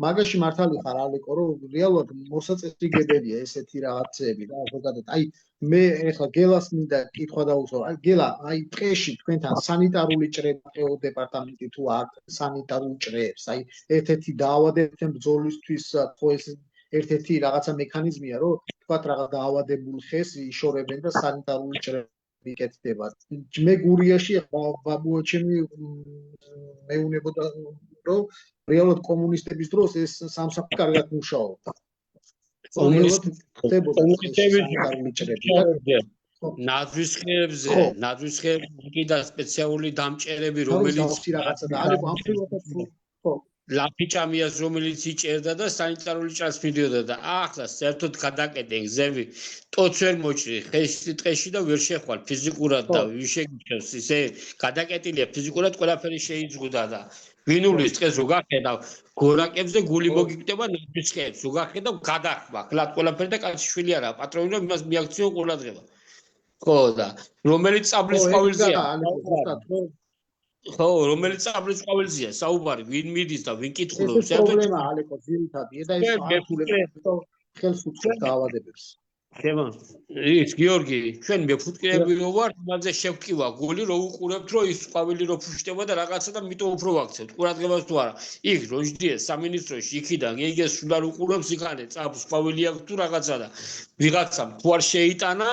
მაგაში მართალი ხარ ალეკო, რომ რეალურად მოსაწესრიგებელია ესეთი რაღაცები და ზოგადად აი მე ეხლა გელას მინდა კითხვა დაუსვა, აი გელა, აი ტყეში თქვენთან სანიტარული ჭრები დეპარტამენტი თუ აქვს სანიტარულ ჭრებს, აი ერთ-ერთი დაავადებებთან ბრძოლისთვის ხო ეს ერთ-ერთი რაღაცა მექანიზმია, რომ თქვათ რაღაც დაავადებულ ხეს იშორებენ და სანიტარული ჭრები იკეთდება. მე გურიაში ბაბუო ჩემი მეუნებოდა რომ რეალურად კომუნისტების დროს ეს სამსახური კარგად მუშაობდა. ნაძვის ხეებზე და სპეციალური დამჭერები, რომელიც რაღაცა და ალეკო ამ ფილმებსაც ლაფიჭამიას რომელიც იჭერდა და სანიტარული ჭრას მიდიოდა და ახლა საერთოდ გადაკეტენ გზები ტოც ვერ მოჭრი ტყეში და ვერ შეხვალ ფიზიკურად და ვიშეგებს ისე გადაკეტილია ფიზიკურად ყველაფერი შეიძღუდა და ვინულის ტყეს რო გახედავ გორაკებზე გული მოგიკდება ნაძვის ხეებს რო გახედავ გადახვა ხლად ყველაფერი და კაცშვილი არა პატრონი რომ იმას მიაქციო ყურადღება ხო და რომელიც წაბლის ყვავილზეა ხო, რომელიც წაბლის ყვავილზეა, საუბარი, ვინ მიდის და ვინ კითხულობს, ეს პრობლემაა ალეკო ძირითადია და ეს ხელს უწყობს დაავადებებს. შემო, ის გიორგი, ჩვენ მეფუტკრეები რო ვართ, იმაზე შევკივა გული, რო უყურებთ, რომ ის ყვავილი რო ფუშტება და რაღაცა და მიტომ უფრო ვაქცევთ, ყურადღებას თუ არა. იქ როჟდიე სამინისტროში იქიდან ეგეს სულ არ უყურებს იქანე, წაბლის ყვავილი აქვს თუ რაღაცა და ვიღაცამ თუ არ შეიტანა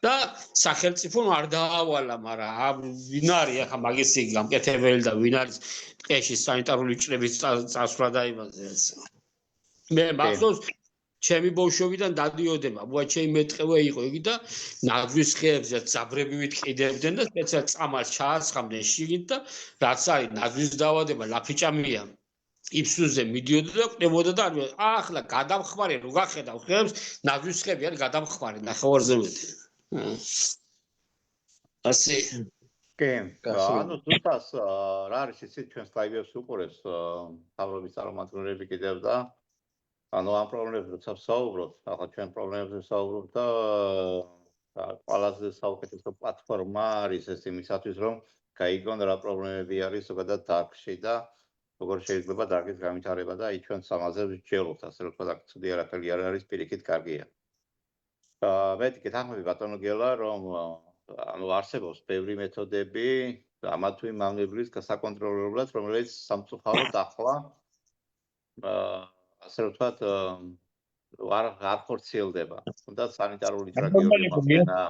და სახელმწიფომ არ დაავალა, მაგრამ ვინ არის ახლა მაგის იგი გამკეთებელი და ვინ არის ტყეში სანიტარული ჭრების წასვლა და იმაზე. მე მახსოვს ჩემი ბავშვობიდან დადიოდება, ბუაჩეი მეტყევე იყო იგი და ნაძვის ხეებზე ძაბრებივით ყიდებდნენ და სპეციალ წამალს ჩააცხამდნენ შიგნით და რაც არის ნაძვის დაავადება ლაფიჭამია იფსუზე მიდიოდა და ყდებოდა და ახლა გადამხმარე რო გახედავ ხეებს ნაძვის ხეები არის გადამხმარე ნახევარზე მეტი. ასე კი, გასული. ანუ თუნდაც რა არის იცით ჩვენს ლაივებს უყურებს თავრობის წარმომადგენლები კიდევ და ანუ ამ პრობლემებზე როცა ვსაუბრობთ, ახლა ჩვენ პრობლემებზე ვსაუბრობთ და ყველაზე საუკეთესო პლატფორმა არის ეს იმისათვის, რომ გაიგონ რა პრობლემები არის ზოგადად დარგში და როგორ შეიძლება დარგის განვითარება და აი ჩვენ სამაზებს ვჯეროთ, ასე რომ თქვა, ცუდი არაფერი არ არის, პირიქით კარგია. მეთქი თანხმები ბატონო გელა, რომ ანუ არსებობს ბევრი მეთოდები ამა თუ იმ მამლებლის გასაკონტროლებლად, რომელიც სამწუხაროდ ახლა ასე რომ ვთქვათ არ ხორციელდება. თუნდაც სანიტარული ტრაგედიები მოხდა.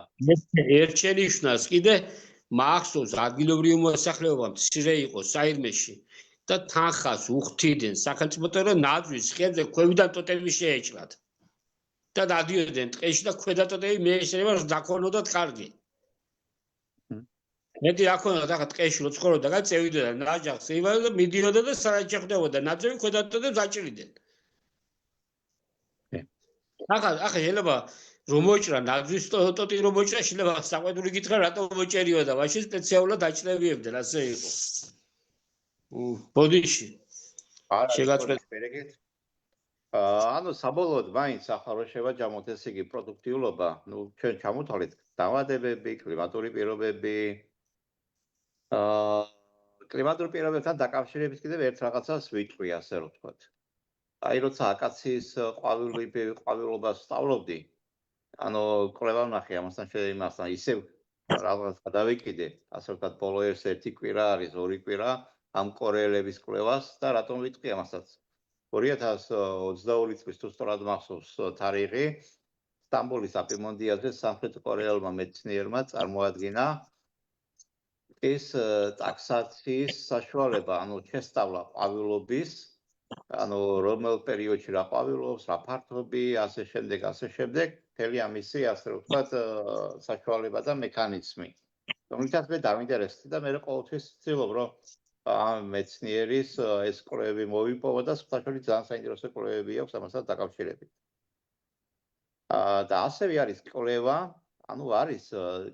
ერჩენიშნას კიდე მახსოვს ადგილობრივი მოსახლეობა მცირე იყო საირმეში და თანხას უხდიდნენ სახელმწიფო რომ ნაძვის ხეებზე ქვევიდან ტოტები შეეჭრათ. და დადიოდნენ ტყეში და ქვედა ტოტები მეეშრება დაქონოდათ კარგი. მეტი რა ქონოდა ახლა ტყეში რო ცხოვრობდა, წევიდოდა ნაჯახს, ივადა და მიდიოდა და სადაც შეხვდებოდა ნაძვი ქვედა ტოტებს აჭრიდნენ. ახლა შეიძლება რომ მოჭრა ნაძვის ტოტი რომ მოჭრა შეიძლება საყვედური კითხვა რატომ მოჭერიოდა მაშინ სპეციალურად აჭრევიებდნენ ასე იყო. ბოდიში. შეგაწყვეტ. ანუ საბოლოოდ მაინც ახლა რო შევაჯამოთ ეს იგი პროდუქტიულობა, ნუ ჩვენ ჩამოთვალეთ დაავადებები, კლიმატური პირობები. კლიმატურ პირობებთან დაკავშირებით კიდევ ერთ რაღაცას ვიტყვი, ასე რომ ვთქვათ. აი როცა აკაციის ყვავილობას ვსწავლობდი, ანუ კვლევა ვნახე ამასთან იმასთან ისევ რაღაც გადავიკიდე, ასე ვთქვათ, ბოლო ერთი კვირა არის, ორი კვირა ამ კორეელების კვლევას და რატომ ვიტყვი ამასაც. 2022 წლის თუ სწორად მახსოვს თარიღი, სტამბოლის აპიმონდიაზე სამხრეთ კორეელმა მეცნიერმა წარმოადგინა ეს ტაქსაციის საშუალება, ანუ შესწავლა ყვავილობის, ანუ რომელ პერიოდში რა ყვავილობს, რა ფართობი, ასე შემდეგ, მთელი ამისი, ასე რომ ვთქვათ, საშუალება და მექანიზმი. რომელთაც მე დავინტერესდი და მე ყოველთვის ვცდილობ, რომ ამ მეცნიერის ეს კვლევები მოვიპოვო და საშუალებით ძალიან საინტერესო კვლევები აქვს ამასთან დაკავშირებით. და ასევე არის კვლევა, ანუ არის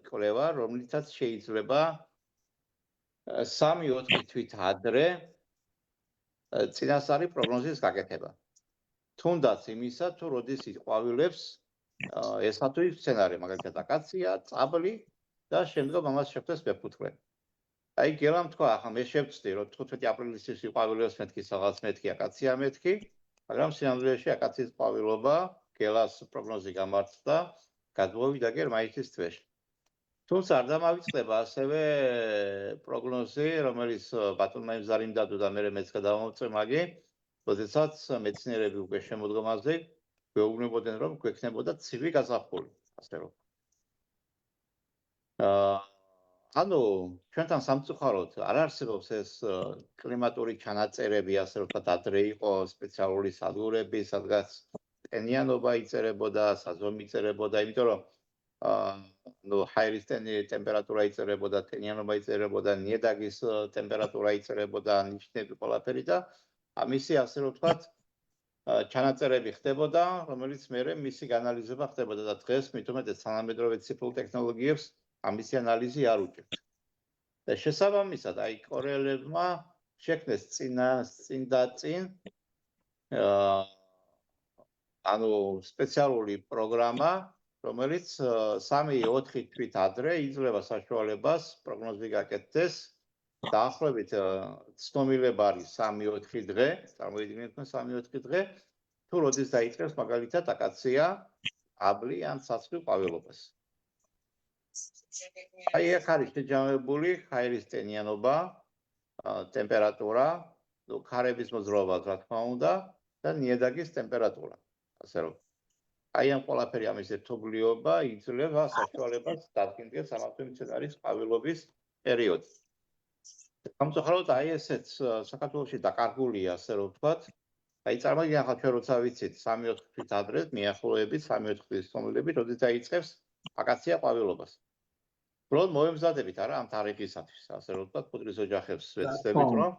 კვლევა, რომლითაც შეიძლება 3-4 თვით ადრე წინასწარი პროგნოზის გაკეთება. თუნდაც იმისა, თუ როდის იყვავილებს ესა თუ ის სცენარი, მაგალითად აკაცია, წაბლი და შემდგომ ამას შეხვდეს მეფუტკრე. აი გელამ თქვა, ახლა მე შევწდი, რომ 15 აპრილისთვის იყვავილებს მეთქი რაღაც მეთქი აკაცია მეთქი, მაგრამ სინამდვილეში აკაციის ყვავილობა გელას პროგნოზი გამართდა, გადმოვიდა გერ მაისის თვეში. თუმცა არ დამავიწყდება ასევე პროგნოზი, რომელიც ბატონმა იმზარიმ დადო და მე მეც გადავამოწე მაგი, როდესაც მეცნიერები უკვე შემოდგომაზე გვეუბნებოდნენ, რომ გვექნებოდა ცივი გაზაფხული, ასე რომ. ანუ ჩვენთან სამწუხაროდ არ არსებობს ეს კლიმატური ჩანაწერები, ასე რომ ვთქვათ, ადრე იყო სპეციალური სადგურები, სადღაც ტენიანობა იწერებოდა, საზომი იწერებოდა, იმიტომ რომ ну ჰაერის ტემპერატურა იწერებოდა, ტენიანობა იწერებოდა, ნიადაგის ტემპერატურა იწერებოდა, ნიშნები ყველაფერი და ამისი ასე რომ ვთქვათ, ჩანაწერები ხდებოდა, რომელიც მერე მისი განალიზება ხდებოდა და დღეს მით უმეტეს თანამედროვე ციფრულ ტექნოლოგიებს ამისი ანალიზი არ უჭირთ. და შესაბამისად, აი კორეელებმა შექმნეს წინ ანუ სპეციალური პროგრამა, რომელიც 3-4 თვით ადრე იძლევა საშუალებას პროგნოზი გაკეთდეს. დაახლოებით ცნობილება არის 3-4 დღე, წარმოიდგინეთ 3-4 დღე, თუ როდის დაიწყებს მაგალითად აკაცია, აბლი ან ცაცხვი ყვავილობას. აი აქ არის შეჯამებული ჰაერის ტენიანობა, ტემპერატურა, ქარების მოძრაობა, რა თქმა უნდა, და ნიადაგის ტემპერატურა. ასე რომ აი ამ ყველაფერი ამის ერთობლიობა იძლევა საშუალებას დადგინდეს ამათი მცენარის ყვავილობის პერიოდი. სამწუხაროდ აი ესეც საქართველოში დაკარგულია, ასე რომ ვთქვათ. აი წარმოგიდგენთ ახლა ჩვენ როცა ვიცით 3-4 თვით ადრე მიახლოებით 3-4 თვის თომილებით, როდის დაიწყებს აკაცია ყვავილობას. უბრალოდ მოვემზადებით არა ამ თარიღისათვის, ასე რომ ვთქვათ, ფუტკრის ოჯახებს ვეცდებით, რომ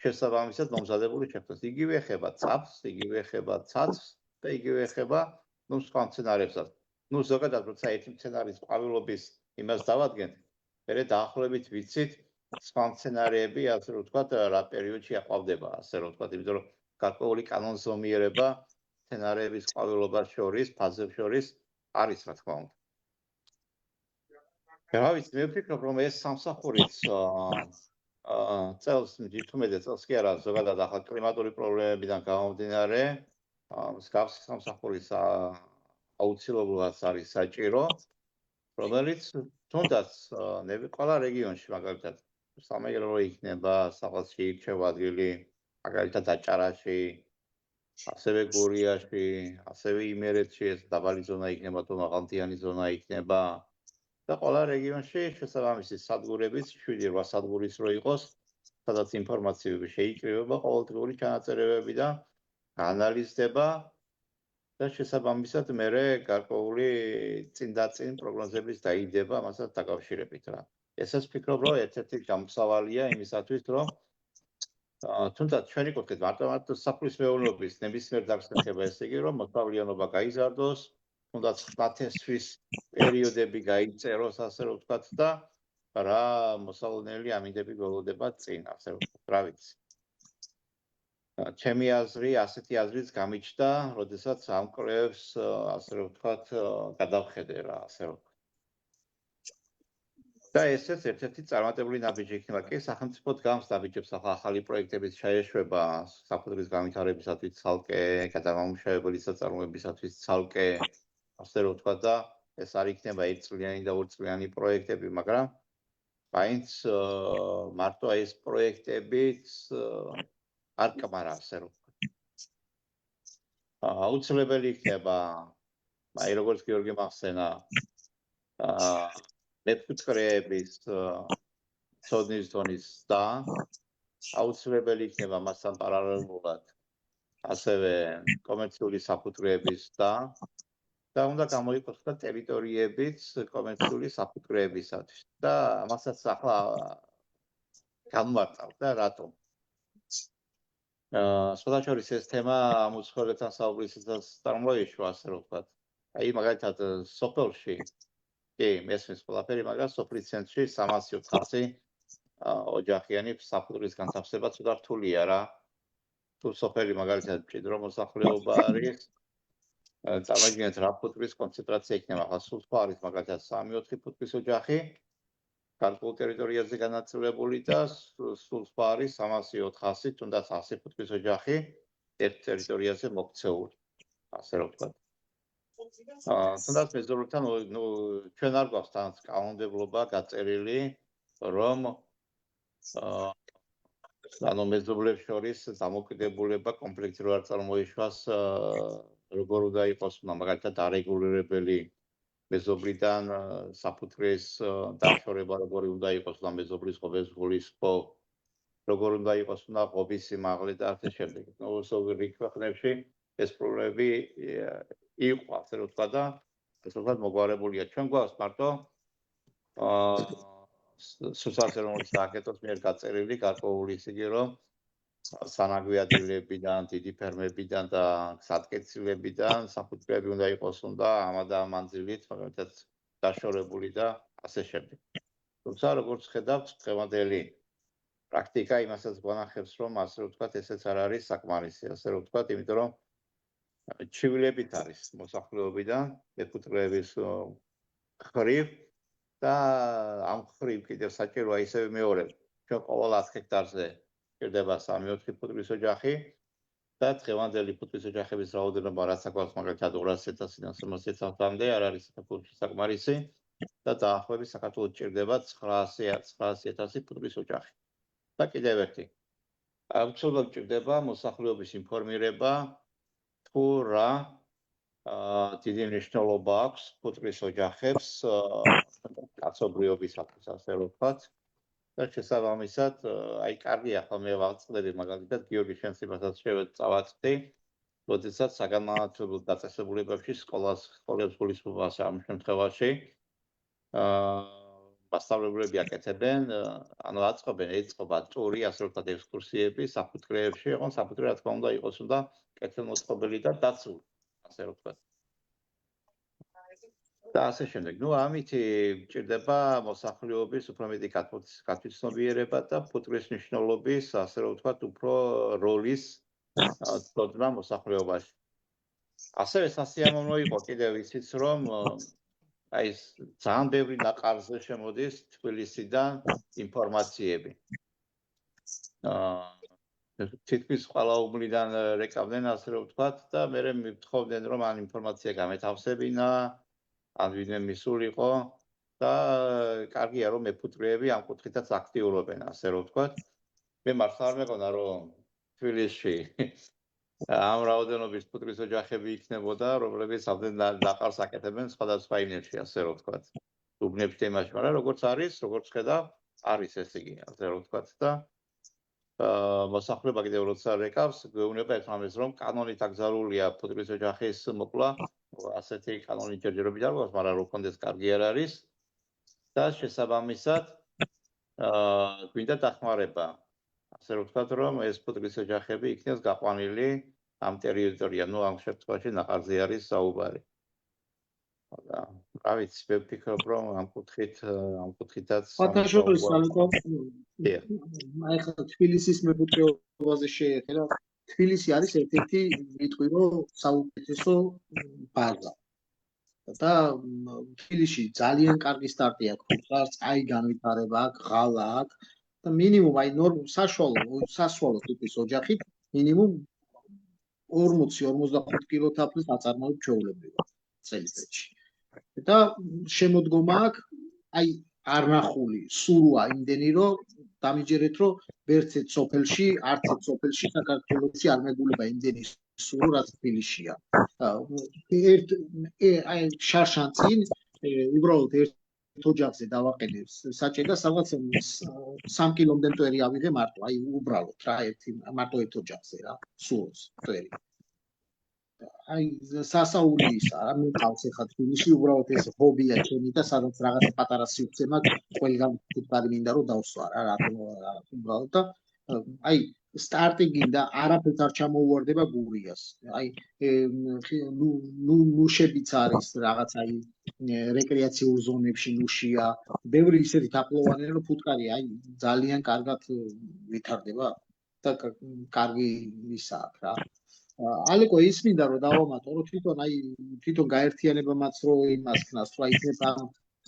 შესაბამისად მომზადებული შეხვდეს. იგივე ეხება წაფს, იგივე ეხება ცაცს და იგივე ეხება სხვა მცენარეებსაც. ზოგადად როცა ერთი მცენარის ყვავილობის იმას დავადგენთ, მერე დაახლოებით ვიცით სხვა სცენარები, ასე რომ ვთქვათ, რა პერიოდში აყვავდება, ასე რომ ვთქვათ, იმიტომ რომ გარკვეული კანონზომიერება სცენარების ყვავილობას შორის, ფაზებს შორის არის, რა თქმა უნდა. რა ვიცი, მე ვფიქრობ, რომ ეს სამსახურიც წელს, თუმცა წელს კი არა, ზოგადად ახლა კლიმატური პრობლემებიდან გამომდინარე, მსგავსი სამსახურის აუცილებლად არის საჭირო, რომელიც თუნდაც ყველა რეგიონში, მაგალითად, სამეგრელო იქნება, საყელში იქნება ადგილი, მაგალითად აჭარაში, ასევე გურიაში, ასევე იმერეთში ეს დაბალი ზონა იქნება, თუ მაღალმთიანი ზონა იქნება. და ყველა რეგიონში შესაბამისი სადგურებიც 7-8 სადგურის რო იყოს, სადაც ინფორმაციები შეიკრიბება, ყოველდღიური ჩანაწერებები და ანალიზდება და შესაბამისად მერე გარკვეული წინდაწინ პროგნოზების დაიდება ამასაც დაკავშირებით რა. ესაც ვფიქრობ, რომ ერთ-ერთი გამოსავალია იმისათვის, რომ თუნდაც ჩვენი კუთხით მარტო საფულის მეურნეობის ნებისმიერ დაგსახება ესე იგი, რომ მოსავლიანობა გაიზარდოს, თუნდაც ხმათესთვის პერიოდები გაიწეროს, ასე რომ ვთქვათ და რა მოსალოდნელი ამინდები გველოდება წინ, ასე რომ ვთქვათ, რა ვიცი. ჩემი აზრი, ასეთი აზრიც გამიჩნდა, როდესაც ამ კვლევებს, ასე რომ ვთქვათ, გადავხედე რა, ასე რომ ვთქვათ. და ესეც ერთ-ერთი წარმატებული ნაბიჯი იქნება. კი, სახელმწიფო დგამს ნაბიჯებს ახალი პროექტების ჩაეშვება საფუძვლის განვითარებისათვის ცალკე, გადამამუშავებელი საწარმოებისათვის ცალკე, ასე რომ ვთქვათ და ეს არ იქნება ერთწლიანი და ორწლიანი პროექტები, მაგრამ მაინც მარტო ეს პროექტებიც არ კმარა, ასე რომ ვთქვათ. აუცილებელი იქნება, აი როგორც გიორგი მახსენა, მეფუტკრეების ცოდნის დონის და აუცილებელი იქნება მასთან პარალელურად ასევე კომერციული საფუძვლების და უნდა გამოიყოს და ტერიტორიებიც კომერციული საფუძვლებისათვის და ამასაც ახლა განმარტავ და რატომ. სხვადასხვა ეს თემა ამოწყებებთან საუბრისას წარმოიშვა, ასე რომ ვთქვათ. აი მაგალითად სოფელში კი, მესმის ყველაფერი, მაგრამ სოფლის ცენტრში 300-400 ოჯახიანი საფუძვლის განთავსება ცოტა რთულია რა. თუ სოფელი მაგალითად მჭიდრო მოსახლეობა არის, წარმოგიდგენთ რა ფუტკრის კონცენტრაცია იქნება, ახლა სულ სხვა არის მაგალითად 3-4 ფუტკრის ოჯახი გარკვეულ ტერიტორიაზე განაწილებული და სულ სხვა არის 300-400, თუნდაც 100 ფუტკრის ოჯახი ერთ ტერიტორიაზე მოქცეული, ასე რომ ვთქვათ. თუნდაც მეზობლებთან ჩვენ არ გვაქვს თან კანონმდებლობა გაწერილი, რომ მეზობლებს შორის დამოკიდებულება კონფლიქტი არ წარმოიშვას, როგორ უნდა იყოს მაგალითად არეგულირებელი მეზობრიდან საფუძვლის დაშორება, როგორ უნდა იყოს მეზობლის ღობის გულისხმო, როგორ უნდა იყოს ღობის სიმაღლე და ასე შემდეგ. ზოგიერთ ქვეყნებში ეს პრობლემები იყო, ასე რომ ვთქვა და ეს უბრალოდ მოგვარებულია. ჩვენ გვაქვს მარტო სოციალურ საკითხებს მიერ გაწერილი გარკვეული ისე იგი, რომ სანაგვი ადგილებიდან, დიდი ფერმებიდან და გზატკეცილებიდან საფუძვლები უნდა იყოს ამა და ამ მანძილით, მაგალითად დაშორებული და ასე შემდეგ. თუმცა როგორც ხედავთ, დღევანდელი პრაქტიკა იმასაც გვანახებს, რომ ასე რომ ვთქვათ, ესეც არ არის საკმარისი, ასე რომ ვთქვათ, იმიტომ რომ ჩივილებით არის მოსახლეობიდან მეფუტკრეების ხრივ და ამ ხრივ კიდევ საჭიროა ისევე მეორე. ჩვენ ყოველ 10 ჰექტარზე ჭირდება 3-4 ფუტკრის ოჯახი და დღევანდელი ფუტკრის ოჯახების რაოდენობა რაც აქვს მაგალითად 200,000-დან 300,000-მდე არ არის საკმარისი და დაახლოებით საქართველოს ჭირდება 900,000 ფუტკრის ოჯახი. და კიდევ ერთი. აუცილებლად ჭირდება მოსახლეობის ინფორმირება თუ რა დიდი მნიშვნელობა აქვს ფუტკრის ოჯახებს კაცობრიობისათვის, ასე რომ ვთქვათ. და შესაბამისად, აი კარგია ახლა მე ვაწყდები მაგალითად გიორგი შენს იმასაც წავაწყდი, როდესაც საგანმანათლებლო დაწესებულებებში სკოლებს გულისხმობს ამ შემთხვევაში. მასწავლებლები აკეთებენ, ანუ აწყობენ, ეწყობა ტური, ასე რომ ვთქვათ, ექსკურსიები საფუძვლებში, ოღონდ საფუძველი რა თქმა უნდა იყოს კეთილმოწყობილი და დაცული, ასე რომ ვთქვათ. და ასე შემდეგ. ნუ ამით გჭირდება მოსახლეობის უფრო მეტი გათვითცნობიერება და ფუტკრის მნიშვნელობის, ასე რომ ვთქვათ, უფრო როლის ცოდნა მოსახლეობაში. ასევე სასიამოვნო იყო კიდევ ისიც, რომ აი ეს ძალიან ბევრი ნაყარზე შემოდის თბილისიდან ინფორმაციები. თითქმის ყველა უბნიდან რეკავდნენ, ასე რომ ვთქვათ, და მერე მithხოვდნენ, რომ ამ ინფორმაცია გამეთავსებინა, ან ვინმე მისულიყო და კარგია, რომ მეფუტკრეები ამ კუთხითაც აქტიურობენ, ასე რომ ვთქვათ. მე მართლა არ მეგონა, რომ თბილისში ამ რაოდენობის ფუტკრის ოჯახები იქნებოდა, რომლებიც ამდენ ნაყარს აკეთებენ სხვადასხვა იმებში, ასე რომ ვთქვათ. უბნებში თემაში, მაგრამ როგორც ხედავ, არის ესე იგი, ასე რომ ვთქვათ და მოსახლეობა კიდევ როცა რეკავს, გვეუბნება ეხამეს, რომ კანონით აკრძალულია ფუტკრის ოჯახის მოკლა, ასეთი კანონით ჯერჯერობით არ გვაქვს, მაგრამ რო კონდეს კარგი არ არის და შესაბამისად გვინდა დახმარება. ასე რომ ვთქვათ, რომ ეს ფუტკრის ოჯახები იქნეს გაყვანილი ამ ტერიტორიაზე, ნუ ამ შემთხვევაში ნაყარზე არის საუბარი. და რა ვიცი, მე ვფიქრობ, რომ ამ კუთხითაც ფათაშორის აი ხა თბილისის მეფუტკრეობაზე შეეხება. თბილისი არის ერთ-ერთი ვიტყვი, რომ საუკეთესო ბაზა. და თბილისში ძალიან კარგი სტარტი აქვს ფუტკრას, აი განვითარება აქვს, ღალა აქვს და მინიმუმ აი საშუალო ტიპის ოჯახით მინიმუმ 40-45 კილოთაფლის აწარმოებს ჩვეულებრივად წელიწადში. და შემოდგომა აქვს აი არნახული სურვა იმდენი, რომ დამიჯერეთ, რომ ვერც ერთ სოფელში, არც ერთ სოფელში საქართველოში არ მეგულება იმდენი სურვა, რაც თბილისშია. აი შარშან წინ უბრალოდ ერთ ოჯახზე დავაყენე საჭე და სადღაც 3 კილომდე მტვერი ავიღე მარტო, აი უბრალოდ რა მარტო ერთ ოჯახზე რა, სულს მტვერი. აი სასაული ისა რა მიყავს ახლა თბილისში უბრალოდ ეს ჰობია ჩემი და სადაც რაღაცა პატარა სივრცე მაქვს ყველგან ფუტკარი მინდა რომ დავსვა რა რატომ უბრალოდ და აი სტარტი გინდა არაფერს არ ჩამოუვარდება გურიას აი ნუშებიც არის რაღაც აი რეკრეაციულ ზონებში ნუშია ბევრი ისეთი თაფლოვანია რომ ფუტკარი აი ძალიან კარგად ვითარდება და კარგი ისა აქვს რა ალეკო ის მინდა რომ დავამატო რომ თვითონ გაერთიანებამაც რო იმას ქნას რა იქნება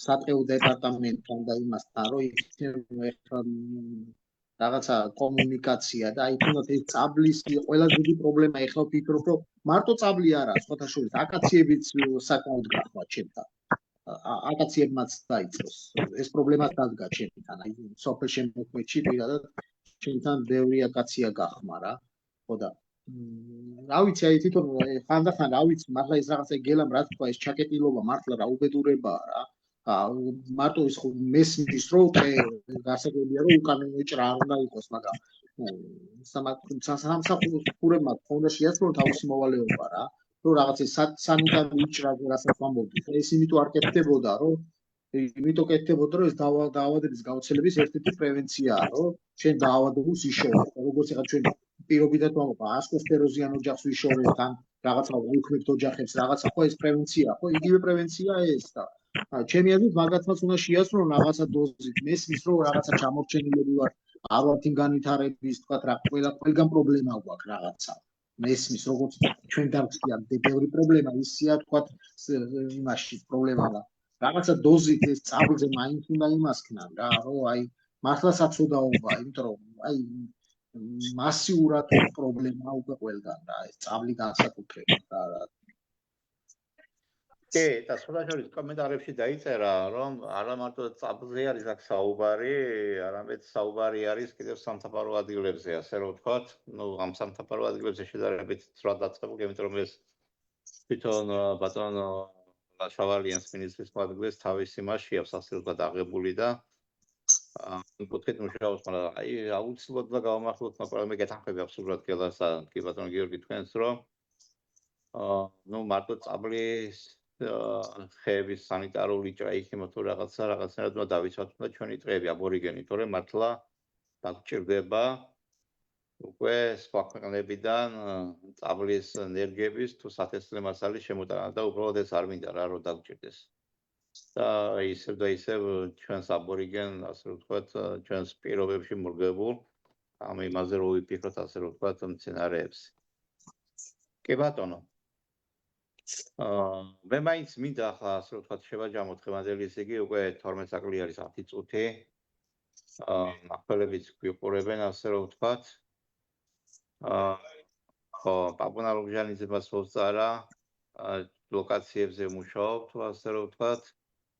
სატყეო დეპარტამენტთან და იმასთან რომ იქნება რაღაცა კომუნიკაცია და აი თუნდაც ეს წაბლის ყველაზე დიდი პრობლემა ეხლა ვფიქრობ რომ მარტო წაბლი არაა სხვათა შორის აკაციებიც საკმაოდ გახმა ჩემთან აკაციებმაც დაიწყოს ეს პრობლემა დადგა ჩემთან აი სოფელ შემოქმედში პირადად ჩემთან ბევრი აკაცია გახმა რა ხო და რა ვიცი აი თვითონ ხანდახან რა ვიცი მართლა ეს რაღაცა გელამ რა თქვა ეს ჩაკეტილობა მართლა რა უბედურებაა რა მარტო ის ხო მესმის რომ გასაგებია რომ უკანონო ჭრა არ უნდა იყოს მაგრამ სამსახურებმა თქონდა შეასრულონ თავისი მოვალეობა რა რომ რაღაცა სანიტარული ჭრაზე რასაც ამბობთ ეს იმიტომ არ კეთდებოდა რომ იმიტომ კეთდებოდა რომ ეს დაავადების გავრცელების ერთ-ერთი პრევენციაა რომ ჩვენ დაავადებას იშოვოთ როგორც ახლა ჩვენ პირობითად ვამბობ ასკოსტეროზიან ოჯახს ვიშორებთ ან რაღაცა უქმებთ ოჯახებს რაღაცა ხო ეს პრევენცია ხო იგივე პრევენციაა ეს და ჩემი აზრით მაგათაც უნდა შეასრულონ რაღაცა დოზით მესმის რომ რაღაცა ჩამორჩენილები ვარ არ ვართ იმ განვითარების თქვა რა ყველგან პრობლემა გვაქვს რაღაცა მესმის როგორც ჩვენ დარგშია ბევრი პრობლემა ისია თქვა იმაში პრობლემაა რაღაცა დოზით ეს წაბლზე მაინც უნდა იმასქნან რა რომ აი მართლა საცოდაობა იმიტომ რომ აი მასიურად პრობლემაა უკვე ყველგან რა ეს წაბლი განსაკუთრებით რა კი და სხვადასხვა კომენტარებში დაიწერა რომ არა მარტო წაბლზე არის აქ საუბარი არამედ საუბარი არის კიდევ სამთაბარო ადგილებზე ასე რომ ვთქვათ ნუ ამ სამთაბარო ადგილებზე შედარებით ცუდად დაწყებული იმიტომ რომ ეს თვითონ ბატონო შავალიანს მინისტრის მოადგილეს თავისი მასში აქვს ასე ვთქვათ აღებული და კუთხით მუშაობს, მაგრამ აი აუცილებლად და გავამართლოთ, მაგრამ მე გეთანხმები აბსოლუტურად გელასთან, კი ბატონო გიორგი თქვენს რომ ნუ მარტო წაბლის ხეების სანიტარული ჭრა იქნება თუ რაღაცნაირად უნდა დავიცვათ და ჩვენი ტყეები აბორიგენი, თორემ მართლა დაგჭირდება უკვე სხვა ქვეყნებიდან წაბლის ენერგიების თუ სათესლე მასალის შემოტანა და უბრალოდ ეს არ მინდა რა რომ დაგჭირდეს. და ისევ და ისევ ჩვენს აბორიგენ, ასე რომ ვთქვათ, ჩვენს პირობებში მორგებულ ამ იმაზე რომ ვიფიქროთ, ასე რომ ვთქვათ, მცენარეებს. კი ბატონო. მე მაინც მინდა ახლა ასე რომ ვთქვათ, შევაჯამოთ ხემანდელი, ესე იგი უკვე 12 საკლი არის 10 წუთი. მახველებიც გვიყურებენ, ასე რომ ვთქვათ. ხო, პაპუნა ლობჟანიძემაც მოსწარა ლოკაციებზე მუშაობთ, ასე რომ ვთქვათ.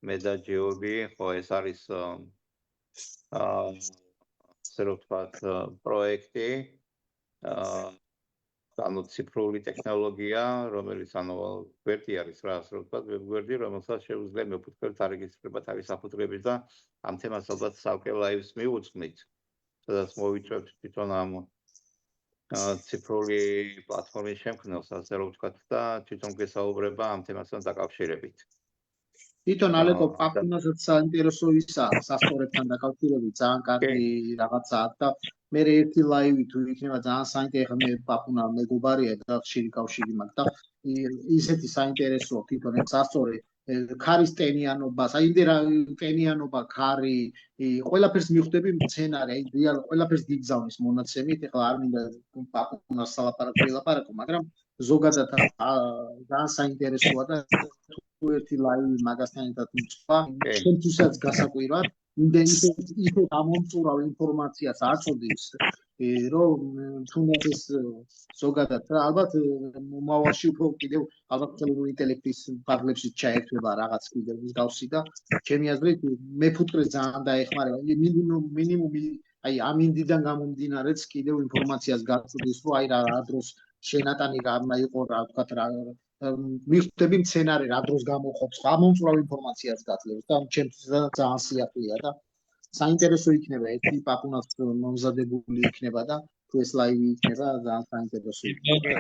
მე და ჯეორგი, ხო, ეს არის ასე რომ ვთქვათ, პროექტი, ანუ ციფრული ტექნოლოგია, რომელიც ანუ გვერდი არის რა, ასე რომ ვთქვათ, ვებგვერდი, რომელსაც შეუძლია მეფუტკრებთ არეგისტრირება თავის საფუძვლებით და ამ თემას ალბათ სავკე ლაივს მივუძღვნით, სადაც მოვიწვევთ თვითონ ამ ციფრული პლატფორმის შემქმნელს, ასე რომ ვთქვათ, და თვითონ გესაუბრება ამ თემასთან დაკავშირებით. თვითონ ალეკო პაპუნასაც საინტერესო ისაა სასწორებთან დაკავშირებით ძალიან კარგი რაღაცაა და მე ერთი ლაივი თუ იქნება ძალიან საინტერესო მე პაპუნა მეგობარია და ხშირი კავშირი მაქვს და ისეთი საინტერესო თვითონ ეს სასწორე ქარის ტენიანობას, აი იმდე რა ტენიანობა, ქარი, ყველაფერს მიხვდები მცენარე, აი რეალ ყველაფერს გიგზავნის მონაცემით, ეხლა არ მინდა პაპუნას სალაპარაკო, მაგრამ ზოგადად ძალიან საინტერესოა და ერთი ლაივი მაგასთან ერთად მიწვა, ჩვენთვისაც გასაკვირად, ისე გამომწურავ ინფორმაციას აწოდის, რომ თუნდაც ეს ზოგადად რა ალბათ მომავალში უფრო კიდევ ალბათ ხელოვნური ინტელექტის ფარგლებშიც ჩაერთვება რაღაც კიდევ მსგავსი და ჩემი აზრით მეფუტკრეს ძალიან დაეხმარება, მინიმუმი აი ამ ინდიდან გამომდინარეც კიდევ ინფორმაციას გაწოდის, რომ აი რა დროს შენატანი რა იყო რა ვთქვათ რა მიხვდები მცენარე რა დროს გამოყოფს, გამომწურავ ინფორმაციას გაძლევს და ჩემთვის ძალიან სიახლეა და საინტერესო იქნება ერთი პაპუნას მომზადებული იქნება და თუ ეს ლაივი იქნება ძალიან საინტერესო იქნება.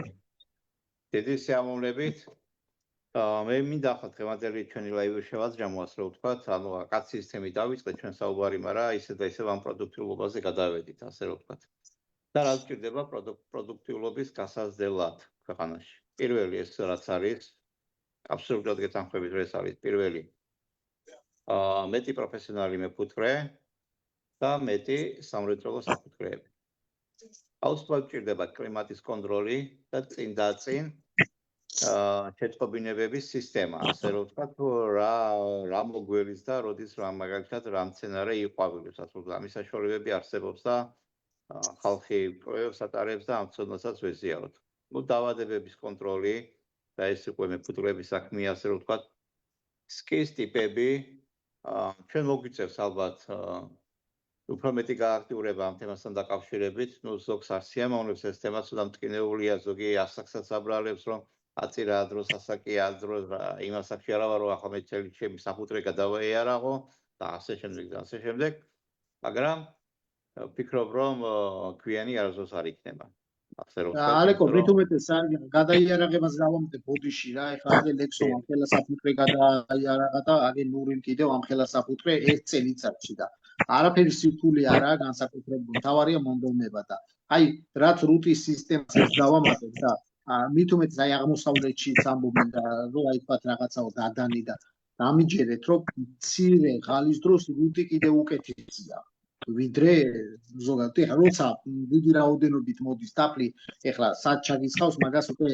დიდი სიამოვნებით. მე მინდა ახლა დღევანდელი ჩვენი ლაივი შევაძრამო, ასე რომ ვთქვათ, ანუ კაცის თემი დავიწყეთ ჩვენ საუბარი, მაგრამ ისე და ისე ამ პროდუქტიულობაზე გადავედით, ასე რომ ვთქვათ. და რა გვჭირდება პროდუქტიულობის გასაზრდელად ქვეყანაში. პირველი ეს რაც არის, აბსოლუტურად გეთანხმებით, რომ ეს არის პირველი. მეტი პროფესიონალი მეფუტკრე და მეტი სამრეწველო საფუძვლები. აუცილებლად გვჭირდება კლიმატის კონტროლი და წინ შეწყობინებების სისტემა, ასე რომ ვთქვათ, რა მოგველის და როდის რა მაგალითად რა მცენარე იყვავილებს, ასე რომ ამის საშუალებები არსებობს და ხალხი კვლევებს ატარებს და ამ ცოდნასაც ვეზიაროთ. ნუ დაავადებების კონტროლი და ეს უკვე მეფუტკრეების საქმეა, ასე რომ ვთქვათ, სკის ტიპები ჩვენ მოგვიწევს ალბათ უფრო მეტი გააქტიურება ამ თემასთან დაკავშირებით, ნუ ზოგს არ სიამოვნებს ეს თემა, ცოტა მტკინეულია, ზოგი ასაკსაც აბრალებს, რომ აწირა ადროს ასაკი ადროს იმ ასაკში არა ვარო, ახლა მე ჩემი საფუძვლე გადავაიარაღო და ასე შემდეგ, მაგრამ ვფიქრობ, რომ გვიანი არასდროს არ იქნება. ალეკო მით უმეტეს გადაიარაღებას გავამტებ ბოდიში რა, ეხლა აგე ლექსო ამ ხელა საფუძვლე გადაიარაღა და აგე ნურიმ კიდევ ამ ხელა საფუძვლე ერთ წელიწადში და არაფერი სირთული არაა განსაკუთრებული, თავარია მონდომება და აი რაც რუტის სისტემას დავამატებ და მით უმეტეს აი აღმოსავლეთში ამბობენ და რომ აი თქვათ რაღაცაო დადანი და დამიჯერეთ რომ მცირე ღალის დროს რუტი კიდევ უკეთესია ვიდრე ზოგადად ეხლა როცა დიდი რაოდენობით მოდის დაფლი ეხლა სად ჩაგისხავს მაგას უკვე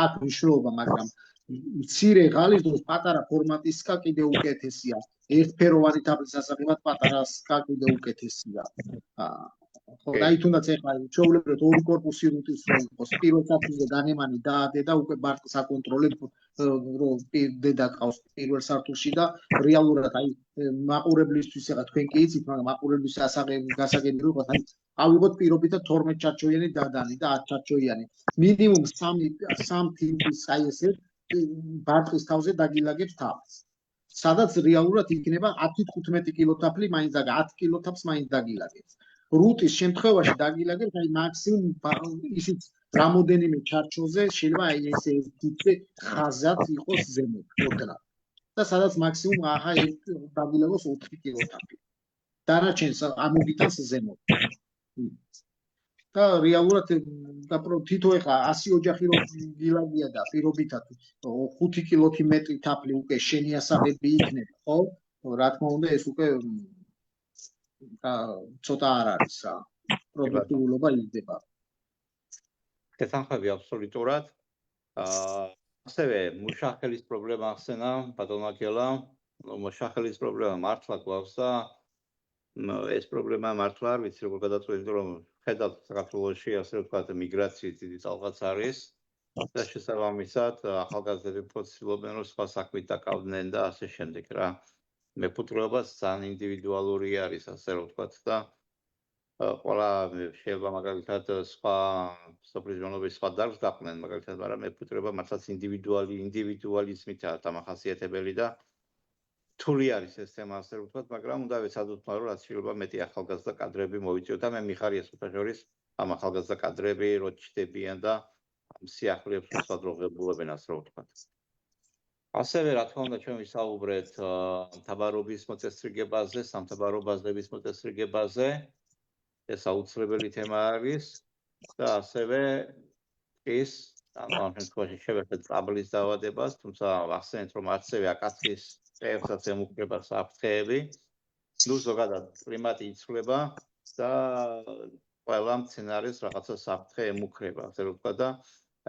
აქ მნიშვნელობა მაგრამ მცირე ღალის დროს პატარა ფორმატის სკა კიდევ უკეთესია ერთფეროვანი დაფლის ასაღებად პატარა სკა კიდევ უკეთესია ხო დაი თუნდაც ეხლა ჩვეულებრივად ორი კორპუსი რუტის რო იყოს პირველ სართულზე განემანი დაადე და უკვე ბარტ საკონტროლებ რომ დედა ყავს პირველ სართულში და რეალურად აი მაყურებლისთვის ეხლა თქვენ კი იცით მაგრამ მაყურებლის გასაგები რო იყოს აი ავიღოთ პირობითად 12 ჩარჩოიანი დადანი და 10 ჩარჩოიანი მინიმუმ 3 თიმის აი ესე ბარტის თავზე დაგილაგებს თავს სადაც რეალურად იქნება 10-15 კილო თაფლი მაინც და 10 კილო თაფს მაინც დაგილაგებს რუტის შემთხვევაში დაგილაგებს აი მაქსიმუმ ისიც რამოდენიმე ჩარჩოზე შეიძლება აი ესე თითე ხაზად იყოს ზემოთ ოდნა და სადაც მაქსიმუმ აჰა დაგილაგოს 4 კილო თაფლი დანარჩენს ამოგიტანს ზემოთ და რეალურად თითო ეხა 100 ოჯახი რომ გილაგია და პირობითად 5 კილოთი მეტი თაფლი უკვე შენიასაღები იქნება, ხო? რა თქმა უნდა ეს უკვე ცოტა არ არის რა. პროდუქტიულობა იზრდება. გესახები აბსოლუტურად. ასევე მუშახელის პრობლემა ახსენა ბატონაკელა. მუშახელის პრობლემა მართლა გვაქვს და ეს პრობლემა მართლა არ ვიცი როგორ გადაწყვეტ, იმიტომ რომ ხედავთ საქართველოში ასე ვთქვათ მიგრაციის დიდი წალღაც არის და შესაბამისად ახალგაზრდები ფოცილობენ რომ სხვა საქმით დაკავდნენ და ასე შემდეგ რა. მეფუტკრეობაც ძალიან ინდივიდუალური არის ასე ვთქვათ და ყველა შეიძლება მაგალითად სხვა სოფლის ჯონობის სხვა დარგს დაყნენ მაგალითად, მაგრამ მეფუტკრეობა მართლაც ინდივიდუალიზმითაა დამახასიათებელი და რთული არის ეს თემა ასე ვთქვათ, მაგრამ უნდა ვეცადოთ, რომ რაც შეიძლება მეტი ახალგაზრდა კადრები მოვიწიოთ და მე მიხარია საერთოდ ამ ახალგაზრდა კადრები რო ჩდებიან და ამ სიახლეებს უცბად როღებულებენ ასე ვთქვათ. ასევე რა თქმა უნდა ჩვენ ვისაუბრეთ მთავრობის მოწესრიგებაზე, სამთავრო ბაზების მოწესრიგებაზე. ეს აუცილებელი თემა არის და ასევე ის ამ შემთხვევაში შევეხეთ წაბლის დაავადებას, თუმცა ახსენეთ რომ ასევე აკაციის წევრსაც ემუქრება საფრთხეები. ნუ ზოგადად კლიმატი იცვლება და ყველა მცენარეს რაღაცა საფრთხე ემუქრება, ასე ვთქვათ და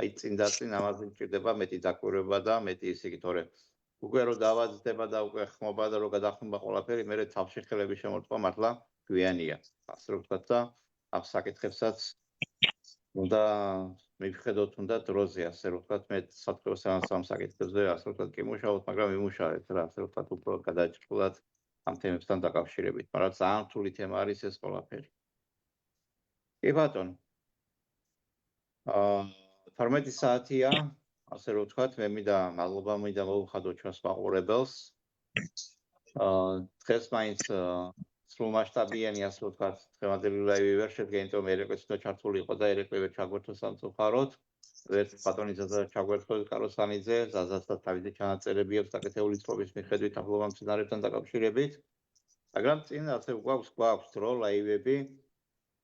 აი წინ ამაზე ჭირდება მეტი დაკვირვება და მეტი ისე იგი, თორე უკვე რომ დაავადდება და უკვე ხმობა და რომ გადახმობა ყველაფერი, მერე თავში ხელების შემორტყმა მართლა გვიანია. ასე ვთქვათ და ამ საკითხებსაც უნდა მივხედოთ უნდა დროზე, ასე ვთქვათ, მე საწყო სამ საკითხებზე ასე ვთქვათ კი მუშაობთ, მაგრამ ვიმუშავეთ რა, ასე ვთქვათ, უფრო გადაჭრილად ამ თემებთან დაკავშირებით, მაგრამ ძალიან რთული თემა არის ეს ყველაფერი. კი ბატონო. 12 საათია, ასე ვთქვათ, მე მინდა მადლობა მოვუხადო ჩვენს მაყურებელს. დღეს მაინც სრულმასშტაბიანი ასე ვთქვათ, დღევანდელი ლაივი ვერ შედგა, იმიტომ რომ ერეკვეც უნდა ჩართული იყო და ერეკვე ვერ ჩაგვერთო სამწუხაროდ. ერთ ბატონი ზაზა ჩაგვერთო კაროსანიძე, ზაზასაც თავისი ჩანაწერები აქვს საკეთებული წყობის მიხედვით ახლოვან მცენარეებთან დაკავშირებით. მაგრამ წინ ასე გვაქვს დრო ლაივები.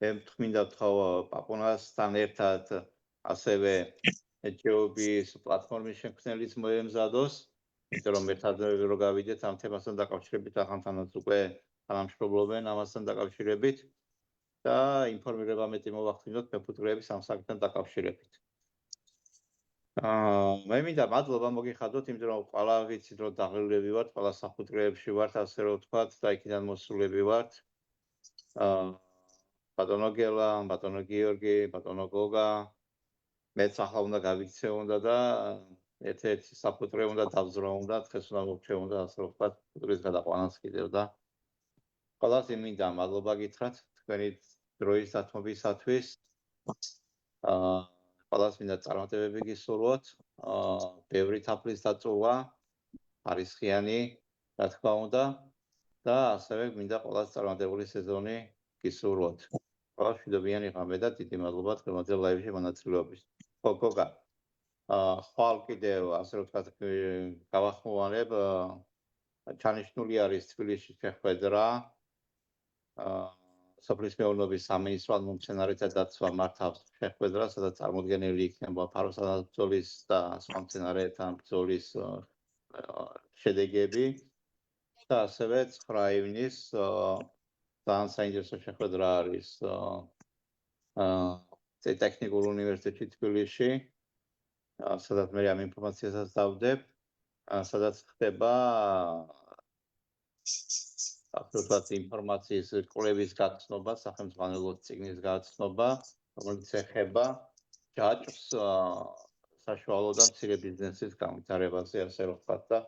მე მინდა ვთხოვ პაპონასთან ერთად ასევე ეჯეობის პლატფორმის შემქმნელიც მოემზადოს, იმიტომ რომ ერთად რო გავიდეთ ამ თემასთან დაკავშირებით ახალთანაც უკვე თანამშრომლობენ ამასთან დაკავშირებით და ინფორმირება მეტი მოვახდინოთ მეფუტკრეების ამ საკითხთან დაკავშირებით. მე მინდა მადლობა მოგიხადოთ, იმიტომ რომ ყველა ვიცით რომ დაღლილები ვართ, ყველა საფუტკრეებში ვართ, ასე რომ ვთქვათ და იქიდან მოსულები ვართ. ბატონო გელა, ბატონო გიორგი, ბატონო გოგა, მეც ახლა უნდა გავიქცე უნდა და ერთ-ერთი საფუტკრე უნდა დავზრო უნდა, დღეს უნდა მოვჩე უნდა, ასე რომ ვთქვათ, ფუტკრის გადაყვანას კიდევ და ყველას მინდა მადლობა გითხრათ თქვენი დროის დათმობისათვის. ყველას მინდა წარმატებები გისურვოთ. ბევრი თაფლის დაწურვა, ხარისხიანი, რა თქმა უნდა და ასევე მინდა ყველას წარმატებული სეზონი გისურვოთ. ყველას მშვიდობიანი ღამე და დიდი მადლობა დღევანდელ ლაივში მონაწილეობის. ხო, გოგა. ხვალ კიდევ ასე ვთქვათ გავახმოვანებ ჩანიშნული არის თბილისში შეხვედრა სოფლის მეურნეობის სამინისტრო მომცენარეთა დაცვა მართავს შეხვედრას, სადაც წარმოდგენილი იქნება ფაროსანა ბრძოლის და სხვა მცენარეთა ბრძოლის შედეგები და ასევე 9 ივნის ძალიან საინტერესო შეხვედრა არის ტექნიკურ უნივერსიტეტში თბილისში, სადაც მე ამ ინფორმაციასაც დავდებ, სადაც ხდება აბსოლუტურად ინფორმაციის კვლევის გაცნობა, სახელმძღვანელო წიგნის გაცნობა, რომელიც ეხება ჯაჭვს საშუალო და მცირე ბიზნესის განვითარებაზე, ასე ვთქვათ და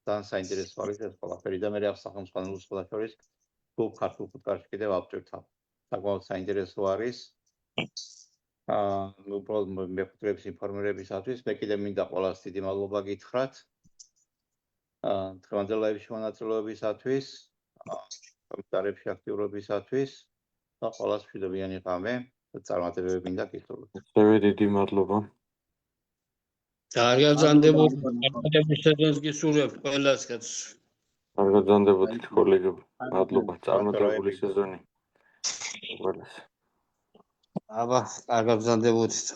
ძალიან საინტერესო არის ეს ყველაფერი და მე ამ სახელმძღვანელოს ყველა შორის ქართულ ფუტკარში კიდევ ავჭირთავ. საკმაოდ საინტერესო არის. უბრალოდ მეფუტკრეების ინფორმირებისათვის მე კიდევ მინდა ყველას დიდი მადლობა გითხრათ. დღევანდელ ლაივში მონაწილეობისათვის, კომენტარებში აქტიურობისათვის და ყველას მშვიდობიანი ღამე და წარმატებები მინდა გისურვოთ. ასევე დიდი მადლობა. კარგად გრძანდებოდეთ, წარმატებულ სეზონს გისურვებთ ყველას კაცს. კარგად გრძანდებოდეთ კოლეგები. მადლობა, წარმატებული სეზონი. ყველას. აბა, კარგად ბრძანდებოდით.